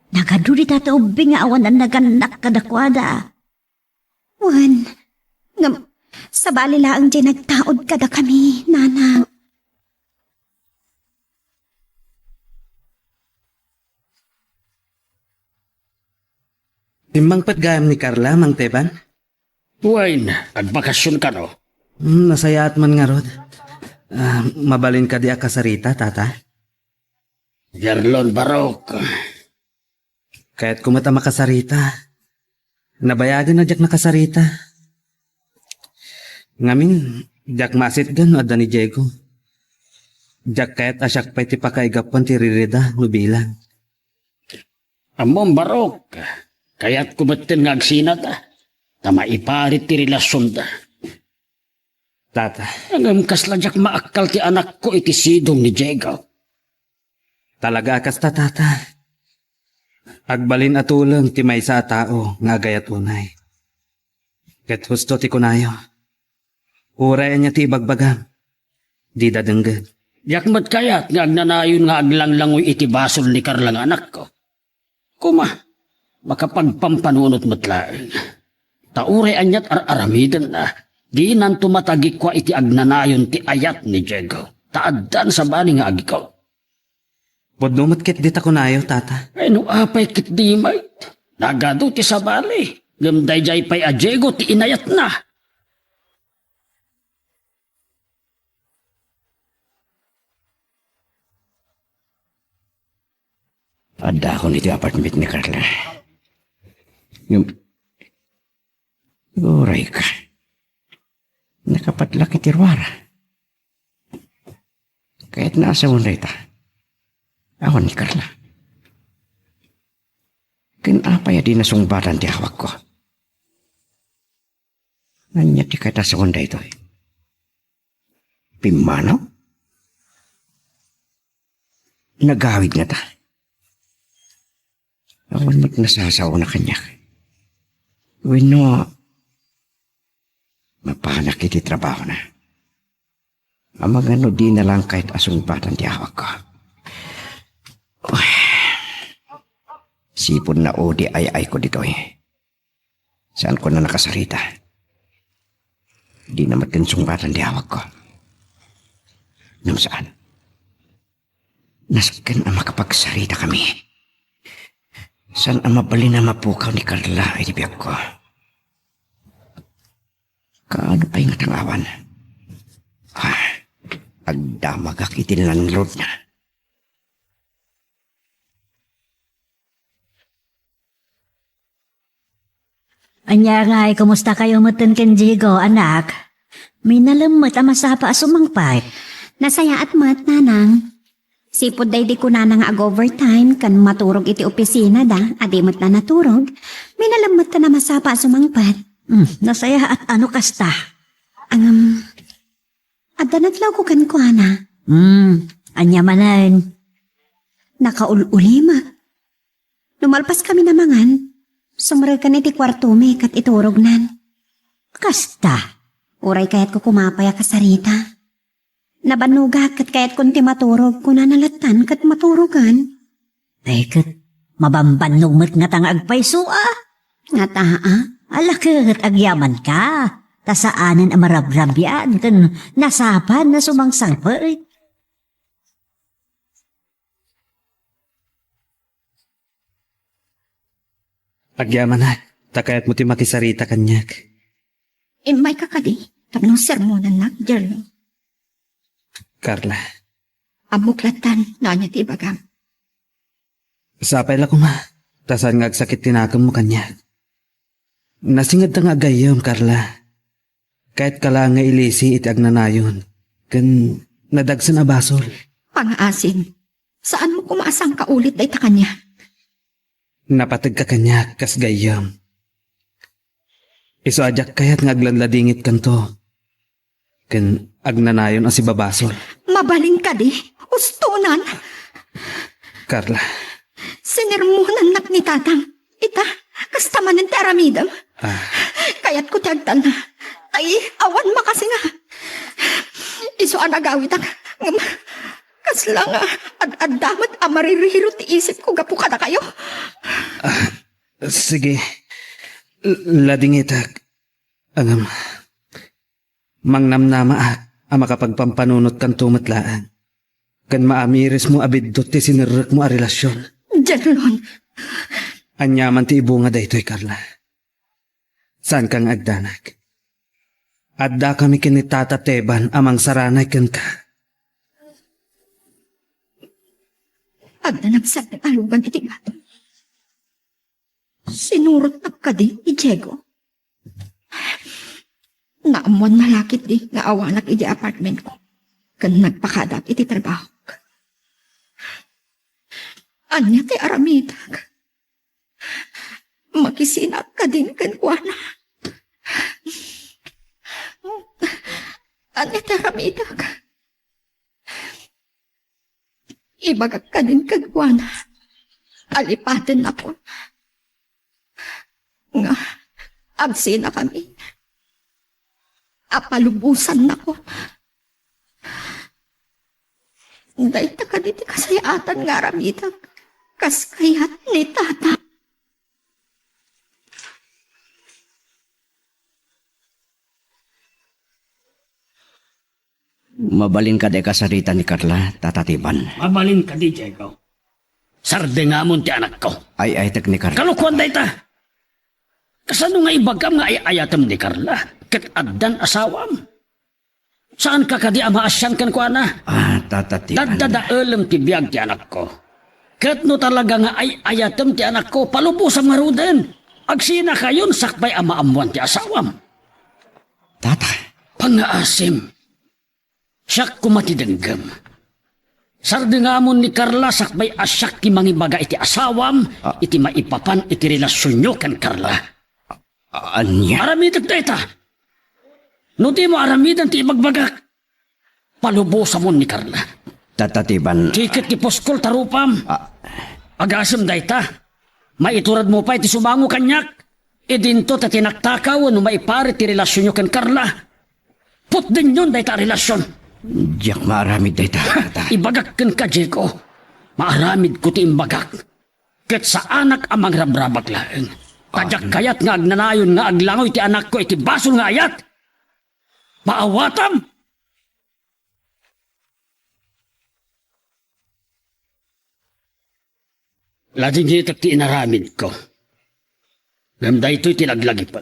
Nagaduri tata ubing nga awan ang naganak kadakwada. Wan, ngam, sa bali laang di nagtaod kada kami, nanang. Timbang patgayam ni Carla, Mang Teban? Wain, agbakasyon ka no. Nasayaat man nga rod. Mabalin ka di akasarita, tata. Jarlon Barok. Kaya't kumata makasarita. Nabayagan na jak nakasarita. Ngamin, jak masit gan adda ni Diego. Jak kaya't asyak pa iti pakaigapan ti ririda nubilang. Among Barok. Kaya't kumatin nga agsinat tama iparit ti relasyon da. Tata, Ang kasladyak maakal ti anak ko iti sidong ni Diego. talaga akas ta, tata. Agbalin atulang ti may sa tao nga gayat unay. Ket husto ti kunayo. Uray niya ti ibagbagam. Di dadengged. Yakmat kayat nga agnanayon nga aglanglangoy iti basol ni Carla nga anak ko. Kuma, makapagpampanunot matlaeng. Tauray anyat aramidan na. Di nan tumatagi kwa iti agnanayon ti ayat ni Diego. Taaddan sa bani nga agikaw. Podnumat ket di ta kunayo, tata. Ay no apay kit di may. Nagado ti sa bali. Gamday jay pay a Diego ti inayat na. Ada ako nito apartment ni Carla. Yung... Uray ka. Nakapadlak iti Ruara. Kahit nasa unay ta. Awan ni Carla. Kinapaya di nasungbatan ti hawak ko. Nanya ti kata sa unday to. Pimanaw? Nagawid na ta. Awan mo't nasasaw na kanya. Wino, mapanak iti trabaho na. Amagano di na lang kahit asungbatan ti hawak ko. Uy, sipon na o di ay ko dito eh. Saan ko na nakasarita? Di na matinsungbatan ti hawak ko. Nung saan? Nasken ang makapagsarita kami. San ang mabali na mapukaw ni Carla ay dibiyak ko. Kaano pa yung tangawan? Agdamag akitin ng load na. Anya nga ay, kumusta kayo matan ken Diego, anak? May nalamot ang masapa sumangpay. Nasaya at mat, nanang. Sipod day di ko na nga ag-overtime kan maturog iti opisina da, adimot na naturog. May nalamot na masapa sumangpad. Nasaya at ano kasta? Adanatlaw ko kan ko, ana. Anya manan. Nakaululima. Lumalpas kami na mangan. Sumrel ka iti kwarto me kat iturog nan. Kasta? Uray kayat ko kumapaya kasarita. Nabanuga kat kayat kunti maturog ko na nalatan kat maturogan. Ay kat, mabambanong mat nga tang agpayso Nga taa. Alakat agyaman ka. Tasaanan ang marabrabyan kan nasapan na sumangsangpay. Agyaman na. Takayat mo ti makisarita kanyak. May kakadi. Tapno sermonan na, Jerlo. Carla, Amuklatan na niya ti bagam. sapay la kuma. Tasan nga agsakit tinakam mo kanyak. Nasingad ta nga agayom, Carla. Kahit kala nga ilisi iti agnanayon. Kan nadagsan a basol. Pangaasin. Saan mo kumaasang kaulit day ta kanya? Napatag ka kanyak kas gayom. Iso ajak kayat nga agladladingit kanto. Kan agnanayon ang si babasol. Mabaling ka di. Ustunan. Carla, Sinirmunan nak ni tatang. Ita, kastamanin ti aramidam. Kayat ko tiyagtan na. Ay, awan makasi nga. Iso anagawit ang kasla nga. Ad-adamat amaririhiro ti isip ko gapu ka na kayo. sige. Ladingitak. Angam. Mangnamnama ang makapagpampanunot kan tumatlaan. Kan maamiris mo abidot ti sinirrek mo a relasyon. Janlon. Anyaman ti ibunga daytoy, Carla. Saan kang agdanag? Adda kami kinitata Teban amang saranay ken ka. Agda nagsat ng alugan iti gato. Sinurot na ka di, i Diego. Naamuan malakit di, nga awanak iti apartment ko. Kan nagpakadap iti trabaho. Anya ti aramidag. Makisinat ka din kan kuana. Anya ti aramidag. Ibagak ka din kan kuana. Alipatin na po. Nga, agsi na kami. Apalubusan na ko. Dahil ka diti kasayatan nga aramidag. Kas kayat ni tata. Mabalin ka de kasarita ni Carla, tatatiban. Mabalin ka di, Diego. Sarde nga mo ti anak ko. Ay tak ni Carla. Kalukuan day ta. Kasano nga ibagam nga ayatam ni Carla? Kat addan asawam. Saan ka kadi amaasyan kan ko na? Tatatiban. Dadadaalam ti biyag ti anak ko. Kat no talaga nga ayatam ti anak ko, palubusan maruden. Agsina kayon sakbay amaamuan ti asawam. Tata. Pangaasim. Siyak kumatidenggam. Sardingamon ni Carla sakbay asyak ti mangibaga iti asawam, iti maipapan iti relasyon nyo kan Carla. Anya? Aramidag dayta. No di mo aramidan ti ibagbagak. Palubusan mo ni Carla. Tatatiban. Tikit ti poskol tarupam. Agasam dayta. Maiturad mo pa iti sumango kanyak. E dinto ta tinaktakaw no maipari ti relasyon nyo kan Carla. Put din yun dayta relasyon. Diyak maaramid day ta. Ibagak ken ka, Diego. Maaramid ko ti imbagak. Ket sa anak amang rabrabag laeng. Kadyak kayat nga agnanayon nga aglangoy ti anak ko iti basol nga ayat. Maawatam! Lading hitak ti inaramid ko. Gamday to'y tinaglagi pa.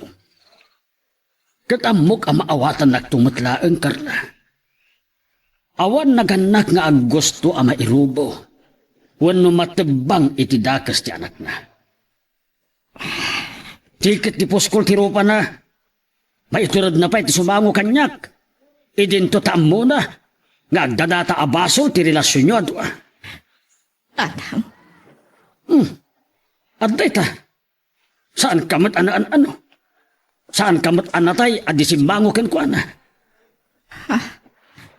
Ket amok ang maawatan nagtumutlaeng Carla. Awan naganak nga aggusto ama irubo. Wano matebang iti dakas ti anak na. Tikit ti poskol ti rupa na. Maiturad na pa iti sumango kanyak. Idinto taam mo na. Nga agdadata abasol ti relasyon nyo adwa. Adam. Aday ta. Saan kamat ano? Saan kamat anatay adisimango ken kuana?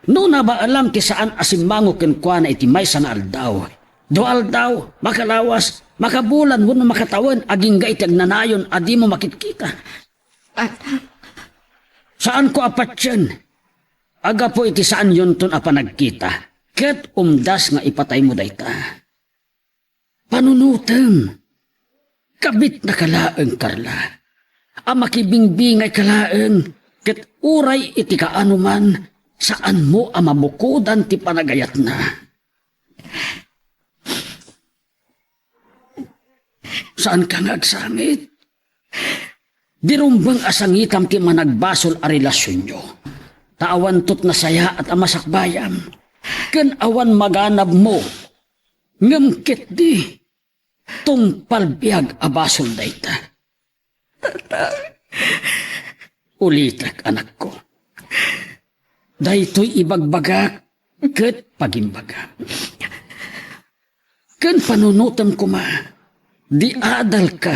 No na ba alam ti saan asimango ken kuana iti maysa na aldaw. Do aldaw, makalawas, makabulan, wano makatawan, aging ga iti agnanayon, adi mo makitkita. Saan ko apat yan? Aga po iti saan yun ton apa nagkita. Ket umdas nga ipatay mo dayta. Panunutem. Kabit na kalaeng Carla. Amakibingbingay kalaeng. Ket uray iti kaanuman. Saan mo amabukudan ti panagayat na? Saan ka nagsangit? Dirumbang asangitam ti managbasol a relasyon nyo. Taawan tot na saya at amasakbayan. Ken awan maganab mo. Ngamkit di. Tungpalbiag abasol dayta. Ulitak anak ko. Daytoy ibagbagak ket pagimbaga. Ken panunutan ko ma, di adal ka.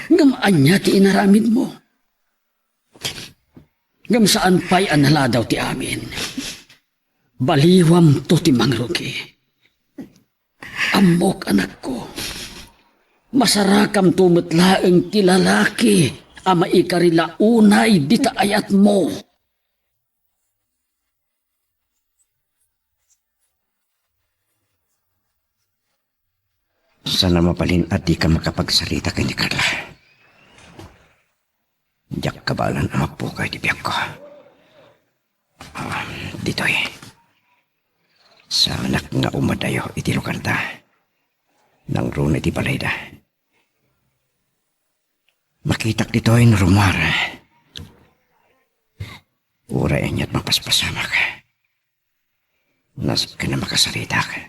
Ngam anya ti inaramid mo. Ngam saan pa'y analadaw ti amin. Baliwam to ti mangrugi. Amok anak ko. Masarakam tumetlaeng ti lalaki. Ama ikarila unay di taayat mo. Sana mapalin at di ka makapagsalita kay ni Carla. Diyak kabalan ang magpukay di biyak ko. Dito'y. Sa anak nga umadayo iti lugar da. Nang runa iti balay da. Makitak dito'y rumar. Uray anyat mapaspasama ka. Nas ka na makasarita ka.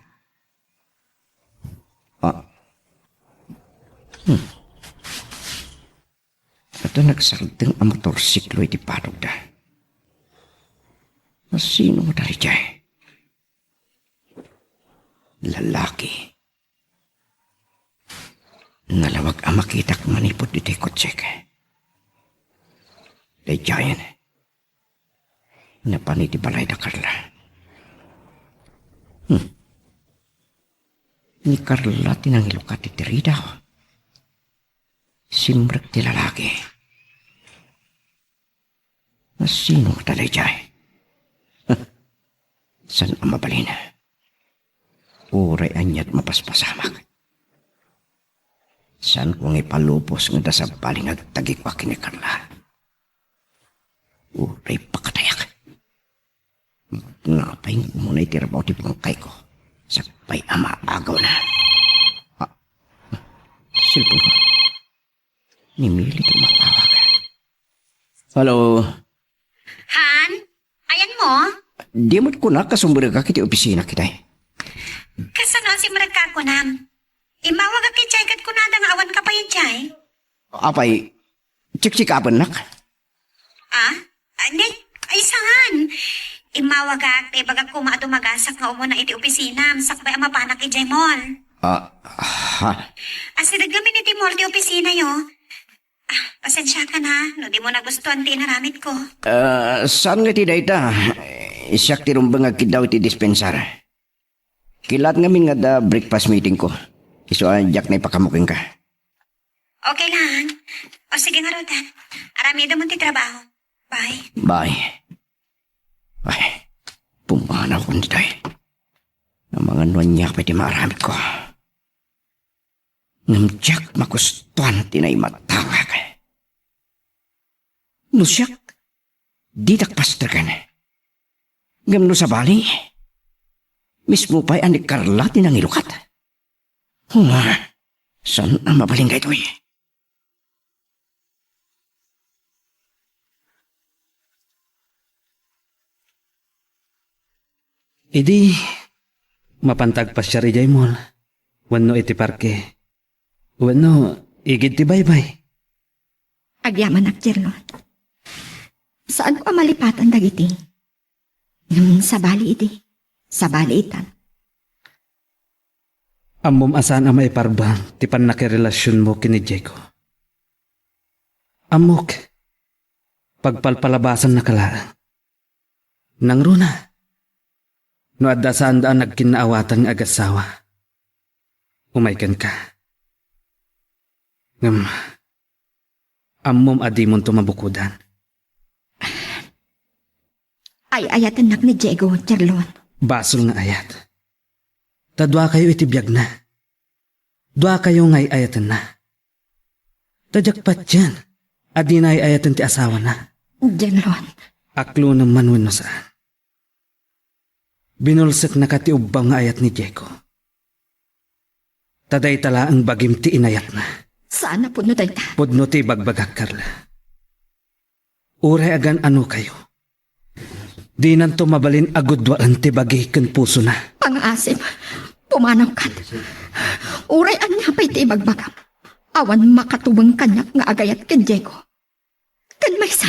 Ito nagsardeng ang motorsiklo iti panog da. Sino mo dari jay? Lalaki. Nalawag ang makitak manipod iti kotsek. Day jayan. Napaniti balay na Carla. Ni Carla tinangilukat iti rida. Simbrek ti lalaki. Sino talay jay? San ang mabalina? Uray anyat mapaspasamak. San kung ipalupos nga da sa baling agtagikwa kini Carla? Uray pakatayak. Ngapay nga muna itirabaw ti pangkay ko. Sakpay ama agaw na. Silpon ko. Nimili ko makawag. Hello? Han? Ayan mo? Di mo't ko na kasumbura ka kiti opisina kita eh. Kasano si Maragka ko nam? Imawag at kichay kat kunada nga awan ka pa yun chay? Apay, tsik-tsikapan nak. Hindi. Ay, saan? Imawag at kay bagag kumato magasak nga umuna iti opisina. Sakbay ang mapanak ijay mall. Asidagamin iti mall ti opisina yo. Pasensya ka na. No di mo nagustuhan ti naramit ko. Saan nga ti dayta? Isyak ti rumbang agkidaw ti dispensar. Kilat ngamin nga da breakfast meeting ko. Isuan jak na ipakamuking ka. Okay lang. O sige nga Rodan. Aramido mo ti trabaho. Bye. Bye. Ay, pumanaw ko nito eh. Ang mga nuanyak pa ti maramit ko. Namjak magustuhan tinay matawag. Nusyak, di takpastragan. Gamno sa bali, mismo pa'y ani Carla tinangilukat. Saan ang mabaling ka ito eh? Idi, mapantag pa siya rijay mall. Wano iti parke. Wano, igid ti baybay. Agyaman ak, Jerlon. Saan ko malipatan dagiti? Sa bali iti. Sa bali itan. Amom asan ang maiparbang ti pan nakirelasyon mo kini Diego. Amok, pagpalpalabasan na kalaan. Nang runa, no adda saan daan nagkinaawatan ng agasawa. Umaykan ka. Amom adi mo tumabukudan. Ay ayatan nak ni Diego, Jerlon. Basol nga ayat. Tadwa kayo itibiyag na. Dwa kayo ngay ayatan na. Tadyak dyan. Adi na ayatan ti asawa na. Jerlon. Aklo naman wano saan. Binulsak na katiubang nga ayat ni Diego. Taday tala ang bagim ti inayat na. Saan na puno tayo ta? Pudno ti bagbagak Carla. Uray agan ano kayo. Di nanto mabalin agudwaan ti bagi ken puso na. Pangasip, pumanaw ka. Uray anya pa'y ti ibagbagam. Awan makatubang kanyak nga agayat ken Diego. Ken maysa.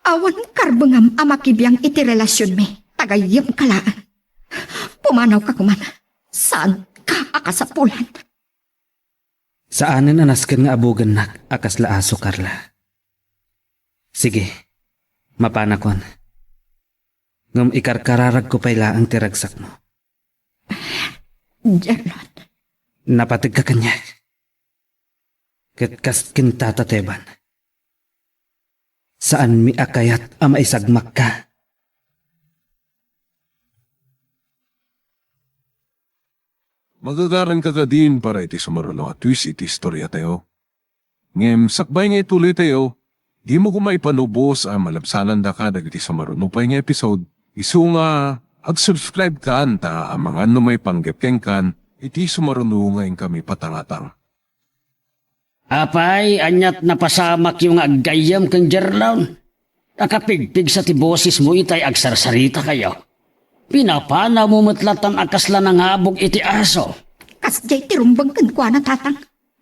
Awan karbengam amakibiyang iti relasyon mi. Tagayam kalaan. Pumanaw ka kuman. Saan ka akasapulan? Saanen anasken nga abugan nak akas laaso Carla. Sige, mapanakon. Ngam ikarkararag ko pa'y laang tiragsak mo. Jerlon. Napatig ka kanya. Katkas kintatateban. Saan mi akayat ama isagmak ka? Magagaran ka ka din para iti sumaruno at twist iti istorya tayo. Ngem, sakbay nga ituloy tayo, di mo kumaipanubos ang malabsanan da ka dagiti sumaruno pa nga episode. Isu nga, ag-subscribe ka anta ang mga may panggepkeng kan, iti sumaruno ngayon kami patangatang. Apay, anyat napasamak yung aggayam kang Jerlawn. Nakapigpig sa tibosis mo itay agsarsarita kayo. Pinapana mo matlatan akasla ng habog iti aso. Kasjay ti rumbang kan kwa na tatang.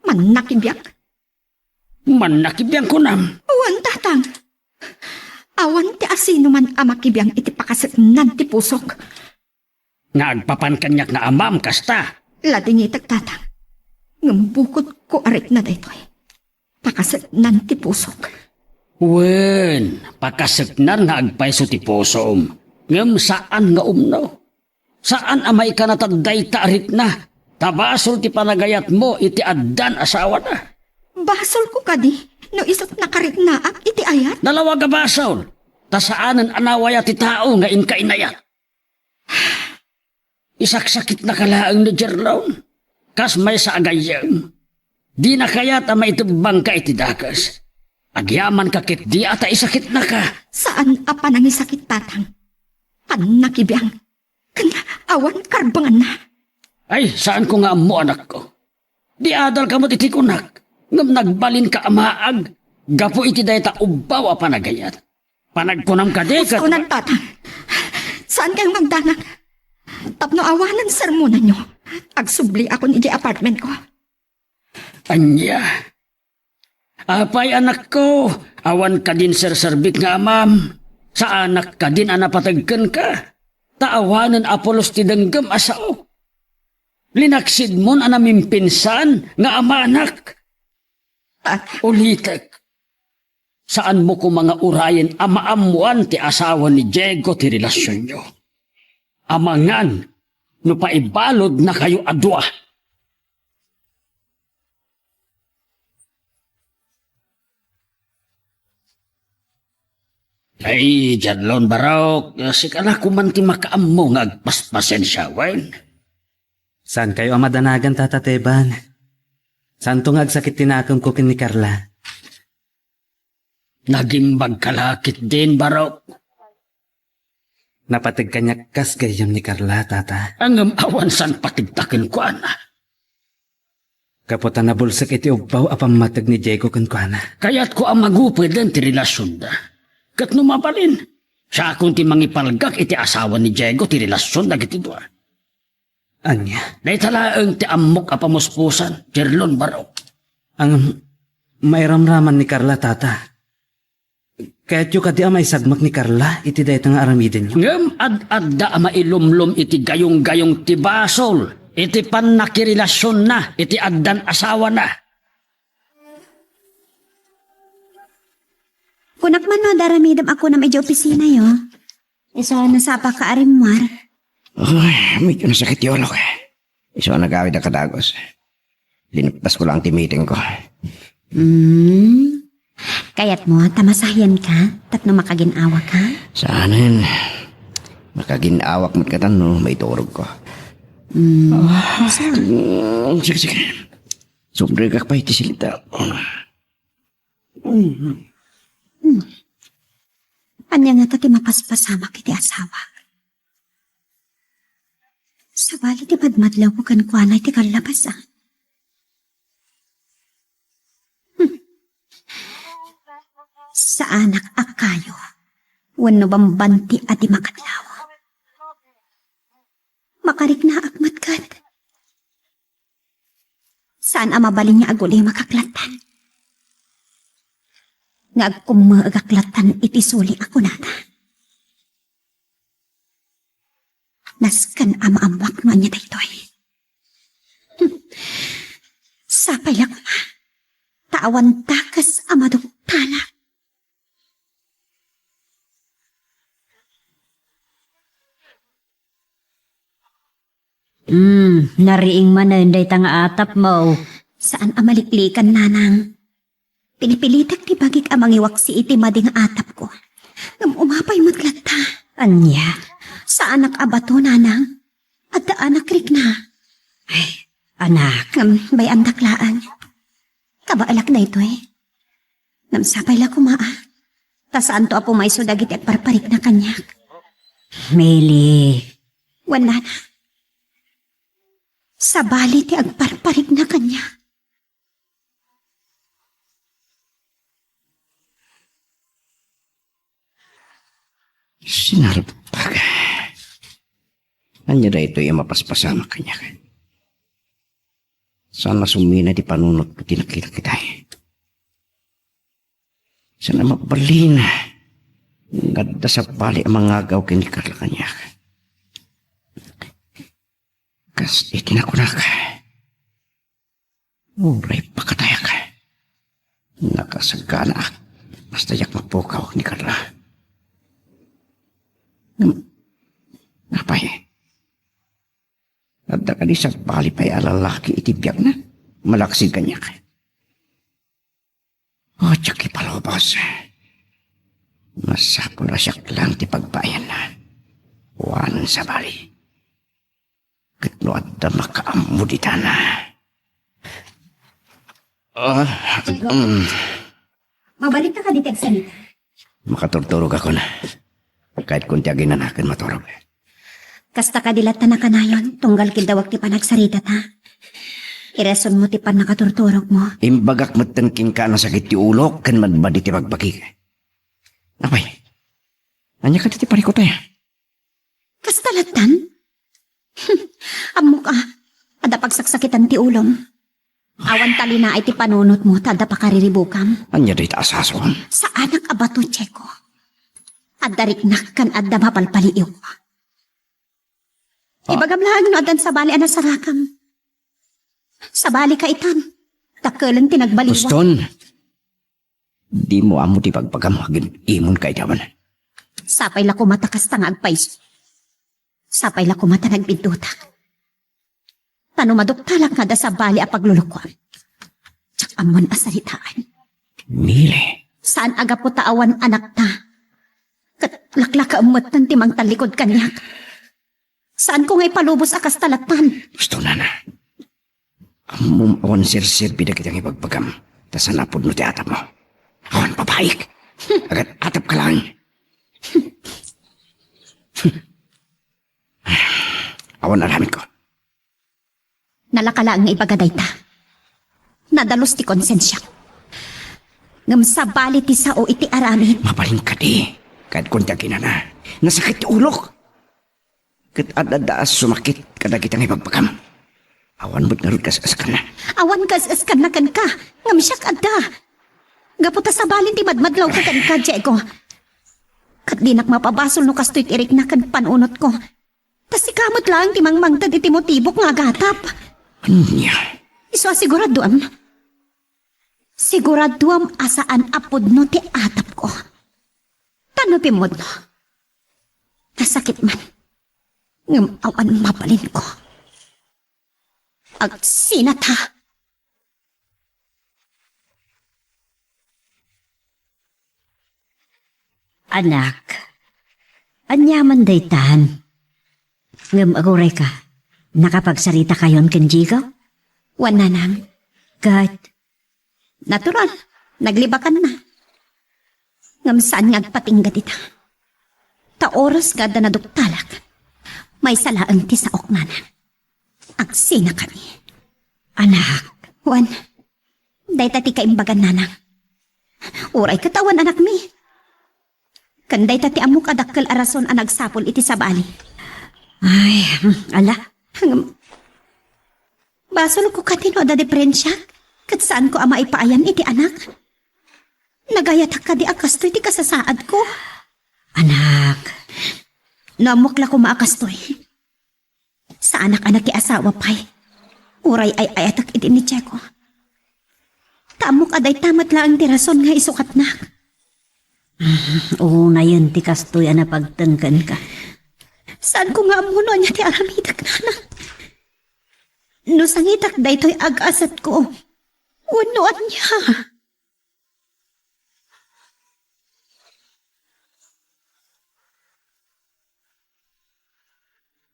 Man nakibyak. Man nakibiyang ko nam. Awan tatang. Awan ti asino man amakibiyang iti pakasaknan ti pusok. Nagpapan kanyak na amam kasta. Lading itag tatang. Ngambukod ko arit na daytoy. Pakasaknan ti pusok. Wen, pakasaknan nga agpaiso ti pusom. Ngam saan nga umno? Saan amay ka natagday taarit na? Tabasol ti panagayat mo iti addan asawa na. Basol ko kadi. No isot nakarignaak iti ayat. Dalawa ka basol. Ta saanan anawaya ti tao nga inkainayat. Isaksakit na kalaang ni Jerlon. Kas may sa agayam. Di na kayat ama itubang ka iti dakas. Agyaman ka kit di ata isakit na ka. Saan apa nangisakit tatang? Panakibiyang. Kan awan karbangan na. Ay, saan ko nga mo anak ko? Di adal ka mo't iti kunak. Ngam nagbalin ka amaag. Gapo iti dayta ubaw a panagayat. Panagkunam ka di ka. Usunan tatang. Saan kayong magdanag? Tapno awanan sermonan nyo. Agsubli ako ni di apartment ko. Anya. Apay anak ko. Awan ka din serbik nga amam. Sa anak ka din anapatagkan ka. Taawanan apolos ti denggam asao. Linaksid mon anamimpinsan nga ama anak. Ulitek. Saan mo ko mga urayan amaamuan ti asawa ni Diego ti relasyon nyo? Amangan, no paibalod na kayo adwa. Ay, Janlon Barok, sikala ko man ti makaammo nga agpaspasen siya, wen. Saan kayo ang madanagan, Tata Teban? Saan tong agsakit tinakam ko kin ni Carla? Naging magkalakit din, Barok. Napatig kanya kas gayam ni Carla, Tata. Ang awan san patigtakin ko, ana. Kaputan na bulsak iti ubaw apang matag ni Diego kun kuana. Kaya't ko ang magupid din ti relasyon da. Kat numapalin. Siya akong ti mangipalgak iti asawa ni Diego ti relasyon da giti doa. Anya? Naitalaang ti amok apamuspusan, Jerlon Barok. Ang may ramraman ni Carla, Tata. Kaya't yung kadi may sagmak ni Carla, iti daytang aramidin nyo. Ngam ad-adda ama ilumlum iti gayong-gayong ti basol. Iti pan nakirelasyon na, iti addan asawa na. Kunak man no, daramidam ako na medyo opisina yo. Iso nasapa ka arimwar. Ay, medyo nasakit yun ako. Iso nagawid na kadagos. Linagpas ko lang ti meeting ko. Kaya't mo, tamasahyan ka, tapno makaginawa ka. Saanin, makaginawak mo't katan no, may turog ko. Sige, sige. Sobre ka pa iti silita. Anya nga tati mapaspasama kiti asawa. Sabali ti madmadlaw ko kan kuana iti kalabas ah. Sa anak akayo, wano bambanti ati makadlaw. Makarik na akmatkat. Saan ang mabalin niya aguli makaklatan? Ngagkumagaklatan iti suli ako nata. Naskan amaamwak mo niya daytoy. Sapay lang ma. Tawan takas amadong tala. Nariing manenday tanga atap mo. Saan amaliklikan nanang? Pinipilitak ti bagik amang iwaksi iti mading atap ko. Ngam umapay maglata. Anya? Sa anak abato nanang? At da anak rik na. Ay, anak. Ngam bay andaklaan. Kabaalak na ito eh. Ngam sapay la kumaa. Ta saan to apo may sudagit at parparik na kanyak. Meli. Wala na. Sa bali ti agparparik na kanya. Narupag. Anya da ito yung mapaspasama kanya. Sana sumina di panunot ko tinakita kita. Sana mabalin. Ganda sa bali ang mga agaw kini Carla kanya. Kas itinakunak. Uray pakatayak. Nakasagana. Basta yak magpukaw ni Carla. Napay. At ka di sa bali pa'y alalaki itibyak na. Malaksig kanya. O, tsak ipalobos. Masapula siyak lang ti pagbayan na. Wanan sa bali. Katlo at da makaamu di tanah. Mabalik ka di tagsalita. Makaturturog ako na. Kahit kung tiyagin na nakin maturog. Kasta kadilat na nakanayon, tunggal kildawag ti panagsarita ta. Ireson mo ti pan nakaturturog mo. Imbagak matengking ka na sakit ti ulo, kan madbadi ti pagbagi. Apay, anya ka ti parikot ya? Kastalatan? Amo ka, ada pagsaksakitan ti ulom. Awan tali na ay ti panunot mo, tada pakariribukam. Anya day taasason. Sa anak abato, Cheko. Adariknak kan adda mapalpaliiw. Ibagam no adan sa bali anas sarakam. Sa bali ka itan. Takalan tinagbaliwa. Uston, di mo amo ti pagpagamagin imon kay daman. Sapay la kumatakas tang agpays. Sapay la kumata nagbintutak. Tano maduktalak nga da sa bali a paglulukuan. Tsak amon asalitaan. Mile. Saan aga po taawan anak ta? Kat laklaka umot ng timang talikod kanyak. Saan ko nga'y palubos akas talatan? Gusto na na. Amom awan sir-sir bida kitang ipagpagam. Tasan napod no ti atap mo. Awan papaik. Agad atap ka lang. Awan aramid ko. Nalakala ang ibagaday ta. Nadalos ti konsensya. Ngam sa bali ti sao iti aramid. Mabaling ka di. Kahit kunti na. Nasakit ti ulok. Kat adadaas sumakit kada kitang ipagpagam. Awan mo't narod kas-as ka na. Awan kas-as ka na kan ka. Ngam siyak adda. Gaputa sa balin ti madmadlaw ka kan ka, Diego. Kat dinak mapabasol no kastoy tirik na kan panunot ko. Tas ikamot lang ti mangmangtad iti motibok nga gatap. Anya? Iso siguraduam. Siguraduam asaan apod no ti atap ko. Tanupin mo no. Nasakit man. Ngam awan mapalin ko. Agsinata. Anak, anyaman daytan. Ngam aguray ka, nakapagsarita kayon kenjigaw? Wan na nang. Kat, Natural. Naglibakan na. Ngam saan nga agpatingga ita. Ta oras kada naduktalak. May salaan ti sa oknana. Agsina kami. anak, Wan. Day tati kaimbagan nanang. Uray katawan anak mi. Kanday tati amok adakkel arason ang nagsapol iti sa bali. ay, ala, Hangam. Basol ko katino da deprensya. Kat saan ko ama ipaayan iti anak. Nagayatak ka di akastoy ti kasasaad ko. anak, Namukla ko maakastoy. Sa anak-anak ti asawa pay. Uray ay ayatak iti ni Cheko. Tamok aday tamat lang ti rason nga isukat na. una yun ti kastoy na pagtengkan ka. Saan ko nga amuno niya ti aramidak nana? No sangitak daytoy ag-asat ko. Unuan niya.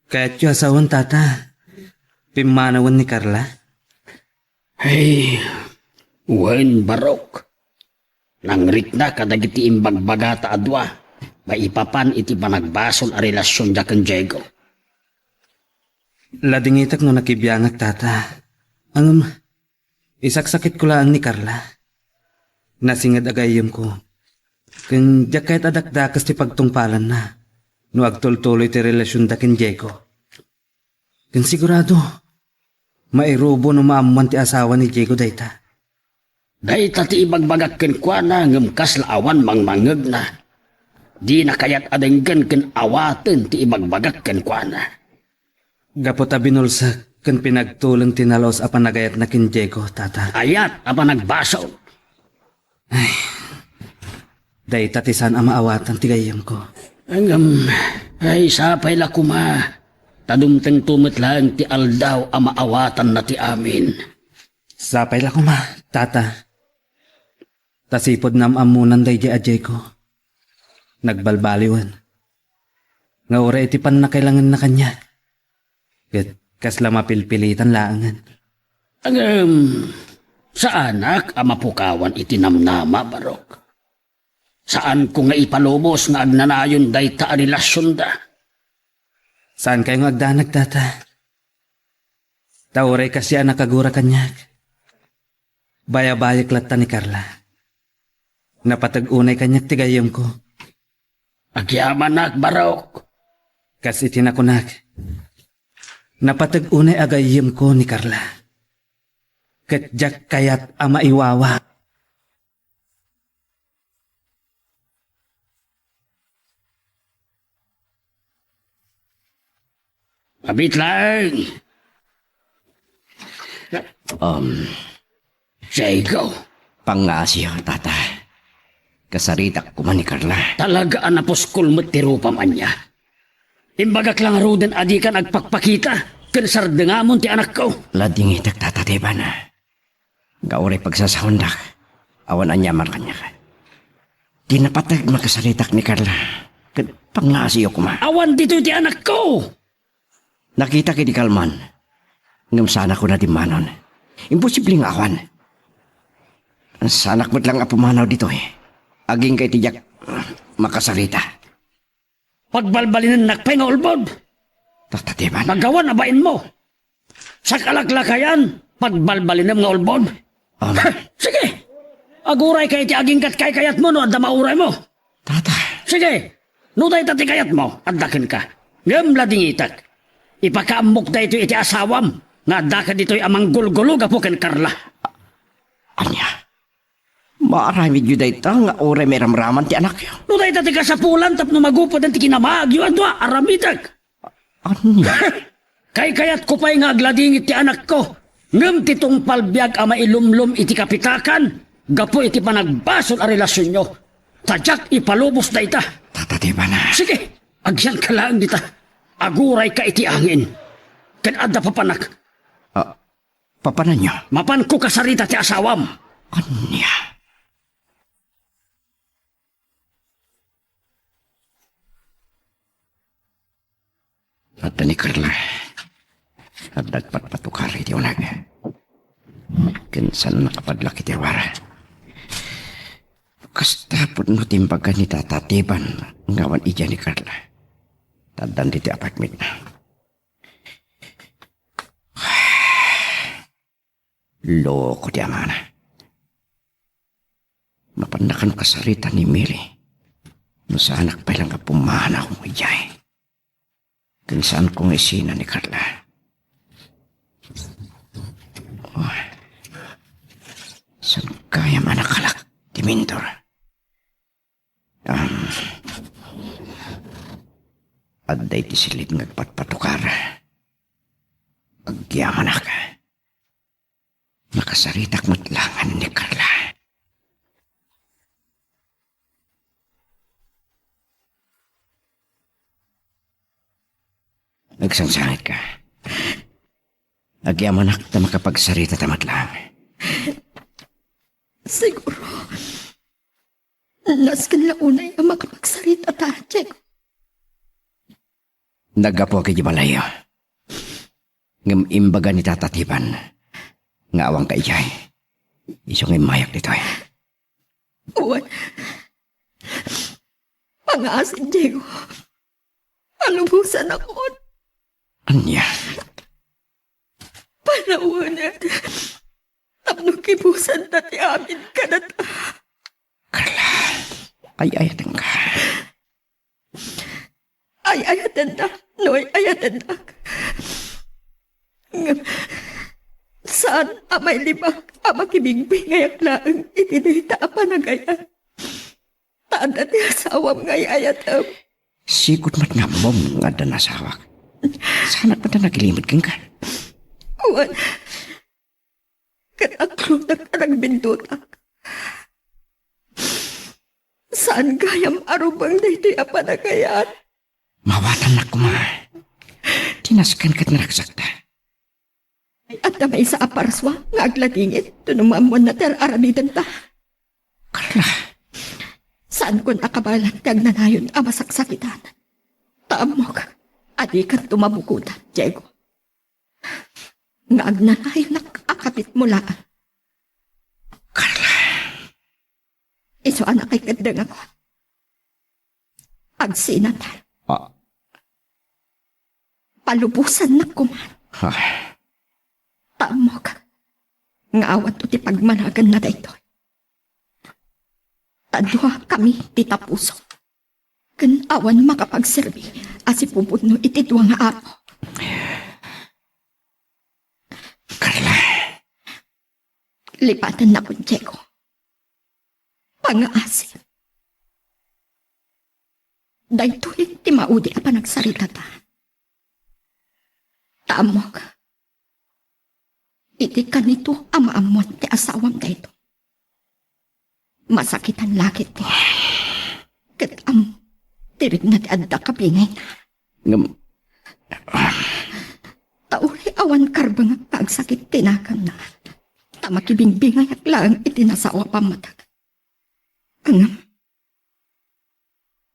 Kaya't yung asawan tata, pimanawan ni Carla. Hey, wen barok. Nangrit na kadagiti imbagbagata adwa. Maipapan iti panagbasol a relasyon da kan Diego. Ladingitak no nakibiyangak tata. Ang isaksakit ko lang ni Carla. Nasingad agayom ko. Kung diyak kahit adakdakas ti pagtungpalan na. no agtultuloy ti relasyon da ken Diego. Ken sigurado, mairubo no maamuan ti asawa ni Diego dayta. Dayta ti ibagbagak ken kuana ngem kas laawan mangmangeg na. Di na kayat adenggan ken awaten ti ibagbagak ken kuana. Gapot a binulsa ken pinagtulang tinalos a panagayat na ken Diego, tata. Ayat apa nagbaso. Dayta ti saan a maawatan ti gayam ko. Angam, ay sapay la kuma. Tadumteng tumit lang ti aldaw a maawatan na ti amin. Sapay la ko ma, tata. Tasipod nam amunan day di a Diego. Nagbalbaliwan. Nga ora iti pan na kailangan na kanya. Ket kasla mapilpilitan laangan. Angam, sa anak a mapukawan iti namnama, Barok. Saan ko nga ipalubos nga agnanayon dayta a relasyon da? Saan kayo agdanag, tata? Tauray kasi ang nakagura kanyak. Baya-bayak latta ni Carla. Napatag-unay kanyak tigayam ko. Agyaman nak, Barok. Kasi tinakunak. Napatag-unay agayam ko ni Carla. Katjak kayat ama iwawa. Abit lang. Diego, Pangasyo, tata. Kasaritak ko man ni Carla. talaga anaposkul mo tirupa man niya. Imbagak lang ruden adi ka nagpakpakita. Kansardengamon ti anak ko. Lading itak tatatiban na. Gauray pagsasahundak. Awan anyaman kanya ka. Di napatag makasaritak ni Carla. Pangasyo ko ma. Awan dito ti anak ko. Nakita kay di Kalman. Ngam sana ko na di manon. Imposibleng awan. Sanak mo't lang apumanaw dito eh. Aging kay tijak makasarita. Pagbalbalin ng nakpay nga ulbod. Tatatiban. Magawa na bain mo. Sa kalaklakayan, pagbalbalin ng mga ulbod. Sige. Aguray kay ti aging kat kay kayat mo no at mauray mo. Tata. Sige. Nuday tati kayat mo at dakin ka. Ngam lading itak. Ipakaamok da ito iti asawam. Nga daka dito'y amang gulgulog apo ken Carla. Anya. Maarami jud ita nga oray may ramraman ti anak yo. Nuday tati ka sa pulan tapno magupod ang ti kinamagyo adwa aramitak. Anya. Kay kayat ko pa'y nga agladingit ti anak ko. Ngam titong palbiag ama ilumlum iti kapitakan. Gapo iti panagbasol a relasyon nyo. Tadyak ipalubos da ita. Tatatiban na. Sige, agyan ka lang dita. Aguray ka iti angin. Ken adda papanak. Papanan nyo. Mapan ko kasarita ti asawam. Anya. At ni Carla. At nagpatpatukari ti unag. Kinsan nakapadlaki ti wara. Kastapod no timbaga ni tatatiban. Ngawan ija ni Carla. Tadan di ti apartment na. Loko di amana. Mapandakan kasarita ni Mili. No sa anak pa lang kapumana akong ijay. Kung saan kong isina ni Carla. Oh. Saan kaya manakalak di Mindor? Adday ti silid ngagpatpatukar. Agyaman ka. Nakasaritak mo't langan ni Carla. Nagsangsangit ka. Agyaman na makapagsarita tamat lang. Siguro, naskin lang unay ang makapagsalita ta, Diego. Nagapo kay Jibalayo. Ngam imbaga ni tatatiban. Nga awang kaijay. Isong imayak dito eh. Uwan. Mga asin, Diego. Alubusan ako. Anya. Panaunan. Tapno kibusan dati amin ka na ta. Carla. Ay ayatan ka. Ay ayatan na. Noy ayatan na. Saan amay libak ama kibingbi ngayak laang itinita panagayan. Tanda ti asawam ngay ayatam. Sikot mat nga mong nga danasawak. Sana pa na nagilimod kang ka. Uwan. Kataklutak ang bintutak. Saan gayam arubang na ito'y apanagayan? Mawatan na kuma. Tinaskan ka't naraksakta. At na may sa aparswa, nga aglatingit, tunumamon na ter aramidan ta. Carla, Saan ko nakabalan kag nanayon ang masaksakitan? Taamok, adi kan tumabukutan, Diego. Nga agnanayon nakakapit mula. Carla, Iso anak kay kadang ako. Agsinatan. Palubusan na kuman. Taamok, nga awat o ti pagmanagan na dayto. Tadwa kami titapuso. Kanawan makapagserbi asi puputno iti dua nga araw. Carla, Lipatan na kun Diego. Pangaasi. Daytoy ti maudi a panagsarita ta. Taamok. Iti kanito amaamon ti asawam dayto. Masakitan lakit ti. Ket tirig na ti adda kapingay na. ngam, Tauri awan karbang pagsakit tinakam na. Tamakibingbingay at lang itinasawa pamatag. Angam.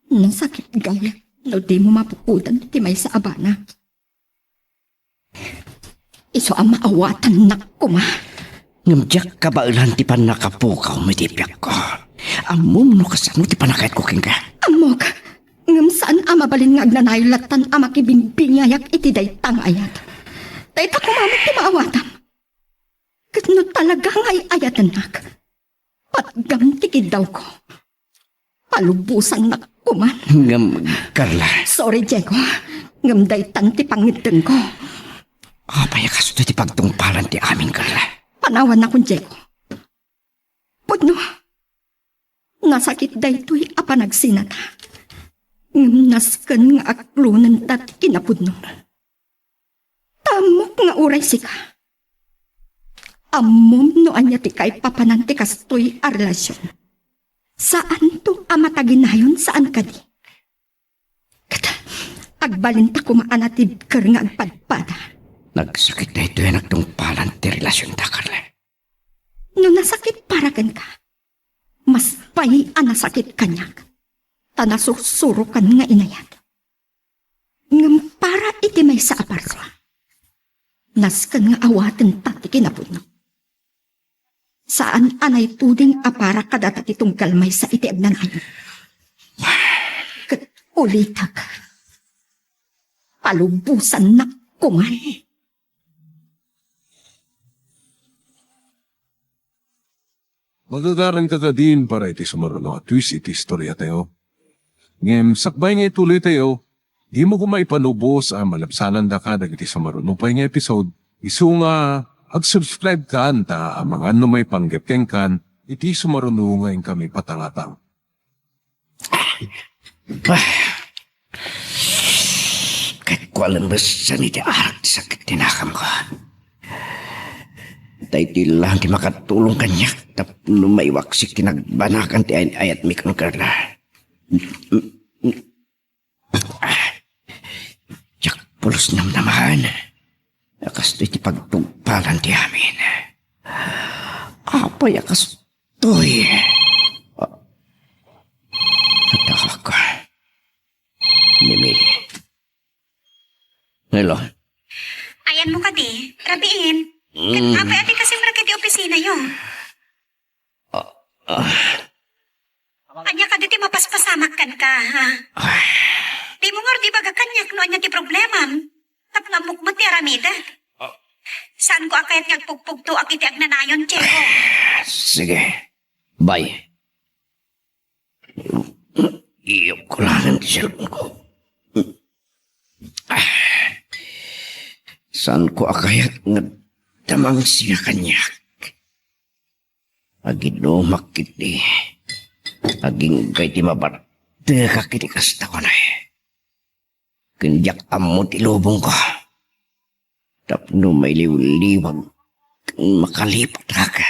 Nasakit gaya. No di mo mapuputan ti may sa abana. Iso ang maawatan na kuma. ngamjak kabailan ti pan nakapukaw mitipyak ko. Amom no kasano ti panakait ko king ka. Amok. Ngam saan ang mabalin nga agnanayulatan ang makibingbingayak iti daytang ayat. Dayta kumamit ti maawatam. Katno talaga nga'y ayatan nak. Patgam tikid daw ko. Palubusan na kuman. Ngam, Carla, Sorry, Diego. Ngam daytan ti pangiteng ko. apaya kasto ti pagtungpalan ti amin, Carla. Panawan na kun Diego. Pudno. Nasakit daytoy apa nagsinata. Ngam nasken nga aklunan tat kinapudno. Tamok nga uray sika. Amom no anya ti kay papananti kastoy a relasyon. Saan to amataginayon saan kadi? Kata, agbalinta kumaanatid ker nga agpadpada. Nagsakit na ito yung nagtungpalan ti relasyon ta, Carla. No nasakit paragan ka, mas pay anasakit kanyak. Tanasusurukan nga inayat. Ngam para iti may sa aparswa. Naskan nga awaten tati kinapudno. Saan anay tuding apara kadatat itong kalmay sa iti agnanayon. Kat ulitag. Palubusan na kuman. Magagaran ka ka din para iti sumarano at twist iti istorya tayo. Ngem, sakbay nga ituloy tayo, di mo kumaipanubos ang malapsanan da ka dagiti sumarano pa nga episode. Isu nga, ag-subscribe ka anta ang mga ano may panggepkeng kan, iti sumarano nga yung kami patangatang. Kahit ko alam ba saan iti arak ti sakit tinakam ko. Dahil ti lang ti makatulong kanyak tapno maiwaksik tinagbanakan ti ayat mi kang Carla. Tiyak pulos namnamahan. Akas ti pagtugpalan ti amin. Apay akas to'y. Nataka ko. Mimili. Hello. Ayan mo ka di, rabiin. Apay ati kasi marakit di opisina yun. Anya ka di mapaspasamak kan ka, ha? Di mo nga di baga kanyak no anya ti problema. Tapnamok mo ti aramida. Saan ko akayat ngagpugpug to akiti agnanayon, Diego? Sige. Bye. Iyok ko lang ang cellphone ko. Saan ko akayat nga damang siya kanyak? Aginumak kiti. Aging kay ti mabat. Deka kiti kasta ko na Kinjak amot ilubong ko. Tapno may liwliwag. Makalipat ka.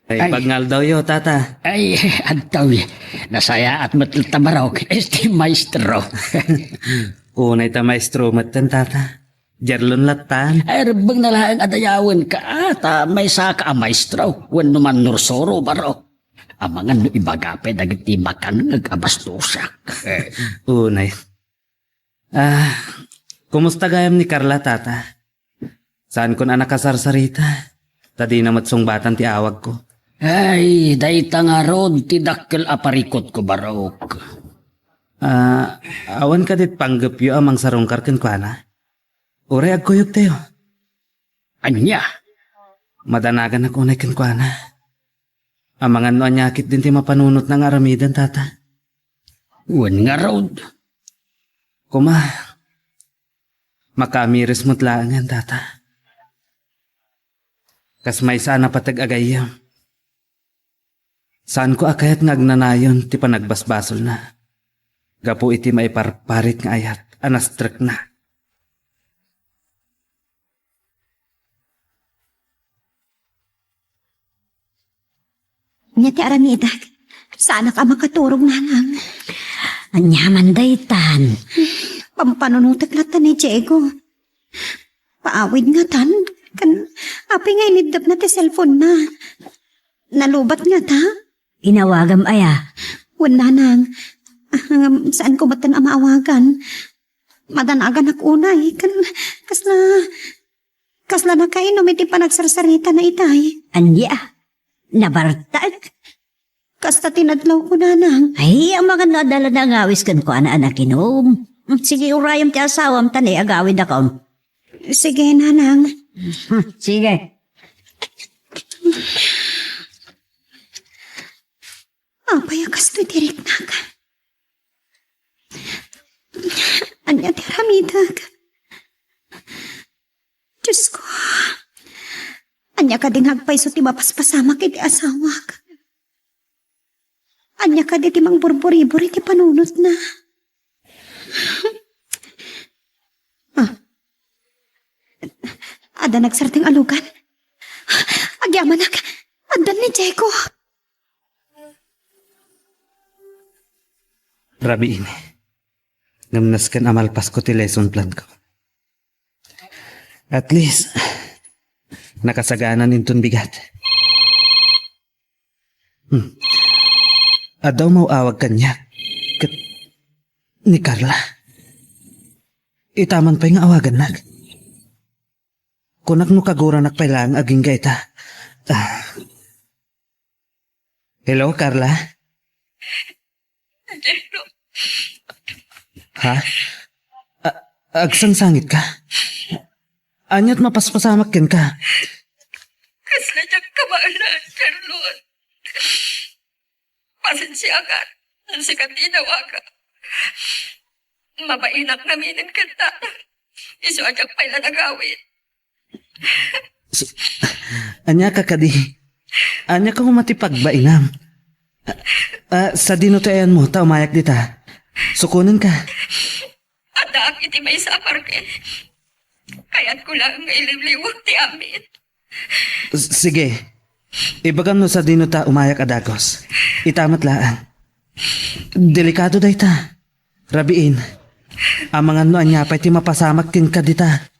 Ay, bagngal daw yo, tata. Ay, antaw, nasaya at matiltamaraw, este maestro. Unay ta maestro matan, tata. Jarlon latan. Ay, rebang nalaang adayawan ka, ata may saka ang maestro, wan naman nursoro baro. Amangan no ibagape dagiti makan nag-abastusak. Unay. Kumusta gayam ni Carla, tata? Saan ko na nakasarsarita? Tadi na matsungbatan ti awag ko. Ay, dayta nga rod, tidakkel aparikot ko barok. Awan ka dit panggapyo amang sarungkar ken kuana. Ure agkuyog tayo. Anya? Madanagan ako na ken kuana. Amangan no anyakit din ti mapanunot ng aramidan, tata. Wan nga rod. Kuma, makamiris mo't laangan, tata. Kas may sana patag-agayam. Saan ko akayat ngagnanayon ti panagbasbasol na. Gapo iti maiparparit nga ayat, anastrek na. Nya ti aramidag. Sana ka makaturog na lang. Anyaman daytan. Pampanunutak lata ni Diego. Paawid nga tan. Api nga inidap na ti cellphone na. Nalubat nga ta. Inawagam aya. Wala nang. Saan ko batan maawagan? Madanagan akunay. Kasla na kainom iti panagsarsarita na itay. Anya. Nabartag. Kasta tinadlaw ko na nang. Ay, ang mga nadala na ngawis kan ko anak inom. Sige, urayam ti asawam tani agawid ako. Sige na nang. Sige. Apay kasto direk na ka. Anya ti aramidag. Diyos ko. Anya ka ding hagpay so ti mapaspasama kiti asawak. Anya ka di ti mang burburi-buri ti panunot na. Ada nagsarting alugan. Agyaman nak. Andan ni Diego. Rabi ini. Ngamnas kan amalpas ko ti lesson plan ko. At least, nakasaganan nintun bigat. Adaw mau awag kanya. Ni Carla. Itaman pa yung awagan nag. Kunak no kagura nakpailang aging gaita. Hello, Carla? Ha? Agsangsangit ka? Anyat mapaspasamak ken ka? Kasla niyang kamaalan, Carlon. Pasensya ka. Nansikat inawa ka. Mabainak namin kita. Iso adyang pala nagawin. Anya ka kadi. Anya ka humatipagbainam. Sa dinutayan mo, taumayak dita. Sukunin ka. Anak, iti may sapar ke. Kaya't ko lang ililiwag ti amin. Sige. Ibagam no sa dinuta umayak adagos. Itamat laan. Delikado day ta. Rabiin. Amangan no anya pa'y ti mapasamak kin ka dita.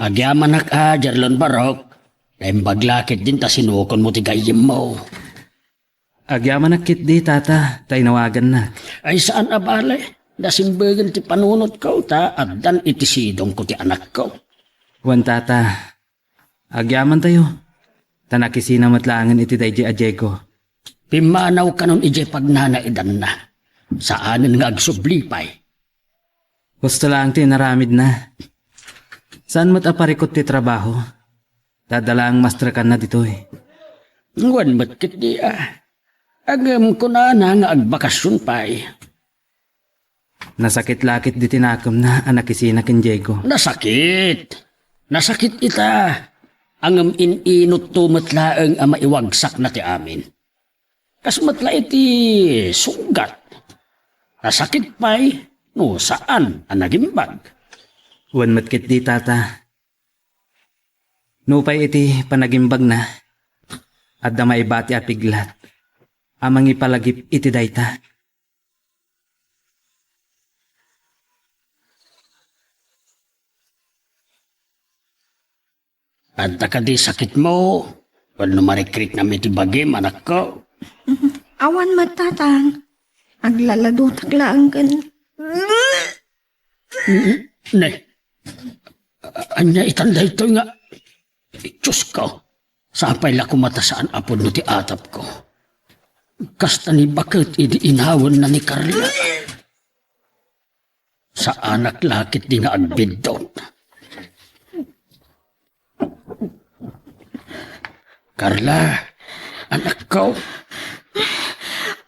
Agyaman Jarlon Barok. Baglakit din ta sinukon mo ti gayim mo. Agyaman nakit di tata. Tainawagan na. Ay saan abale? Nasimbagan ti panunot ko ta at dan itisidong ko ti anak ko. Wan tata. Agyaman tayo. Tanakisina matlaangan iti dayji a Diego. Pimanaw ka nun ije pagnanaidan na. Saanin nga agsublipay. Gusto lang ti naramid na. Saan mo't aparikot ti trabaho? Dadala ang master ka na dito eh. Wan matkit di Agam ko na nga agbakasyon pa Nasakit-lakit di tinakom na anak isina ken Diego. Nasakit. Nasakit ita. Angam ininot tumatlaang ang maiwagsak na ti amin. Kasmatla iti sugat. Nasakit pa'y no saan ang nagimbag. Wan matkit di tata. Nupay iti panagimbag na. At da maibati apiglat. Amang ipalagip iti dayta. At di sakit mo. Wano marikrik na iti bagim, anak ko. Awan matatang. Aglaladutak lang kan. Ne. Anya itanda ito nga. Diyos ko. Sapay la kumatasaan apod no ti atap ko. Kasta ni bakit idi inhawan na ni Carla. Sa anak lakit di nga agbidot. Carla, anak ko.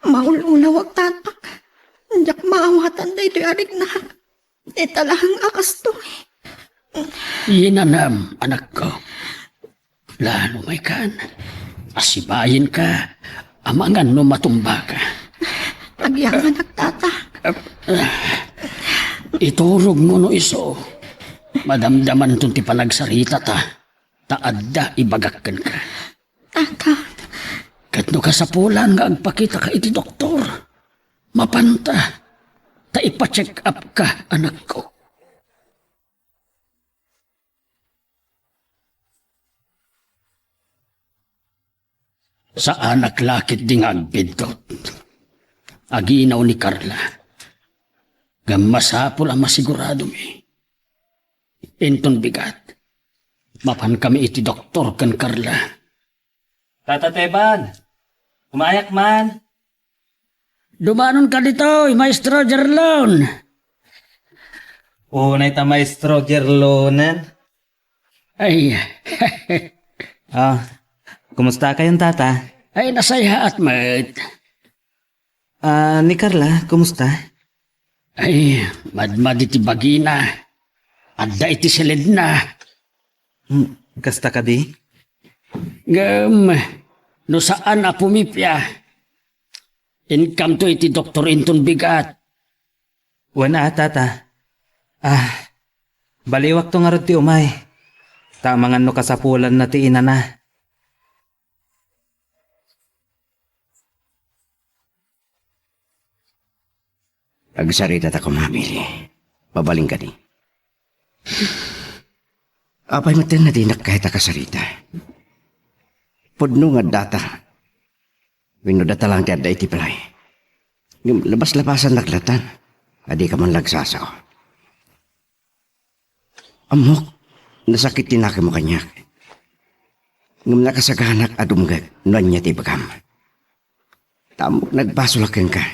Maululawag tatak. Diyak maawatan na ito'y adik na. Italahang akas to. Yinanam, anak ko. Lalo may kan. Asibayin ka. Amangan no matumba ka. Agyangan nagtata. Iturog mo no iso. Madamdaman itong ti panagsarita ta. Taadda ibagakkan ka. Tata. Katno ka sa pulan nga agpakita ka iti doktor. Mapanta. Ta ipacheck up ka, anak ko. Sa anak lakit ding agbidot. Aginaw ni Carla. Gammasapol ang masigurado mi. Inton bigat. Mapan kami iti doktor kan Carla. Tata Teban, umayak man. Dumanon ka dito, Maestro Jerlon. Unay ta Maestro Gerlonan. Ay, Kumusta kayong tata? ay nasaya at mat. Ni Carla, kumusta? Ay, madmad iti bagina. Adda iti silid na. Kasta ka di? No saan na pumipya? Income to iti doktor inton bigat. Wana tata. Baliwak to nga rin ti umay. Tamangan no kasapulan na ti ina na. Agsarita ta kumamili. Babaling ka di. Apay matin na dinak kahit akasarita. Pudno nga data. Winodata lang ti adda iti palay. Labas-labasan naklatan. Adi ka man lagsasaw. Amok, nasakit tinake mo kanyak. Ngam nakasaganak adumgag, nuan niya ti bagam. Tamok nagbasulakin ka.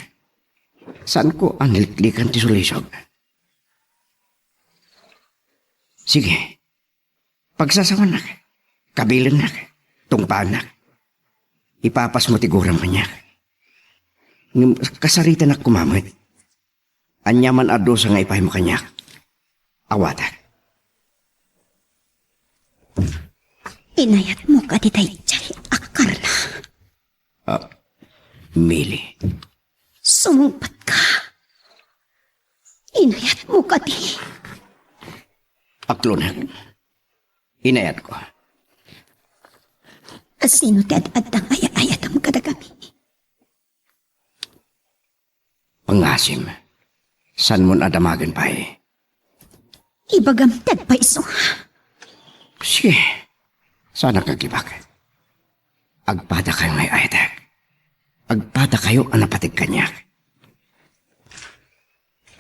Saan ko ang niliklikan ti sulisog? Sige, pagsasawan nak, kabilin nak, tungpaan nak. Ipapas mo tiguram kanyak. Kasarita nak kumamit. Anyaman ado sa nga ipay mo kanyak. Awatak. Inayat mo ka di tayo chay, Carla. Mili. Sumumpat ka. Inayat mo ka di. Aklunan. Inayat ko. Sino ti ad-adang ayat ang kadagami? Pangasim. San mo nadamagan pa eh? Ibagam tad pa iso. Sige. Sana kagibak. Agpada kayo may ayatak. Agpada kayo ang napatig kanyak.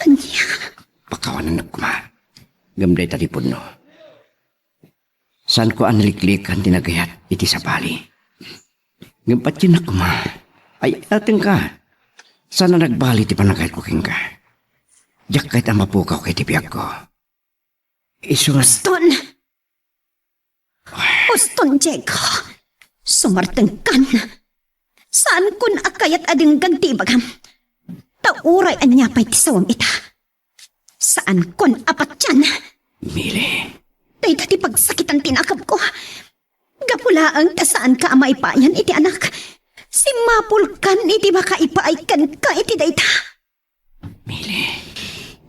Anya? Pakawanan na kuma. Gamday talipod no. San ko ang naliklikan tinagayat iti sa bali. Gampat yun na kuma. Ay ating ka. Sana nagbali ti panagayat kuking ka. Diyak kahit ang mapukaw kay tibiyag ko. Isungas. Uston, Diego. Sumartang kan. Saan kun akayat ading ganti bagam? Tauray anya pa'y tisawam ita. Saan kun apat yan? Mili. Day dati pagsakitan tinakap ko. Gapulaang tasaan ka maipayan iti anak. Si Mapulkan iti baka ipaaykan ka iti dayta. Mili.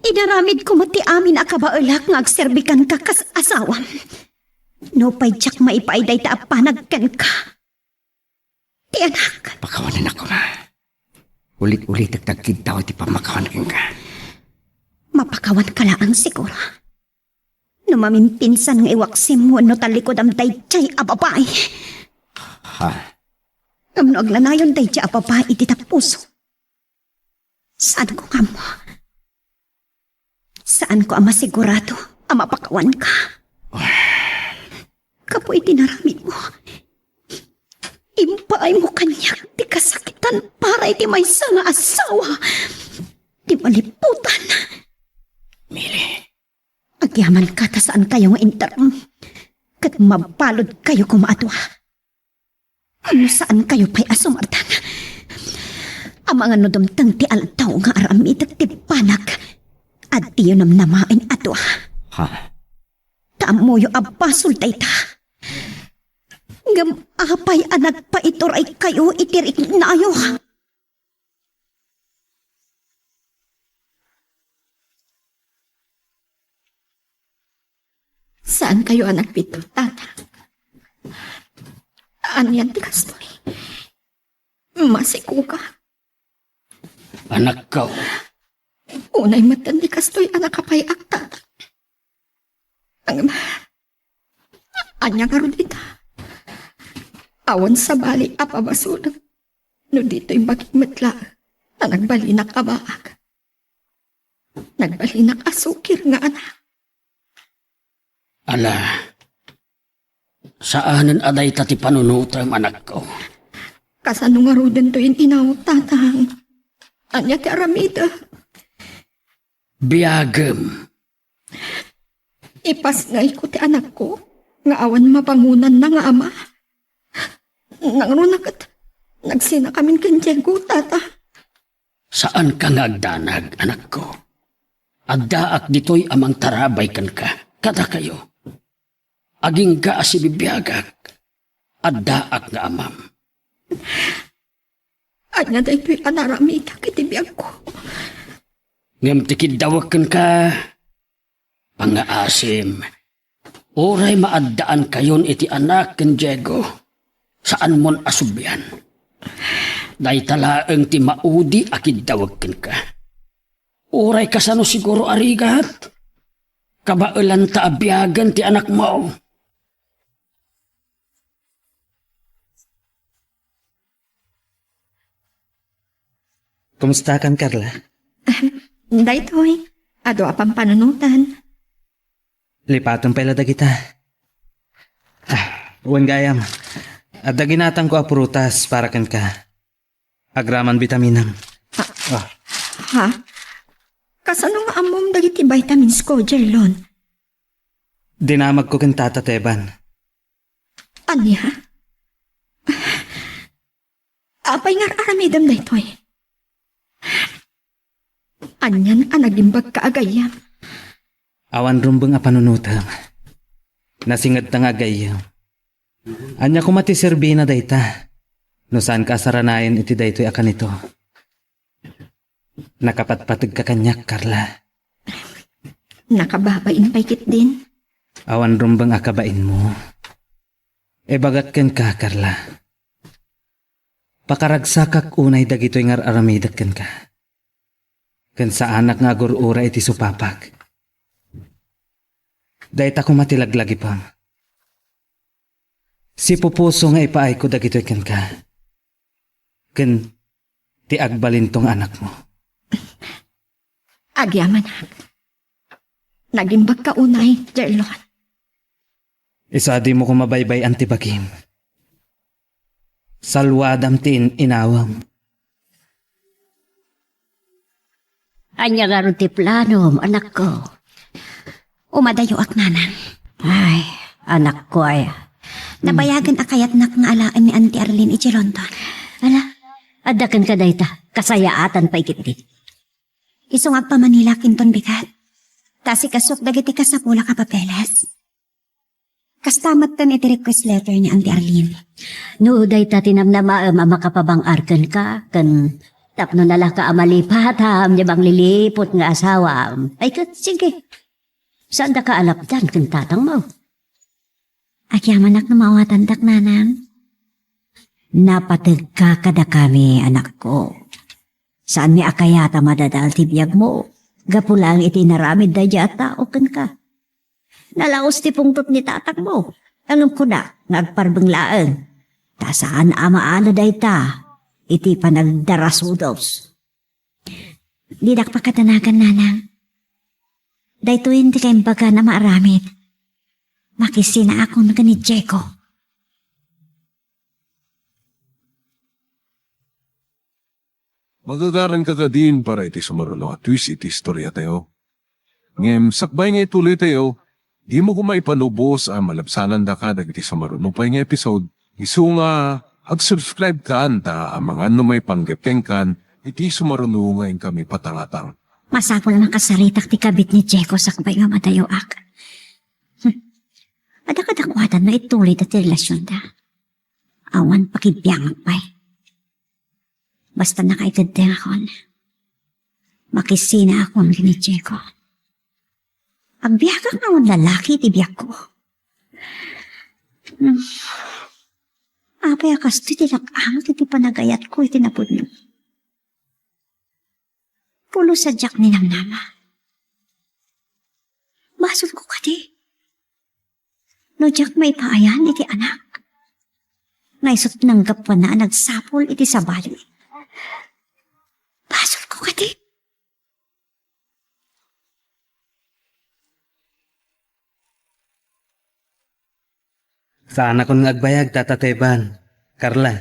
Inaramid ko mati amin akabaulak nga agserbikan ka kas asawam. No pa'y tsak maipaay dayta apanagkan ka. Ti anak. Pakawanan ako ma. Ulit-ulit tagtagkid tao iti pamakawanan ka. Mapakawan ka lang siguro. No mamimpinsan nga iwaksim mo no talikod am daychay ababay. Ha? Amno aglanayon daychay ababay iti tapuso. Saan ko nga mo? Saan ko ang masigurado ang mapakawan ka? Kapoy tinaramid mo. Impaay mo kanya di kasakitan para iti may nga asawa. Di maliputan. Mili. Agyaman ka ta saan kayo nga interim. Kat mapalod kayo kumaatwa. Ano saan kayo pa'y asumartan? Ang mga nudumtang ti altaw nga aramid at ti panak. At tiyo namnamain atwa. Ha? Tamoyo abasul dayta. Ngam apay anak pa itoray kayo itirik na ayo. Saan kayo anak pito, tata? Anyan ti kastoy. Masiko ka. Anak ko, Unay matan ti kastoy anak kapay akta. Ang anya nga dita. Awan sa bali apabasulan. No dito'y magigmatla na nagbalinak abaag. Nagbalinak asukir nga anak. ala, saanan aday tati panunutam anak ko. Kasano nga roden to'y inawag tatang. Anya ti aramida. Biyagem, Ipasngay ko ti anak ko. Nga awan mapangunan na nga ama. Nangrunag at nagsina kamin kan Diego, tata. saan ka ngagdanag anak ko? Addaak dito'y amang tarabay kan ka, kada kayo. Aging ka si bibiyagak, addaak nga amam. Anya da ito'y anaramita kitibiyag ko. Ngam tikid dawakan ka, pangaasim. Oray maaddaan kayon iti anak ken Diego. Saan mon asubyan? Day talaeng ti maudi akid dawakan ka. Oray kasano siguro arigat. Kabailan ta abiyagan ti anak mo. Kumusta kan, Carla? Daytoy, ado apang panunutan. Lipatong pala da kita. Uwan gayam. At da ginatang ko a prutas para kan ka. Agraman vitaminam. Ha? Kasano nga amom dagiti vitamins ko, Jerlon? Dinamag ko kan tata Teban. Anya? Apay nga aramidam daytoy. Anyan anagimbag kaagayam. Awan rumbang a panunutam. Nasingad tang agayam. Anya ko mati serbina dayta. No saan ka saranayan iti daytoy akan ito. Nakapatpatag ka kanyak, Carla. Nakababain paikit din. Awan rumbang akabain mo. E bagat ken ka, Carla. Pakaragsakak unay dagitoy ngar aramidat ken ka. Ken sa anak nga gurura iti supapag. Dayta ko matilaglagi pam. Si pupuso nga ipaay ko dagitoy ken ka. Ken ti agbalin tong anak mo. Agyaman hak. Nagimbag ka unay, Jerlon. Isadi mo ko mabaybay antibagim. Salwadam tin inawam. Anya nga ron ti planom, anak ko. Umadayo ak nanan. Ay, anak ko ay Nabayagan akayat nak nga alaan ni Auntie Arlene iti London. Ala, adakan ka dayta. Kasayaatan pa ikiti. Isungag pa Manila kinton bigat. Tasi kasok dagiti kasapula ka papeles. Kastamat tan iti request letter ni Auntie Arlene. No, dayta tinamnama makapabang arkan ka. Kan tapno nala ka amalipat ham. Di bang lilipot nga asawa. Ay kat, sige. Saan da ka alapdan kan tatang mo? Agyaman nak namawatan tak nanang. Napatag ka kada kami, anak ko. Saan ni akayata madadal tibiyag mo? Gapulang itinaramid da dya tao kan ka. Nalaos ti pungtot ni tatak mo. Angam ko na, ngagparbenglaan. Ta saan amaala day ta? Iti panagdarasudos. Didak pakatanagan nanang. Dahito hindi kayong baga na maaramid. Makisina ako na ganit Jeko. Magagaran ka din para iti sumarulo at twist iti istorya tayo. Ngem, sakbay nga ituloy tayo, di mo kumaipanubos ang malabsanan da ka iti sumarulo pa yung episode. Isu nga, ag-subscribe ka anta ang mga may panggapeng kan, iti sumarulo ngayon kami patangatang. Masapol na kasaritak ti kabit ni Jeko sakbay nga madayo ak. Adakadakwatan na ituloy at relasyon da. Awan pakibiyang pa'y. Basta nakaitadeng akon. Makisina akon ni Jeko. Ang biyag ang lalaki ti biyag ko. Apay akas ti tilakang ti panagayat ko iti napudno. Pulo sadyak ni namnama. Basol ko kadi. No jak may paayan iti anak. Naisot nanggap pa na nagsapol iti sabali. Basol ko kadi. Saan akong nagbayag, Tata Teban? Carla.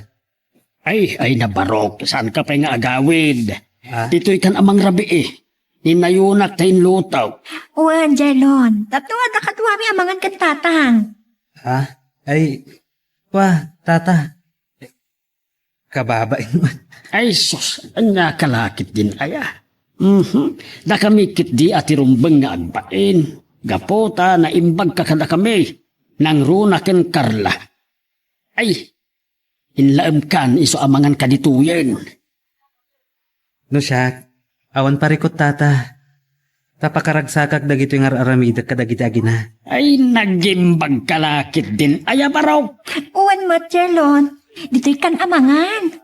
Ay nabarok. Saan ka pa nga agawid? Ha? Dito'y kan amang rabi eh. Ninayunak tayo lutaw. Uwan, Jelon. Tatuwa na katuwami amangan kan tatang. Ha? Ay, Tata. Kababain mo. Ay sus, nakalakit din aya. Nakamikit di at irumbang nga agbain. Gapota na imbag ka kada kami. Nang runaken Carla. Ay, inlaam kan iso amangan kadituyen. No siya, awan parikot Tata. Tapakaragsakak dagito yung aramida kadagiti agina. Ay, nagimbag kalakit din aya baraw. Uwan mo, Jelon. Dito'y kan amangan.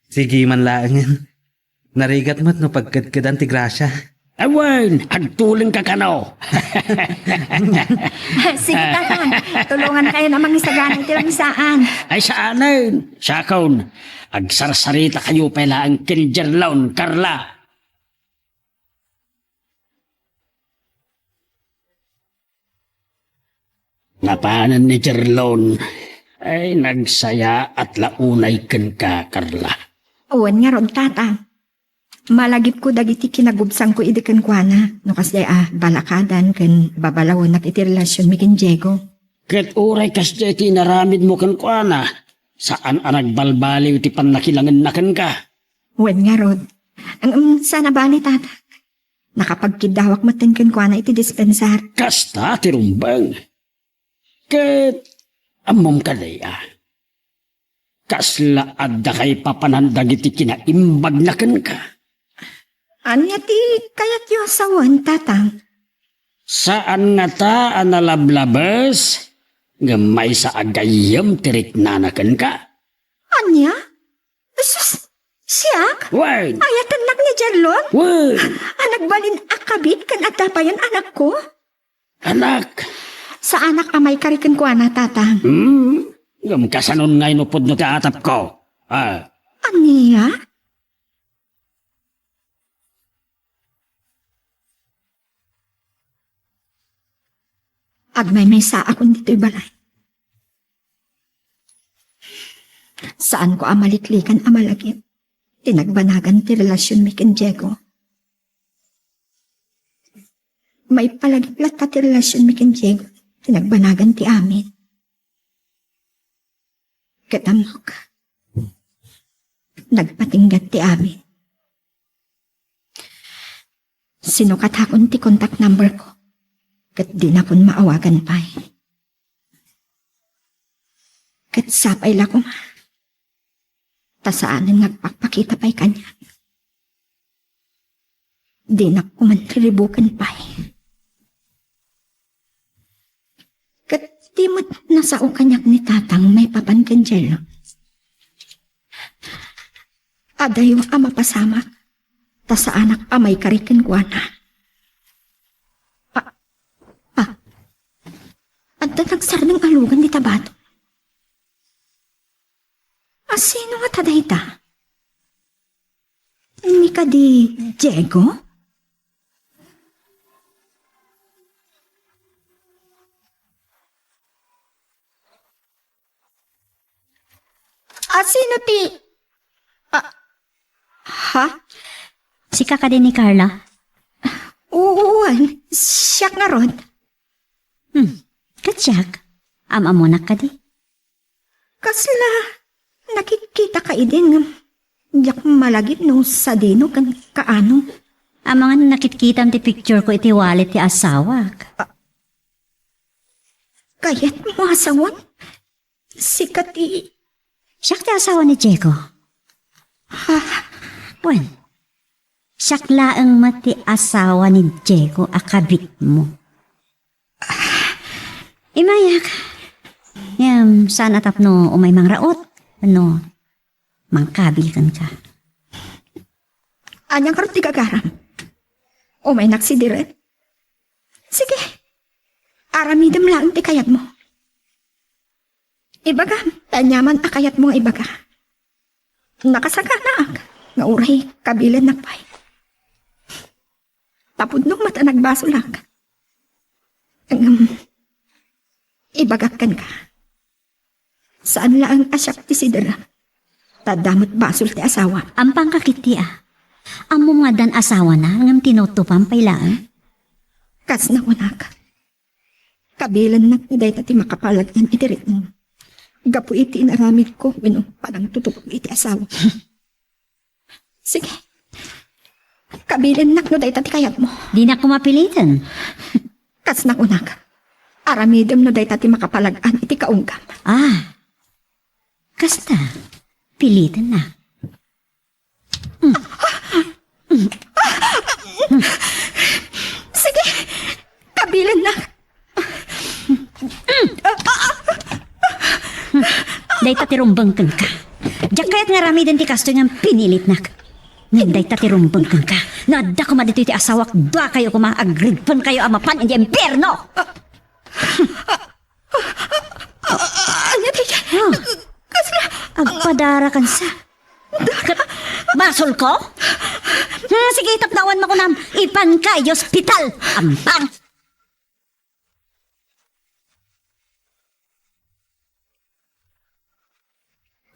Sige man laangan. Narigat mo't no pagkadkadan ti grasya. Awan, agtuling ka kano. Sige, tatang. Tulungan kayo namang isaganay tilang saan. Ay saanin, sakaon. Agsarsarita kayo pala ang kinjerlaon, Carla. Napanan ni Jerlon ay nagsaya at launay ken ka, Carla. Uwan nga ron, tatang. Malagip ko dagiti kinagubsang ko idikan kwa na. No kasi balakadan kan babalawon at iti relasyon mi ken Diego. Ket uray kas ti naramid mo ken kuana. Saan ang nagbalbaliw ti pannakilangan na ken ka? Uwan nga ron. Ang sana ba ni tatang? Nakapagkidawak mo ten ken kwa na iti dispensar. Kasta ti rumbang. Ket amom kadaya. Kasla adda kay papanandag iti kinaimbag na ken ka. Anya ti kayat yu asawan, tatang? Saan nga ta analablabas? Gamay sa agayam tirik nanakan ka. Anya? Sus, siyak? Wait! Ayatan lang ni Jarlon? Wait! Anagbalin akabit kan at tapayan anak ko? Anak! Sa anak amay karikan ko na, tatang. Gam kasanon ngay nupod no kaatap ko. Anya? Agmay may sa akong dito'y balay. Saan ko amaliklikan amalagip? Tinagbanagan ti relasyon mi ken Diego. May palagiplat ta ti relasyon mi ken Diego. Tinagbanagan ti amin. Katamok. Nagpatinggat ti amin. Sinukat hakon ti contact number ko. Kat di na kun maawagan pa'y. Kat sapay la ko ma. Tasaanan nagpapakita pa'y kanya. Di na ko man riribukan pa'y. Kat di mo nasao kanyak ni tatang may papan kanjelo. Aday yung ama pasamak. Ta sa anak pa may karikin ko na. At nagsar ng alugan ni Tabato. Sino nga taday ta? Hindi ka di Diego? Sino ti? Ha? Si ka din ni Carla. Uwan, siya nga ron. Katsak. Ama mo na ka di. Kasla, nakikita ka idin nga yak malagit no sa dino kan kaano. Ang mga nakitkitam ti picture ko iti wallet ti asawak. Kaya't mo asawan? Sikat Siyak ti asawa ni Diego. Wen, siyak laang mati asawa ni Diego akabit mo. Imayak. Saan atap no umay mang raot? Ano, mangkabil kan ka. Anyang karot ti gagaram. O may naksidiret. Sige, aramidam lang ti kayat mo. Ibaga, tanyaman akayat mo nga ibaga. Nakasaka na nga uray kabilan nakpay. Tapod nung mata nagbaso lang. Ibagakan ka. Saan lang asyak ti sidra? Tadamot basol ti asawa. Ang pangkakiti Ang mga dan asawa na ngam tinutupang pailaan. Kas na unak. Kabilan na naday ti makapalagyan itirit mo. Gapu iti inaramid ko, parang tutup iti asawa. Sige. Kabilin nak no day tati kayat mo. Di na ko mapilitan. Kas na unak. Aramidem no day tati makapalagan iti kaunggam. Kasta. Pilitan na. Sige. Kabilin na. Day tatirumbang kan ka. Diyak kaya't nga rami din ti kasto nga pinilit nak. Day tatirumbang kan ka. Naada ko madito iti asawak. Dua kayo kumaagridpan kayo amapan hindi impyerno. Agpadara kan sa. Basol ko? Sige, tapnawan mo ko nam. Ipan kayo hospital. Ampang.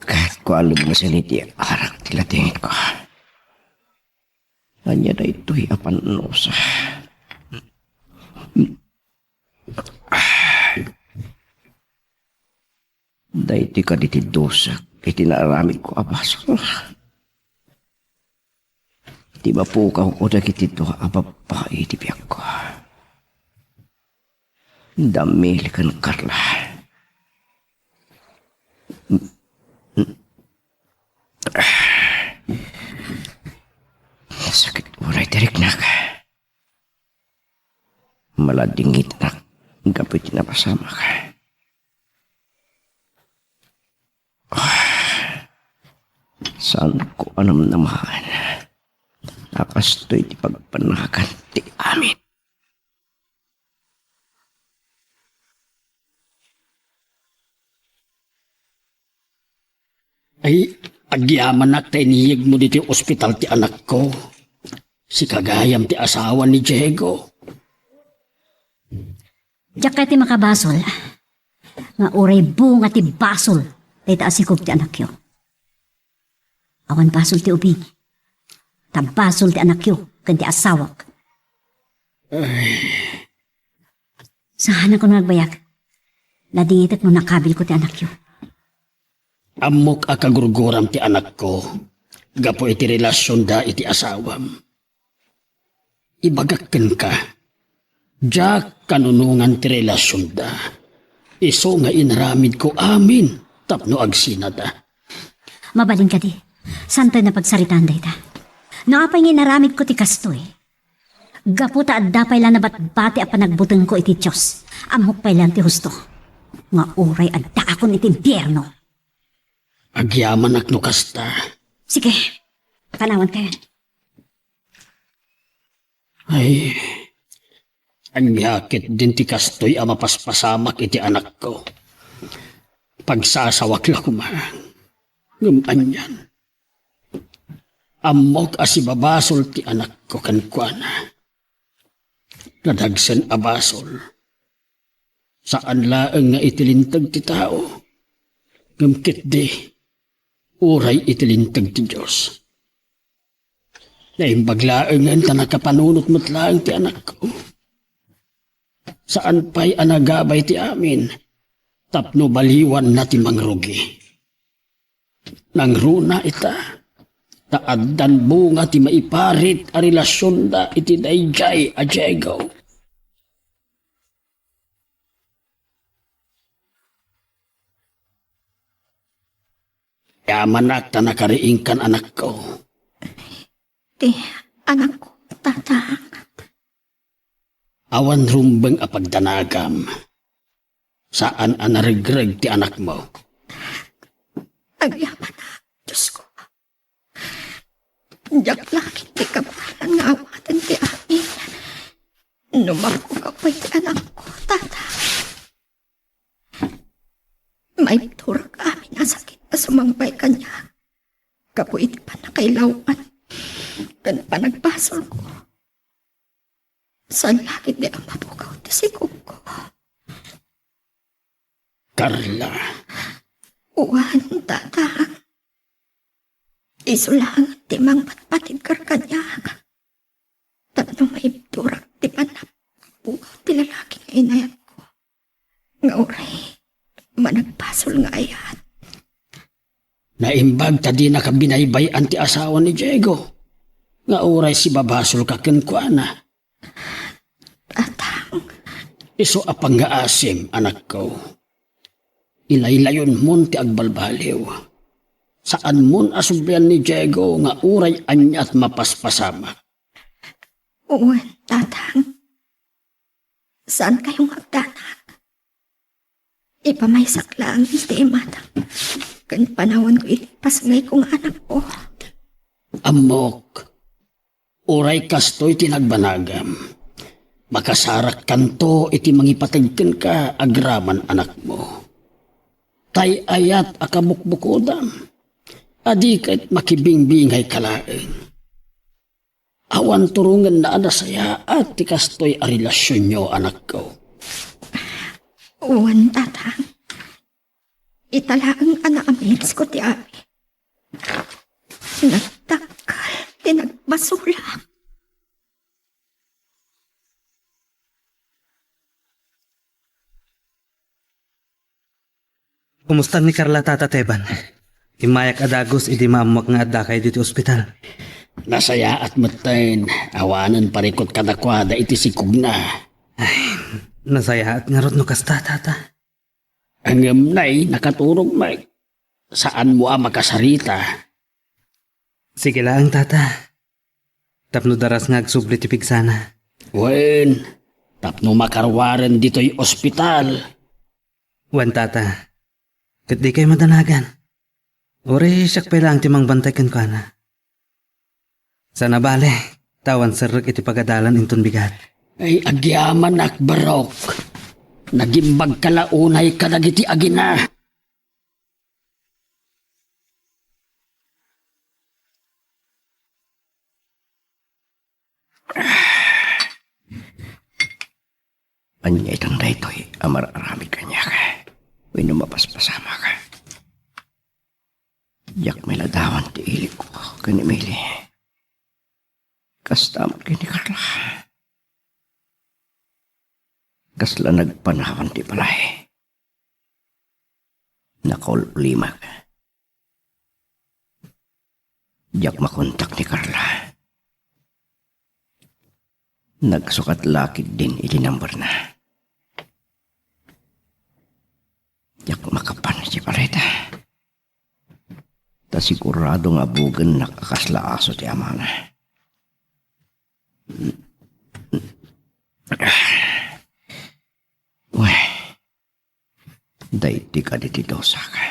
Kahit ko alam na saliti, arang tilatingin ko. Anya na ito'y apanosa. Daiti ka ditidosak, itinaramid ko abaso. Di ba po ka ko na kitito ababa itibiyak ko. Damil kan Carla. Sakit uray tirik nak. Maladingit nak. Gapit na pasama ka. Saan ko anam namahan? Nakastoy di pagpanakan ti amin. Ay, agyaman nak ta inihig mo dito yung ospital ti anak ko. Si kagayam ti asawa ni Diego. Diyak kaya't ti makabasol. Nga uray bunga ti basol. Day taasikog ti anak yo. Awan basol ti ubing. Tabasol ti anak yo. Kan ti asawak. Saan ako nagbayag? Ladingit at mo nakabil ko ti anak yo. Amok akagurguram ti anak ko. Gapo iti relasyon da iti asawam. Ibagakken ka. Diyak kanunungan ti relasyon da. Iso nga inaramid ko amin. Tapno agsina da. Mabalin ka di. Santo na pagsaritaan da ita. Naapay nginaramid ko ti kastoy. Gaputa at dapay lang na batbati a panagbuteng ko iti Diyos. Amok pay lang ti husto. Nga uray at daakon iti impyerno. Agyaman ak no kasta. Sige, tanawan kayo. Ay, ang yakit din ti kastoy a mapaspasamak iti anak ko. Pagsasawak la kumang. Ngaman yan. Amok asibabasol ti anak ko kankwana. Nadagsen abasol. Saan laeng nga itilintag ti tao. Ngamkit di, uray itilintag ti Diyos. Naimbaglaeng nga nakapanunot mo't laeng ti anak ko. Saan pa'y anagabay ti amin, tapno baliwan na ti mangrugi. Nangruna ita, taaddan bunga ti maiparit a relasyon da iti dayjay a Diego. Yamanak ta nakariing kan anak ko. Ti anak ko, tatang. Awan rumbeng a pagdanagam. Saan a narigreg ti anak mo? Agyaman na, Diyos ko. Diyak lakit ti kabalan nga awatan ti amin. Numako ka pa ti anak ko, tatang. May turak amin na sakit na sumampay kanya. Kapo iti pa na kailawan. Kan pa nagbasol ko. Sa lakit di ang mabukaw ti sigog ko. Carla, Uwan, tatang. Isulang ti mang patpatid kar kanya. Tapno may turak ti panap. Bukaw ti lalaki nga inayat ko. Nga uray, managbasol nga ayat. naimbag ta di nakabinaybay anti asawa ni Diego. Nga oray si babasol ka kenkwana. Tatang, Iso apang nga asim, anak ko. Ilaylayon mon ti agbalbaliw. Saan mon asubyan ni Diego nga uray anyat mapaspasama. uwan, tatang. Saan kayong hagdanan? Ipamaysak lang iti matang. Kan panahon ko ipasangay kong anak ko. Amok, uray kastoy tinagbanagam. Makasarak kanto iti mangipatagken ka agraman anak mo. Tay ayat akabukbukudam. Adi kahit makibingbingay kalaeng. Awan turungan na anasaya at ti kastoy a relasyon nyo anak ko. Uwan, tatang. Italaang anaamits ko ti abi. Nagtakal, tinagbasula. Kumusta ni Carla Tata Teban? Imayak adagos idi maamuak nga adda kay dito ospital. Nasaya at matayin, awanan parikot kadakwada iti sikog na. Nasaya at ngarot no kasta tata. Ang gamnay nakaturog may. Saan mo makasarita? Sige lang tata. Tapno daras nga agsubli tipig sana. Wen, tapno makarwaran dito'y ospital. Wan tata. Kat di kayo madanagan. Ore siyak pa lang timang bantay kan ka na. Sana bale, tawan sarag iti pagadalan inton bigat. Ay agyaman akbarok. Nagimbag kalaunay kadagiti agina. Anya itang daytoy, amar-arami kanya ka. Uy, mapaspasama ka. Yak may ladawan ti ilik ko, kanimili. Kastamat kini Carla. Kasla nagpanawan ti palay. Nakol lima ka. Diyak makontak ni Carla. Nagsukat lakid din iti number na. Diyak makapan si Pareta. Ta sigurado nga bugan nakakasla aso ti amana. Uy, dayti ka di dosa ka.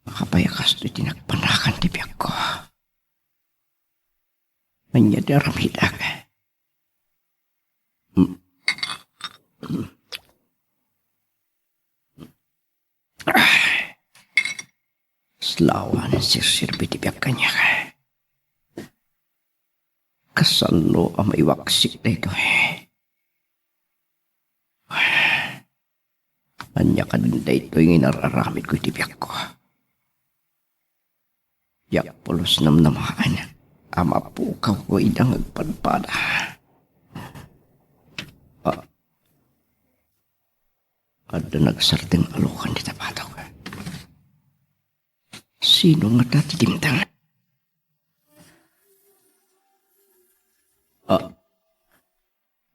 Makapayakas di tinagpanakan ti biyak ko. Anya di aramida ka. Slawan sirsirbi ti biyak kanya ka. Kasano ang maiwaksik na ito eh. Anya ka din na ito yung inararamit ko itibiyak ko. Yak pulos namnamaan. Ama po ka ko idang agpadpada. Ada nagsarteng alukan di tapataw ka. Sino nga tatitintang?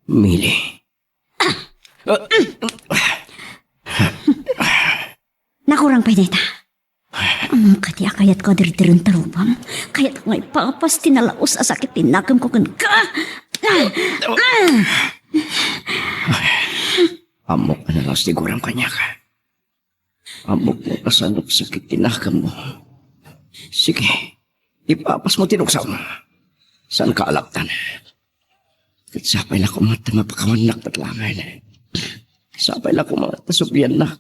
Mili. Nakurang painita. Kati akayat ko diri-dirin tarubang. Kayat ko ngay papas tinalaos asakit tinakam ko kan ka. Amok ka na lang sigurang kanya ka. Amok mo kasanok sakit tinakam mo. Sige, ipapas mo tinuksaw mo. Saan ka alaktan? Sapay lang kumata mapakawanak patlangan. Sapay lang kumata subyan na.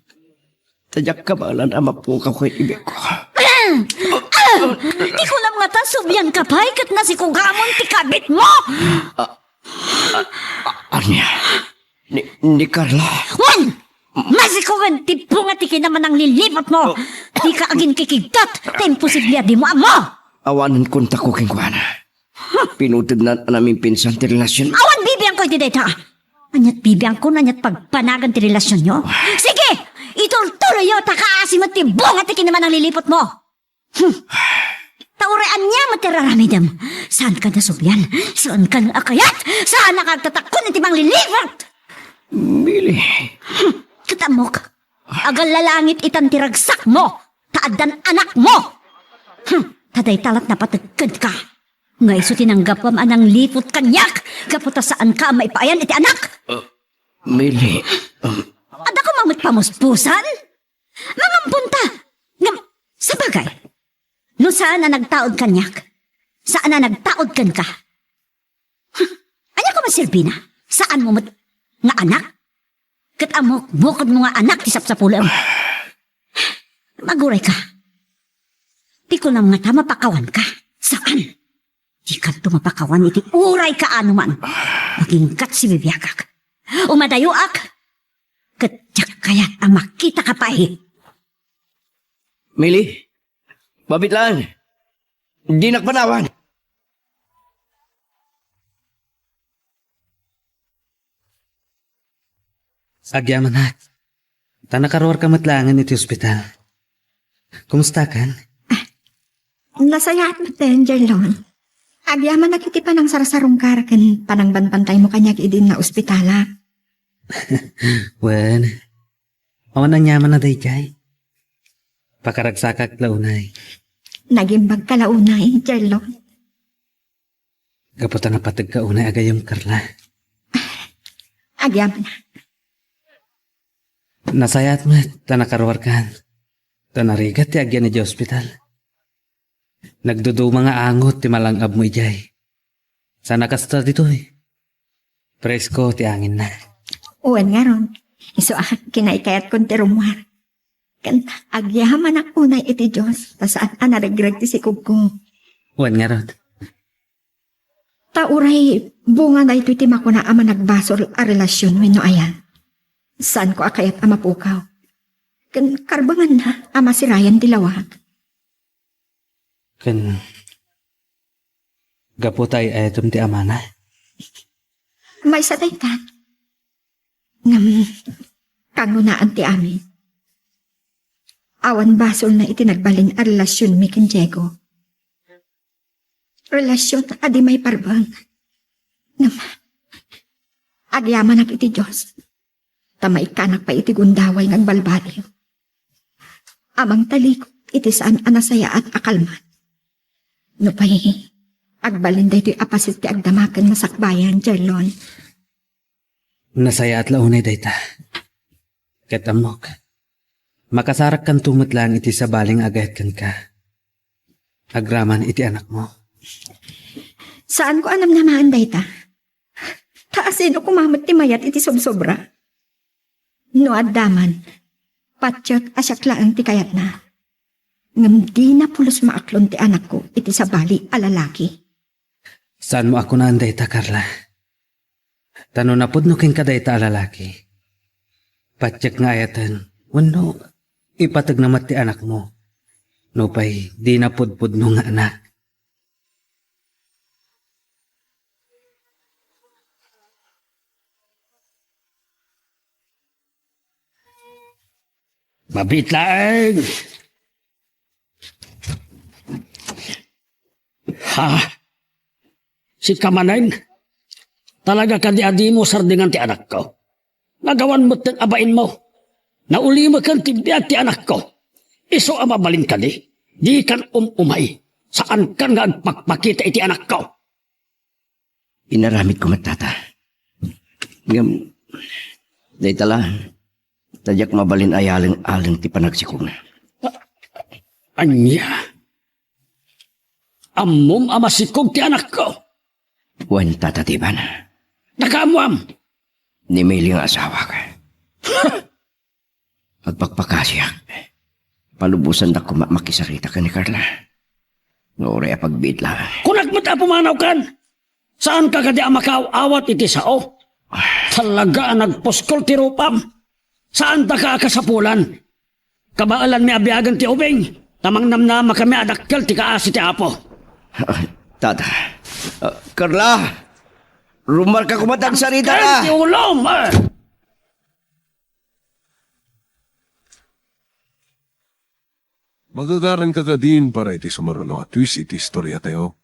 Tadyak ka ba lang ama po ka ko ibig ko. Di ko lang nga tasubyan ka pa, ikat na si Kugamon ti kabit mo! Anya? Ni Carla? Wan! Masikugan ti bunga ti kinaman ang lilipot mo! Di ka agin kikigtat, ta imposible di mo amo! Awanan kontak ko king kuwana. Pinutod na namin pinsan ti relasyon. Awan bibiyang ko iti data! Anyat bibiyang ko, anyat pagpanagan ti relasyon nyo? Sige! Itultuloy yo, takaasim at ti bunga ti kinaman ang lilipot mo! Tauraan niya matiraramidam. Saan ka nasubyan? Saan ka akayat? Saan nakagtatakon iti mang lilipot? Mili. Katamok, agal lalangit itan tiragsak mo, taadan anak mo. Taday talat na patagkad ka. Ngay so tinanggap mo anang lipot kanyak, kaputa saan ka maipayan iti anak. Mili. Ada ko mamit pamuspusan? Mangampunta. Sa bagay, no saan na nagtaod kanyak? Saan na nagtaod kan ka? Anya ko masilbi na? Saan mo nga anak? Kat amok, bukod mo nga anak, tisap sa pulang. Maguray ka. Di ko lang nga mapakawan ka. Saan? Di ka tumapakawan iti uray ka anuman. Maging kat si bibiyakak. Umadayoak. Kat tiyak kaya't ang makita ka pa eh. Mili. Babit lang. Di nakpanawan. Agyaman na. Tanakaruar ka matlangan iti ospital. Kumusta kan? Nasayat mo ten, Jarlon. Agyaman nakitipan ng sarasarong karakan panangbanpantay mo kanya idin na ospitala. Wen, awan ang yaman na day kay. Pakaragsakak launay. Nagimbag ka launay, Jarlon. Kaputa na patag ka unay agayong Carla. Agyaman na. Nasayat mo, tanakaruar kan. Tanarigat ti agyan ni hospital. Nagdudu mga angot ti malangab mo ijay. Sana kasta dito eh. Presko ti angin na. Uwan nga ron. Iso kinaikayat kon ti rumwar. Kan agyaman ang unay iti Diyos. Pasaan anaragirag ti sikog ko. Wan nga rod. Tauray, bunga na ito ti makuna ama nagbasol a relasyon wenno ayan. Saan ko akayat ama pukaw? Kan karbangan na ama si Ryan dilawag. Kan gaputay ayatom ti amana. May satay ka. Ngam, kangunaan ti amin. Awan basol na itinagbalin a relasyon mi ken Diego. Relasyon adi may parbang. Ngam, agyaman iti Diyos. Tamay kanak pa iti gundaway ng balbaliw. Amang talikot iti saan anasaya at akalman. No pa'y, agbalin da ito'y apasit ti agdamakan na sakbayan, Jerlon. Nasaya at launay dayta. Katamok. Makasarak kan tumatlang iti sa baling agayat kan ka. Agraman iti anak mo. Saan ko anam namaan dayta? Taasin o kumamat ti mayat iti sobra. No addaman, patyat asyaklaan ti kayat na. Ngam di na pulos maaklon ti anak ko iti sa bali alalaki. Saan mo ako naan dayta, Carla? Tano na pud no king kadayta lalaki. Patsyak nga ayatan, wano, ipatag namat ti anak mo. No pa'y di na pudpud no nga anak. Mabitlaeng! Ha? Si Kamanen? Talaga ka di mo sardingan ti anak ko. Nagawan mo't ng abain mo. Nauli mo kang tibiyag ti anak ko. Iso ang mabalin ka di. Di kan umay. Saan kan nga agpakpakita iti anak ko? Inaramid ko matata. Ngam, day tala, tadyak mabalin ayalang-alang ti panagsikong. Anya? Amom amasikog ti anak ko. Wan tatatiban. Nakamuam. Ni Meli ang asawa ka. Agpakpakasyak. Palubusan na makisarita ka ni Carla. Ngore pagbid lang. Kunak mo ta pumanaw kan? Saan ka kadi amakaw awat iti sao? Talaga nagposkol ti rupam. Saan ta ka akasapulan? Kabaalan mi abiyagan ti ubing. Tamang namnama kami adakkel ti kaasi ti apo. Tata. Carla! Rumar ka kumatang sarita ka! Ti ulom! Magagaran ka ka din para iti sumaruno at twist iti istorya tayo.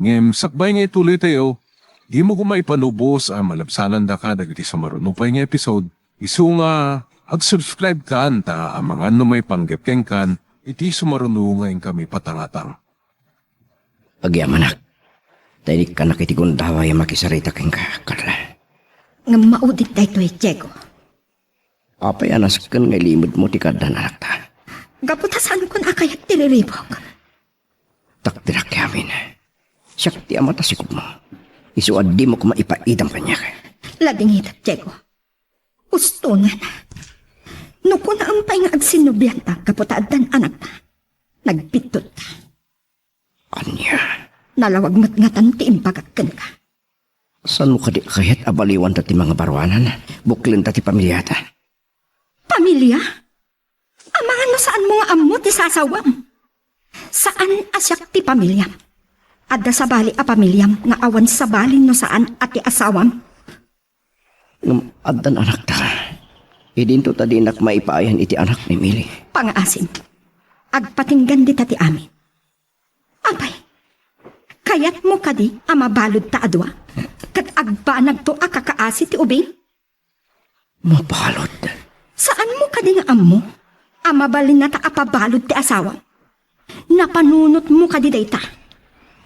Ngem, sakbay nga ituloy tayo, di mo kumaipanubos ang malabsanan da ka dagiti sumaruno pa nga episode. Isu nga, ag-subscribe ka ta ang mga may panggepkeng kan, iti sumaruno nga kami patangatang. Agyamanak. Dahil ka nakitigundawa yung makisarita kang ka, Carla. Ngam maudit da ito'y Diego. Apay anas kan nga limod mo ti kada anak ta. Gaputasan ko na kayat tiriribok. Takdirak yamin. Siyak ti amatasikog mo. Isuad di mo kumaipaidang kanya ka. Lading hitat, Diego. Gusto nga na. Nuko na ang pay nga agsinubyan ta, kaputaadan anak ta. Nagpitot ta. Anya? Nalawag matngatan ti impagakkan ka. Saan mo kadi kahit abaliwan ta ti mga barwanan? Buklin ta ti pamilyata. Pamilya? Ang no saan mo nga ammo ti sasawam? Saan asyak ti pamilyam? Adda sa bali a pamilyam nga awan sa bali no saan ati asawam? Ngam addan anak ta. Idinto ta dinak maipayan iti anak ni Mili. Pangaasim. Agpatinggan di ti amin. Abay, kayat mo kadi amabalod ta adwa? Kat agbanag to akakaasi ti ubing? Mabalod. Saan mo kadi nga ammo? Amabalin na ta apabalod ti asawa. Napanunot mo kadi dayta.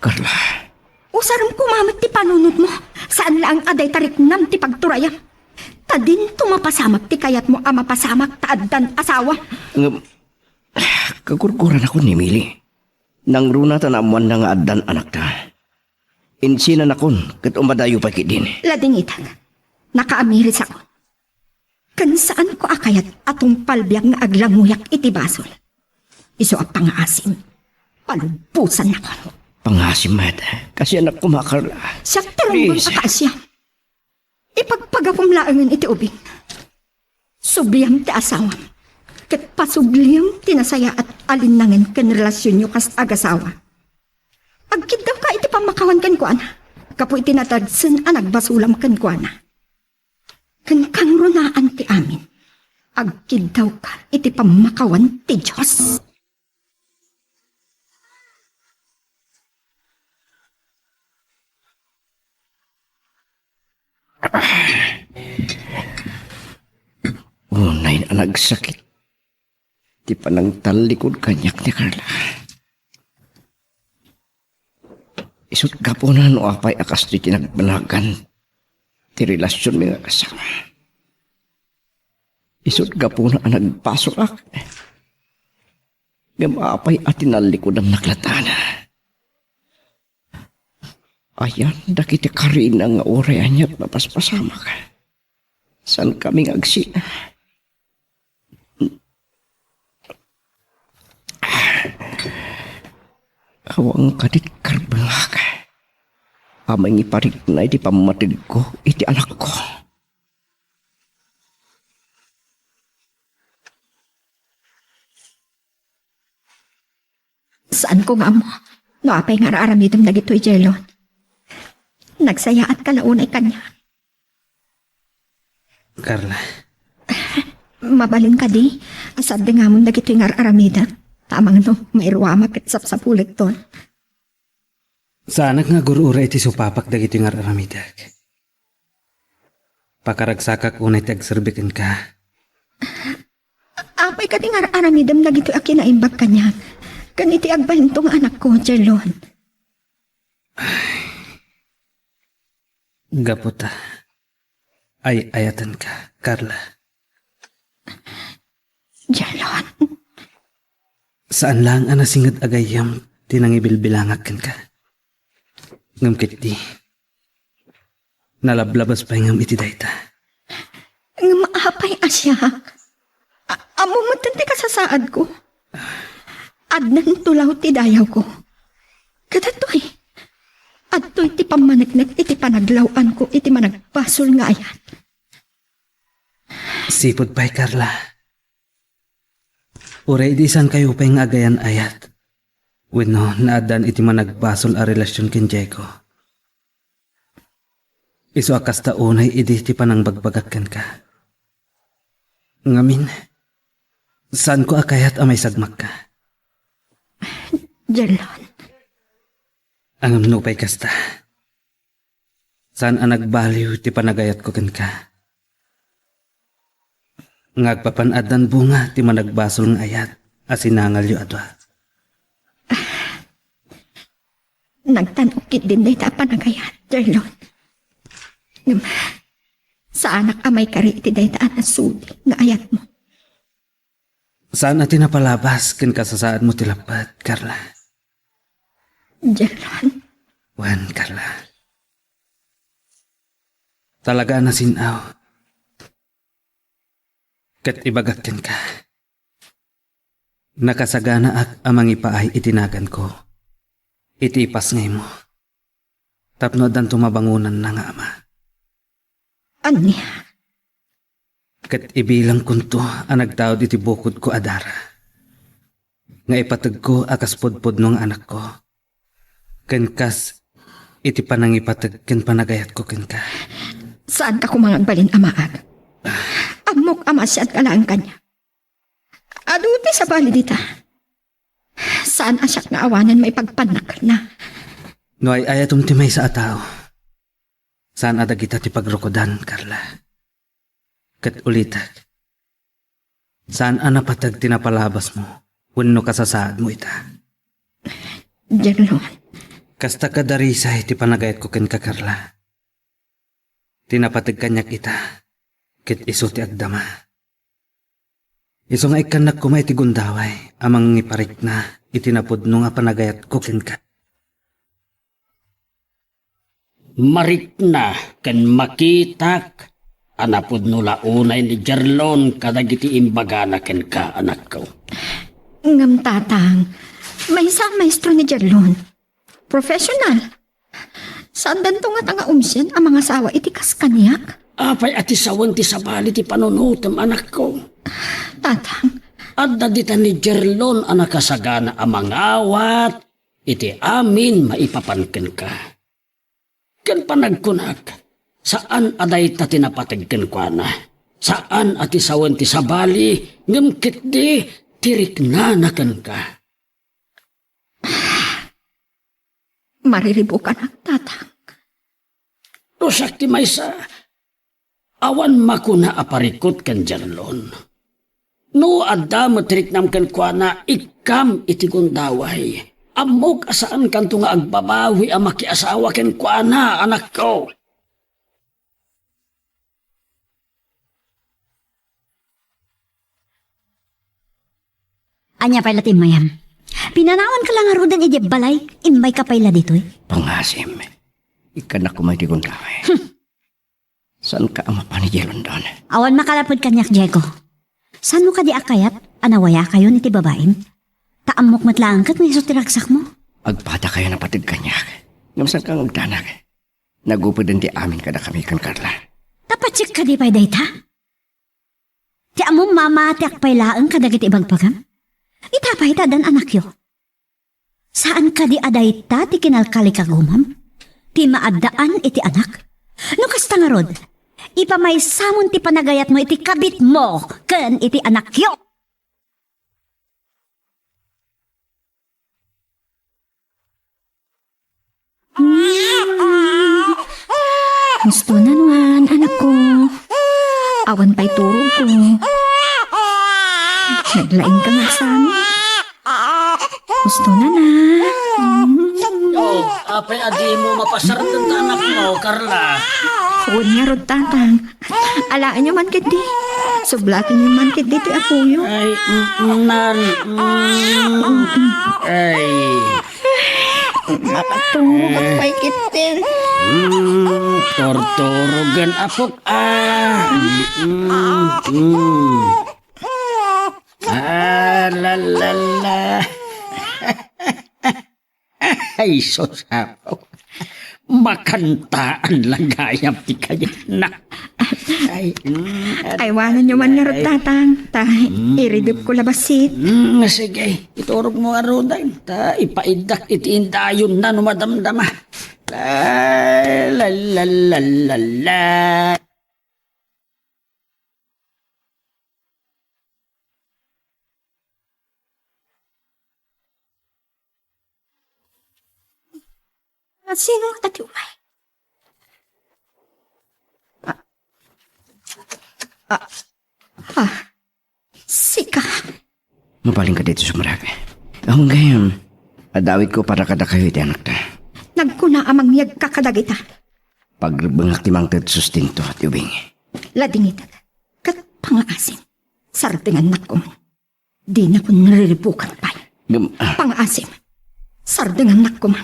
Carla. Usaram kumamit ti panunot mo. Saan lang aday tariknam ti pagturaya? Tadin tumapasamak ti kayat mo amapasamak ta addan asawa. Kagurguran ako ni Mili. Nang runa ta naamuan na nga addan anak ta. Insinan akon kat umadayo pa din. Lading itag. Nakaamiris ako. Kan saan ko akayat atong palbiyak nga aglanguyak iti basol. Iso ang pangaasim. Palubusan ako. Pangasim mat. Kasi anak ko Carla. Siya terungon akasya. Ipagpagapong laangan iti ubing. Subiyam ti asawam. Kat pasugliyam tinasaya at alinangan kan relasyon nyo kas agasawa. Agkid daw ka iti pamakawan kan kuana. Kapo iti natagsan ang nagbasulam kan kuana. Kan kang runaan ti amin. Agkid daw ka, iti pamakawan ti Diyos. Unay na nagsakit. Di pa nang talikod kanyak ni Carla. Isut ka po na no apay akas di tinagbanagan. Ti relasyon mga kasama. Isut ka po na nagpasok ak. Gamapay at tinalikod ang naklatana. Ayan, dakiti karina nga orayan niya at mapaspasama ka. San kaming agsina? Awang kadit karbangaka. Amang iparik na iti pamatig ko, iti anak ko. Saan ko nga mo? No apay nga raaramidom na gito'y jelon. Nagsaya at kalaunay kanya. Carla, Mabalin ka di. Asad di nga mo na gito'y nga raaramida. Tamang no, may ruwama kat sapsapulit ton. saanak nga gurura iti supapak dagiti nga aramidag. Pakaragsakak unay tagserbikin ka. Apay ka di nga raaramidom na gito'y akinaimbag kanya. Kan iti agbalintong anak ko, jelon. Gaputa. Ay ayatan ka, Carla. Jelon. Saan lang anasingad agayam tinangibilbilangakan ka. Ngam kiti. Nalablabas pa ngam iti dayta. Nga maapay asya. Amo matanti ka sa saad ko. Adnan tulaw ti dayaw ko. Kadatoy. Adtoy ti pamanagnak iti panaglawan ko iti managpasol nga ayan. Sipod pa'y Carla. Uray di san kayo pa'y nga agayan ayat. Wenno naadan iti managbasol a relasyon ken Diego. Isu akas taunay idi ti panang bagbagakan ka. Ngamin, saan ko akayat amay sagmak ka? Jelon. Ang nupay kasta. Saan ang nagbaliw ti panagayat ko ken ka? Ngagpapanadan bunga ti managbasol ng ayat asinangal yu adwa. Nagtanukit din day ta panagayat, Jelon. Sa anak amay kari iti day ta anasudi nga ayat mo. Saan natin napalabas ken kasasaad mo tilapat, Carla? Jelon. Wan, Carla. Talaga na sinaw. Kat ibagatin ka. Nakasagana ak amang ipaay itinagan ko. Itipas ngay mo. Tapno dan tumabangunan na nga ama. Anya? Kat ibilang kunto ang nagtawad iti bukod ko adara. Nga ipatag ko akas podpod ng anak ko. Ken kas iti panang ipatag ken panagayat ko ken ka. Saan ka kumangagbalin amaag? Amok amasyat ka lang kanya. Aduti sa bali dita. Saan asyak nga awanan may pagpanak na? No ay ayatom ti may sa atao. Saan adag kita ti pagrukodan, Carla? Kat ulitag. Saan anapatag tinapalabas mo? Wenno kasasaad mo ita? Jelon. Kasta kadarisay ti panagayat ko ken ka, Carla. Tinapatag kanyak ita. Kit iso ti agdama. Iso nga ikanak kumay ti gundaway. Amang iparik na itinapod nung nga panagayat ko ken ka. Marik na ken makitak anapod nula unay ni Jarlon kadagiti imbagana ken ka anak ko. Ngam tatang. May isang maestro ni Jelon. Professional. Saan danto nga tanga umsen ang mga sawa itikas kanyak? Apay ati sawan ti sabali ti panunutom anak ko. Tatang. Adda dita ni Jarlon anak kasagana amang awat iti amin maipapanken ka. Ken panagkunak Saan aday ta tinapatigken kwa na? Saan ati sawan ti sabali? Ngamkit di, tirik na nakan ka. Mariribukan ang tatang. Rusak ti maysa, awan makuna aparikot kan jarlon. No adda matrik nam kan kwa na ikam iti gundaway. Amok asaan kanto nga agbabawi ang makiasawa ken kwa na anak ko. Anya pala ti mayam. Pinanawan ka lang nga rodan iti balay, imbay ka pala ditoy. Pangasim. Ikanak ko may tigon kaway. Saan ka ang mapanijelon doon? Awan makalapod kanyak, Diego. San mo ka di akayat? Anawaya kayo ni ti babaim? Taamok matlaang kat may sutiragsak mo. Agpata kayo na patid kanyak. Ngamsan kang agdanag. Nagupod din ti amin kada kami kan Carla. Tapatsik ka di pa'y dayta? Ti among mamati akpay laang kadagit ibang pagam? Itapay ta dan anak yo. Saan ka di aday ta ti kinalkali kagumam? Ti maadaan iti anak? No kasta nga rod, ipamay samon ti panagayat mo iti kabit mo ken iti anak yo. Gusto na naman, anak ko. Awan pa'y turog ko. Naglaing ka nga sa amin. Gusto na na. Oh, apay adi mo mapasarap ng anak mo, Carla. Huwag nga rod tatang. Alaan niyo man kit di. Sublatin niyo man kit di ti apuyo. Ay, ay. Nakatulog pa'y kit din. Tortorogan apok la la la. Ay, sosapaw. Makantaan lang gayap ti kanya na. Aywanan niyo man nga rod tatang. Iridip ko labasit. Sige, iturog mo nga roday. Ipaidak iti indayon na numadamdama. La la la la la la. At sino ang tatiway? Sika. Mapaling ka dito sa marami. Ang gayam. Adawit ko para kada kayo iti anak ta. Nagkuna amang miyag kakadagita. Pagbangak timang ted sustinto at ubing. Ladingit. Kat pangaasim. Saratingan na ko. Di na ko nariribukan pa. Pangaasim. Saratingan na ko man.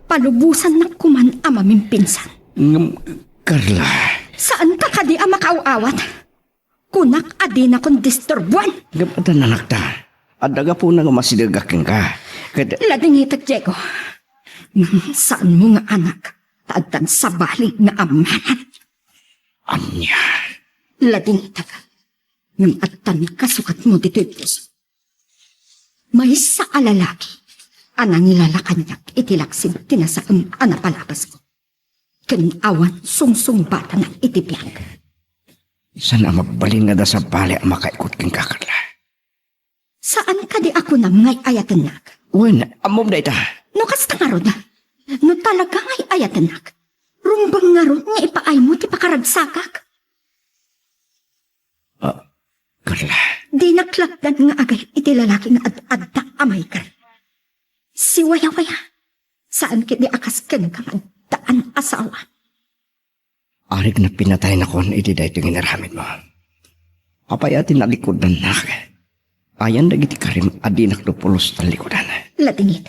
Palubusan na ko man amaming pinsan. Carla. Saan ka kadi ang makauawat? Kunak adi na kong disturbuan. Gapatan anak ta. Adaga po na nga masidagakin ka. Ladingitak, Diego. Saan mo nga anak? Taadtan sa balik na amanan. Anya. Ladingitak. Ngam atan kasukat mo dito ipos. May sa alalaki. Anang nilalakan niya itilaksin tinasaan anapalabas ko. Kinawan sungsung bata ng itibiyang. Sana magbalin nga da sa bali ang makaikot king Carla. Saan ka di ako na ngay ayatan nak? Uwan, amom da ita. No kasta nga ron na. No talaga ngay ayatan nak. Rumbang nga ron nga ipaay mo ti pakaragsakak. Carla. Di naklakdan nga agay iti lalaki nga ad-adda amay ka. Si waya-waya. Saan kiti akas ken ka daan asawa? Arik na pinatay na kon iti dahi ito ginaramit mo. Papayatin na likodan na. Ayan dagiti karim adi naklupulos na likodan. Latingit.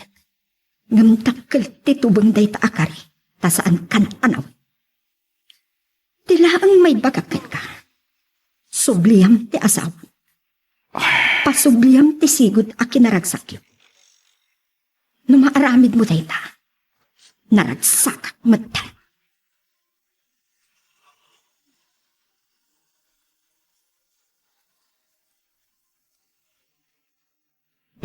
Ngamtakkel ti tubang day ta akari. Ta saan kan anaw. Tila ang may bagakat ka. Subliyam ti asawa. Pasubliyam ti sigod a kinaragsakyo. No maaramid mo day ta. Naragsakak matay.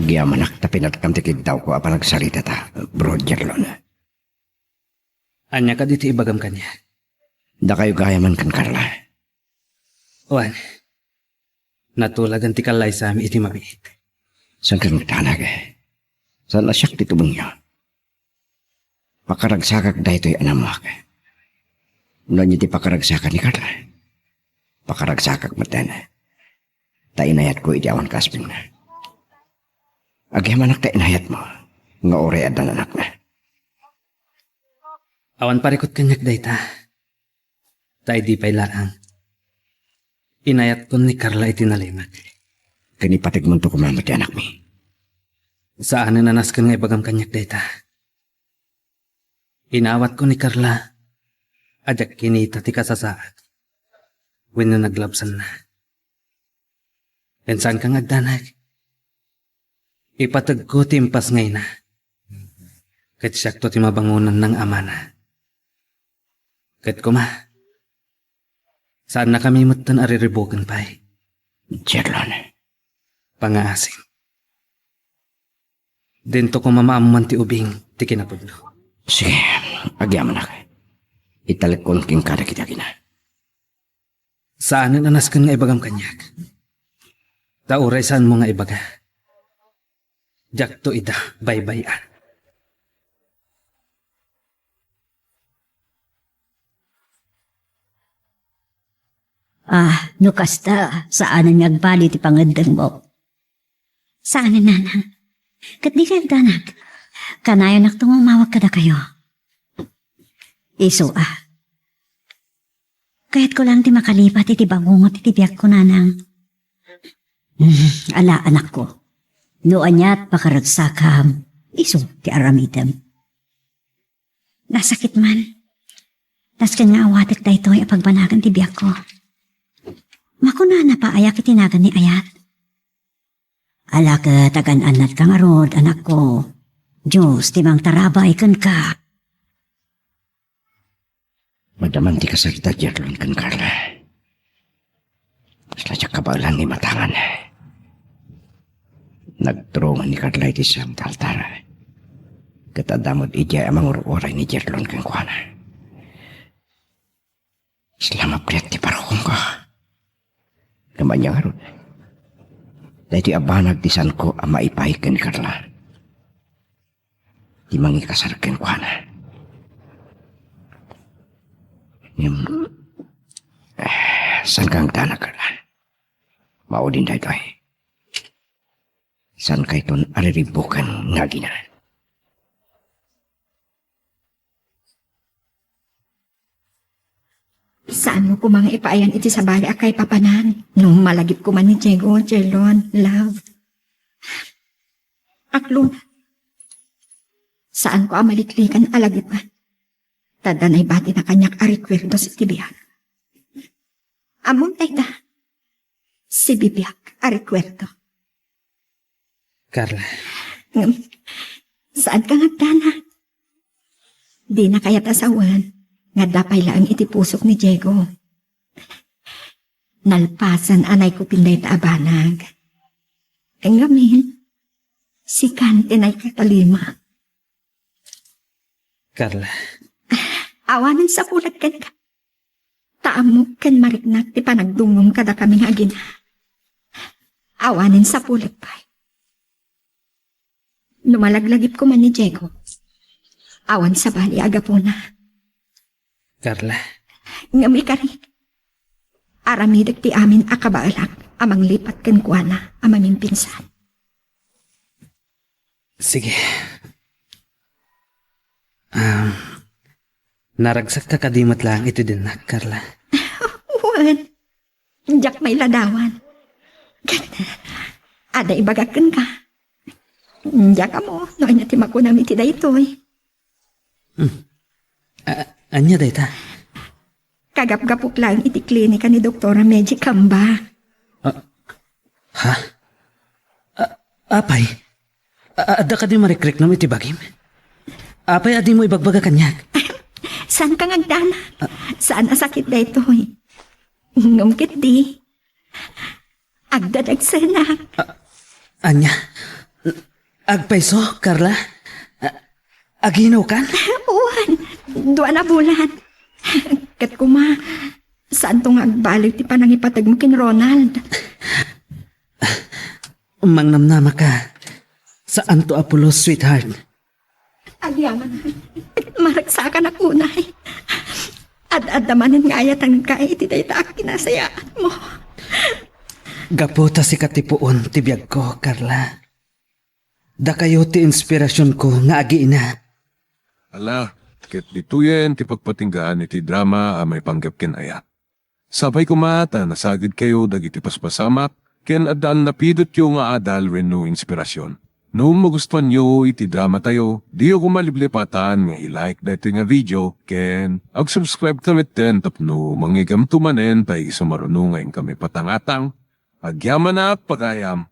Giyamanak ta pinatkamtikid daw ko apa nagsalita ta, Bro Jerlon. Anya ka dito ibagam kanya. Da kayo gayaman kan Carla. Wan, natulagan ti kalay sa amin iti mamiit. Saan ka nagtanag eh? Saan nasyak ti tubong niyo? Pakaragsakak da ito'y anamak. Ulan niyo ti pakaragsakak ni Carla. Pakaragsakak matan. Tainayat ko iti awan kasping na. Agyaman tainayat mo. Nga oray at anak na. Awan parikot kanyak dayta. Tay di pay laang. Inayat ko ni Carla iti nalimat. Kanipatig mo to kumamat ti anak mi. Saan na nanaskan nga ibagam kanyak dayta. Inawat ko ni Carla. Ajak kinita ti kasasaat. When na naglabsan na. Saan kang agdanag? Ipatag ko timpas ngay na. Kat siyak to ti mabangunan ng ama na. Kat kuma. Saan na kami matan ariribukan pa'y? Jerlon. Pangaasin. Dento ko mamaaman ti ubing ti kinapudno. Sige, agyaman na kay. Italakon king kada kita kina. Saan na naskan nga ibagam kanyak? Tauray saan mo nga ibaga? Jak to ida, baybayan. Nukasta, saan nga agbali ti pangadang mo? Saan na nanang? Kat di kayo danak. Kanayo naktumumawag ka na kayo. Iso Kahit ko lang ti makalipat iti bangungot iti biyak ko nanang. Ala anak ko. Noan niya't pakaragsakam. Iso ti aramidam. Nasakit man. Naskan nga awatek da ito ay pagbanagan ti biyak ko. Makuna na pa ayak itinagan ni Ayat. Ala ka tagan-anat kang arod, anak ko. Diyos, timang tarabay kan ka. Madaman ti kasarita Jerlon kan Carla. Sladyak kabalan ni matangan. Nagtrungan ni Carla iti sa taltara. Katadamod ija amang uruoray ni Jerlon kan kuana. Selama priat ti parokong ka. Kamanya nga ron. Dahil ti abanag ti san ko ang maipay kan Carla. Di mangi kasarken kuana. San kang tanag Carla? Maudin da ito eh. San kay ton ariribukan nga gina? Saan mo ko mga ipaayan iti sa bali akay papanan? Nung malagip ko man ni Diego, Jerlon, love. Aklong, saan ko amaliklikan alagipan? Tadanay bati na kanyak arikweldo si Tibiak. Amon tay da, si Bibiak arikweldo. Carla, Saan ka ngagdana? Di na kaya tasawan. Nga dapay lang iti pusok ni Diego. Nalpasan anay ko pinday ta abanag. Ang gamin, si Kante na'y katalima. Carla, Awanan sa pulat kan ka. Taamok kan mariknak ti panagdungom kada kaming agina. Awanan sa pulat pa. Numalaglagip ko man ni Diego. Awan sa bali agapuna. Carla, Ngami ka rin. Aramidag ti amin akabaalak amang lipat kan kuana amaming pinsan. sige. Naragsak ka kadimot lang ito din na, Carla. Wan, jak may ladawan. Ada ibagakan ka. Jak mo, no ay natima ko namin ti daytoy. Anya dayta? Kagap-gapok lang iti klinika ni Doktora Meji Kamba. Ha? Apay? Ada ka di marikrik naman iti bagim? Apay adi mo ibagbaga kanyak? Saan ka ngagdana? Saan asakit daytoy? Ngumkit di. Agdadag sana. Anya? Agpaiso, Carla? Aginaw kan? Uwan, duwa na bulan. Kat kuma, saan to nga agbalik ti panangipatag mo kin Ronald? Mangnamnama ka. Saan to Apollo, sweetheart? Agyaman, maragsakan ako na Ad-adamanin nga ayatan ka iti dayta kinasayaan mo. Gaputa si katipuon ti biyag ko, Carla. Da kayo ti inspirasyon ko nga agi ina. Ala, ket dituyen ti pagpatinggaan iti drama a may panggap ken aya. Sabay kumata nasagid kayo dagiti paspasamak ken addaan napidot yo nga adal wenno inspirasyon. No magustuhan nyo iti drama tayo, di ako maliblipatan nga i-like dati nga video ken ag-subscribe tamit ten tapno mangigam tumanen tay sumarunong ngayon kami patangatang. Agyaman na pagayam.